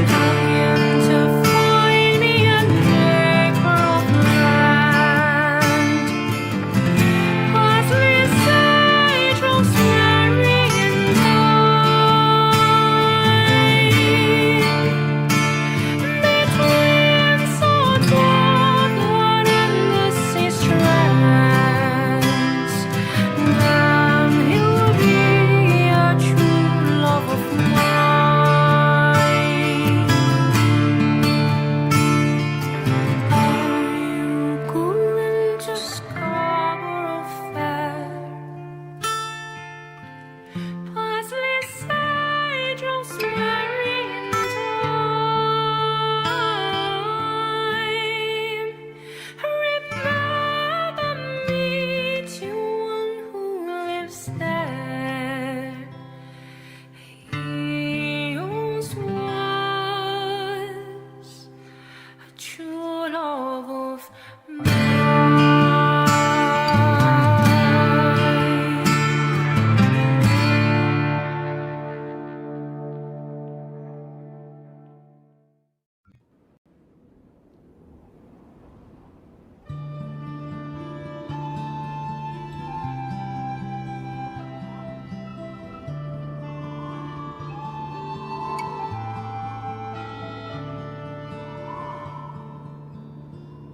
Tell him to find me an acre of land. Parsley, sage, rosemary, and thyme. Between salt water and the sea strands, then he'll be a true love of mine. Are you going to Scarborough Fair? Parsley, sage, rosemary, and thyme. Remember me to one who lives there. He once was a true love of mine.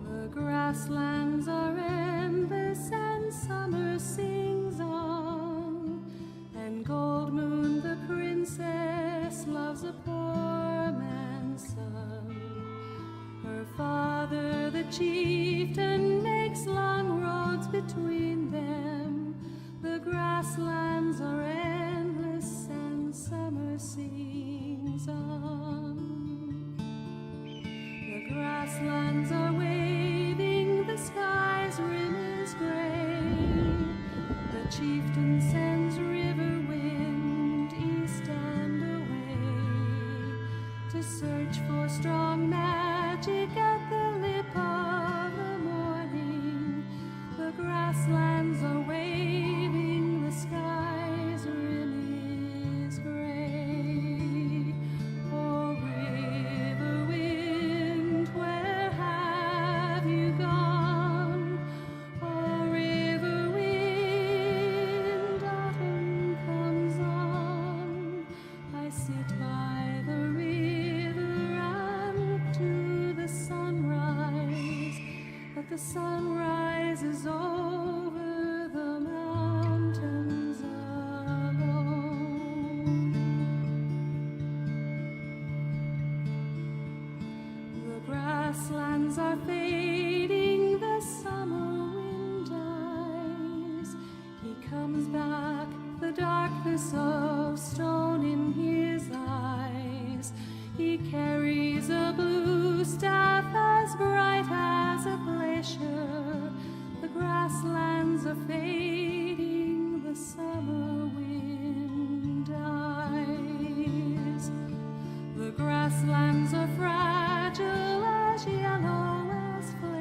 The grasslands are endless and summer sings on, and Gold Moon the princess loves a poor man's son. Her father the chieftain makes long roads between them. The grasslands are endless and summer sings on. The grasslands are waving, the sky's rim is gray. The chieftain sends river wind east and away to search for strong magic at the lip of the morning. The grasslands are waving, the sky's rim is gray. Oh, river wind, where have you gone? Oh, river wind, autumn comes on. I sit by the river and look to the sunrise, but the sunrise is over the mountains alone. The grasslands are fading, the summer wind dies. He comes back, the darkness of stone in his eyes. He carries a blue staff as bright as a glacier. The grasslands are fading, the summer wind dies. The grasslands are fragile as yellow as flame.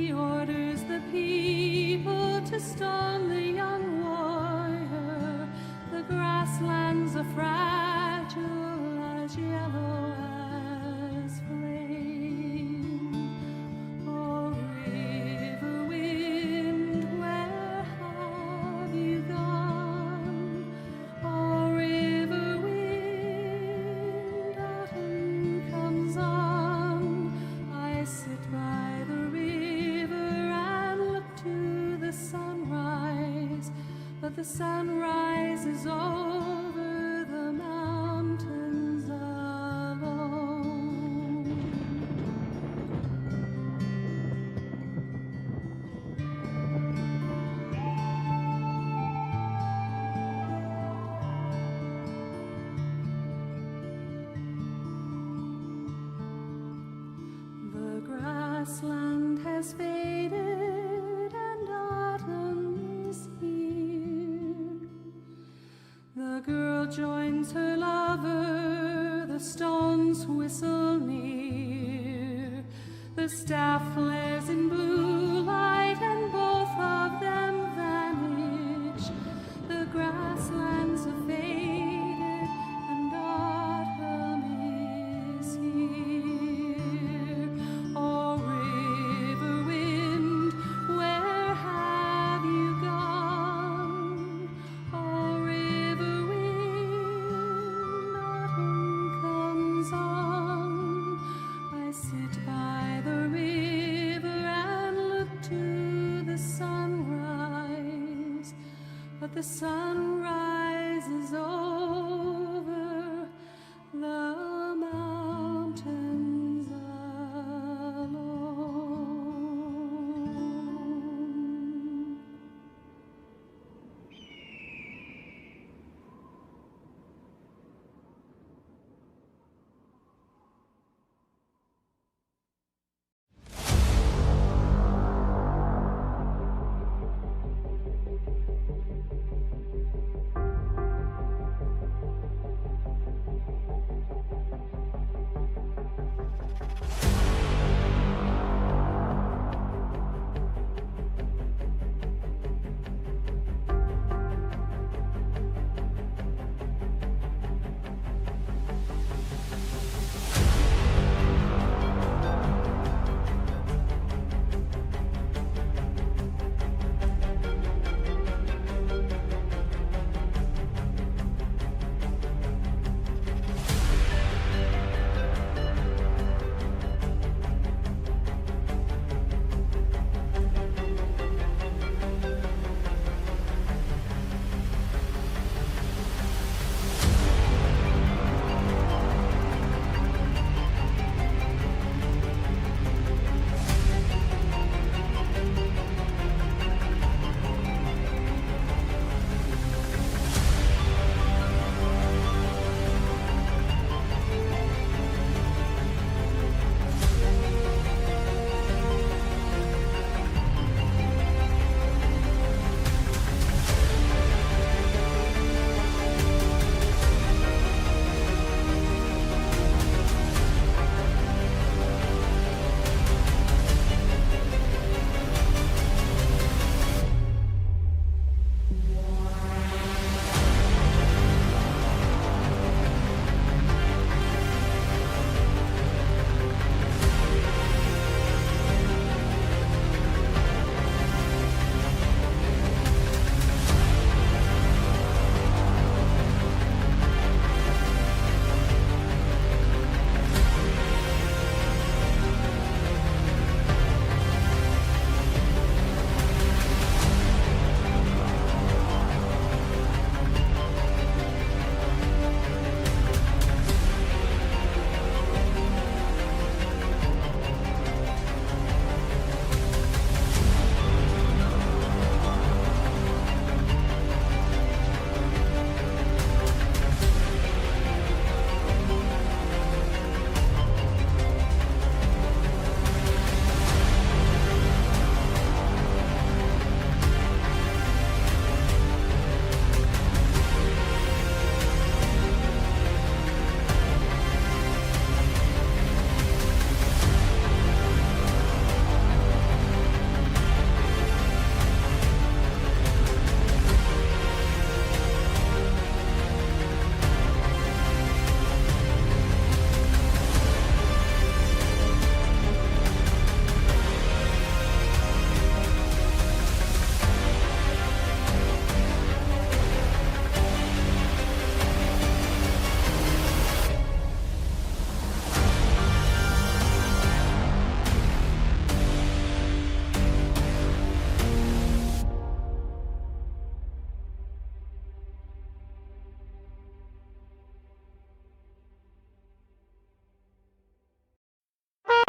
he orders the people to stone the young warrior. The grasslands are fragile as yellow as flame. Oh, river wind, where have you gone? Oh, river wind, autumn comes on. I sit by the river and look to the sunrise, but the sunrise is over the mountains alone. The grassland has faded and autumn is here. The girl joins her lover, the stones whistle near. The staff flares in blue light and both of them vanish. The grasslands have faded and autumn is here. Oh, river wind, where have you gone? Oh, river wind, autumn comes on. I sit by the river and look to the sunrise, but the sunrise is over the mountains alone.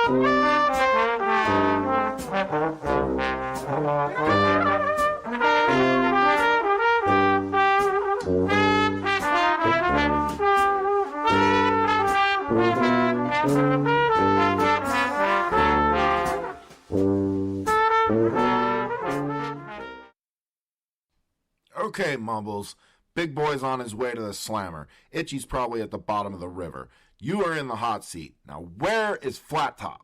Okay, Mumbles. Big boy's on his way to the slammer. Itchy's probably at the bottom of the river. You are in the hot seat. Now, where is Flat Top?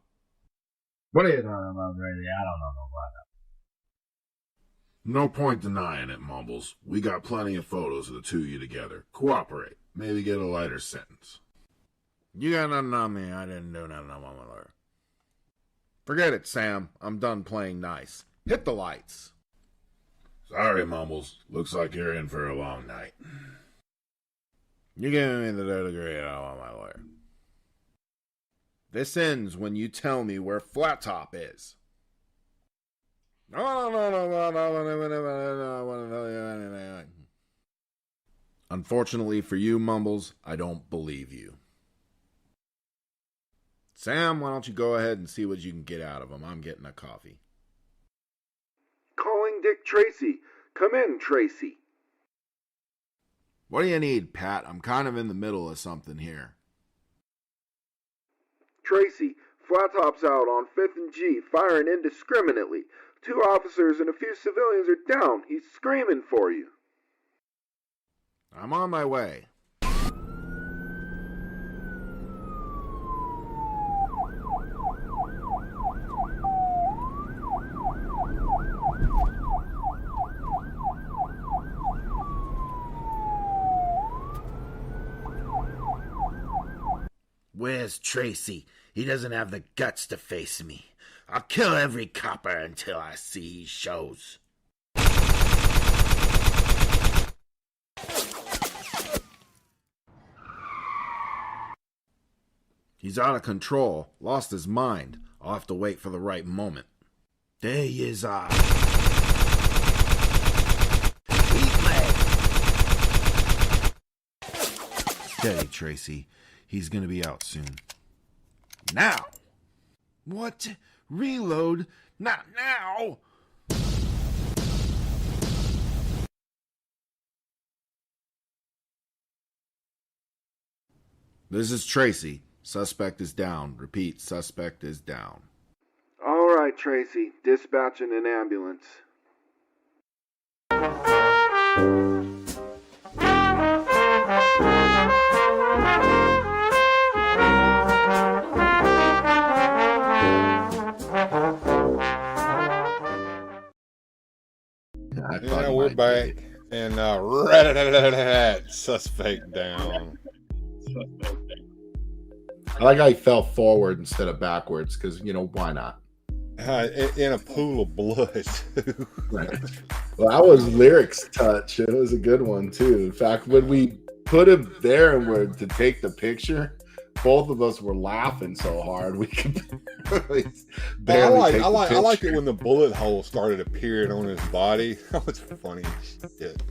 What are you talking about, Brady? I don't know what. No point denying it, Mumbles. We got plenty of photos of the two of you together. Cooperate. Maybe get a lighter sentence. You got nothing on me. I didn't do nothing on my lawyer. Forget it, Sam. I'm done playing nice. Hit the lights. Sorry, Mumbles. Looks like you're in for a long night. You giving me the dirty degree and I don't want my lawyer. This ends when you tell me where Flat Top is. Unfortunately for you, Mumbles, I don't believe you. Sam, why don't you go ahead and see what you can get out of him? I'm getting a coffee. Calling Dick Tracy. Come in, Tracy. What do you need, Pat? I'm kind of in the middle of something here. Tracy, Flat Top's out on 5th and G, firing indiscriminately. 2 officers and a few civilians are down. He's screaming for you. I'm on my way. Where's Tracy? He doesn't have the guts to face me. I'll kill every copper until I see he shows. He's out of control. Lost his mind. I'll have to wait for the right moment. There he is. Steady, Tracy. He's gonna be out soon. Now! What? Reload? Not now! This is Tracy. Suspect is down. Repeat, suspect is down. All right, Tracy. Dispatching an ambulance. Yeah, we're back. And rat suspect down. I like how he fell forward instead of backwards, because, you know, why not? In a pool of blood. Right. Well, that was Lyric's touch. It was a good one, too. In fact, when we put him there and were to take the picture, both of us were laughing so hard we could barely I like it when the bullet hole started appearing on his body. That was funny as shit.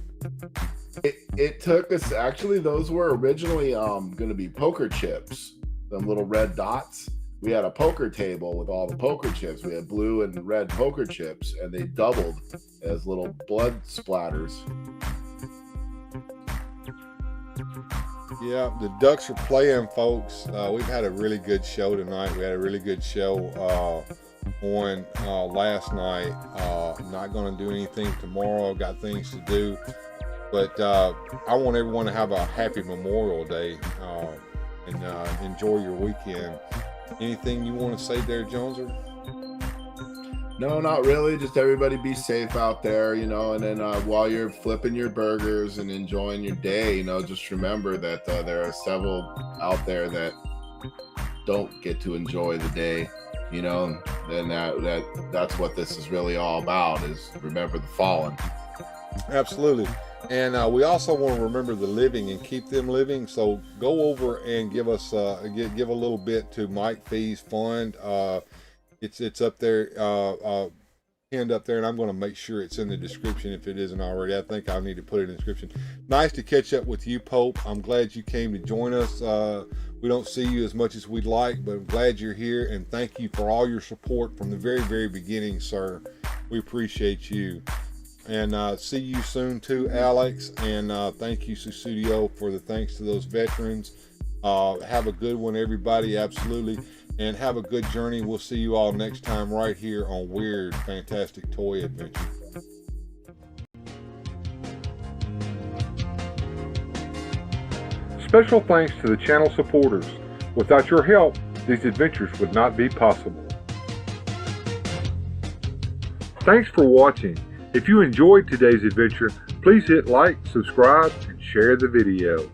It took us, actually, those were originally going to be poker chips, them little red dots. We had a poker table with all the poker chips. We had blue and red poker chips, and they doubled as little blood splatters. Yeah, the Ducks are playing, folks. We've had a really good show tonight. We had a really good show on last night. Not going to do anything tomorrow. Got things to do. But I want everyone to have a happy Memorial Day and enjoy your weekend. Anything you want to say there, Jonezer? No, not really. Just everybody be safe out there, you know, and then while you're flipping your burgers and enjoying your day, you know, just remember that there are several out there that don't get to enjoy the day, you know, and that's what this is really all about, is remember the fallen. Absolutely. And we also want to remember the living and keep them living. So go over and give us give a little bit to Mike Fee's fund. It's up there. pinned up there, and I'm going to make sure it's in the description if it isn't already. I think I need to put it in the description. Nice to catch up with you, Pope. I'm glad you came to join us. We don't see you as much as we'd like, but I'm glad you're here, and thank you for all your support from the very, very beginning, sir. We appreciate you. And see you soon too, Alex. And thank you, Susudio, for the thanks to those veterans. Have a good one, everybody. Absolutely. And have a good journey. We'll see you all next time right here on Weird Fantastic Toy Adventure. Special thanks to the channel supporters. Without your help, these adventures would not be possible. Thanks for watching. If you enjoyed today's adventure, please hit like, subscribe, and share the video.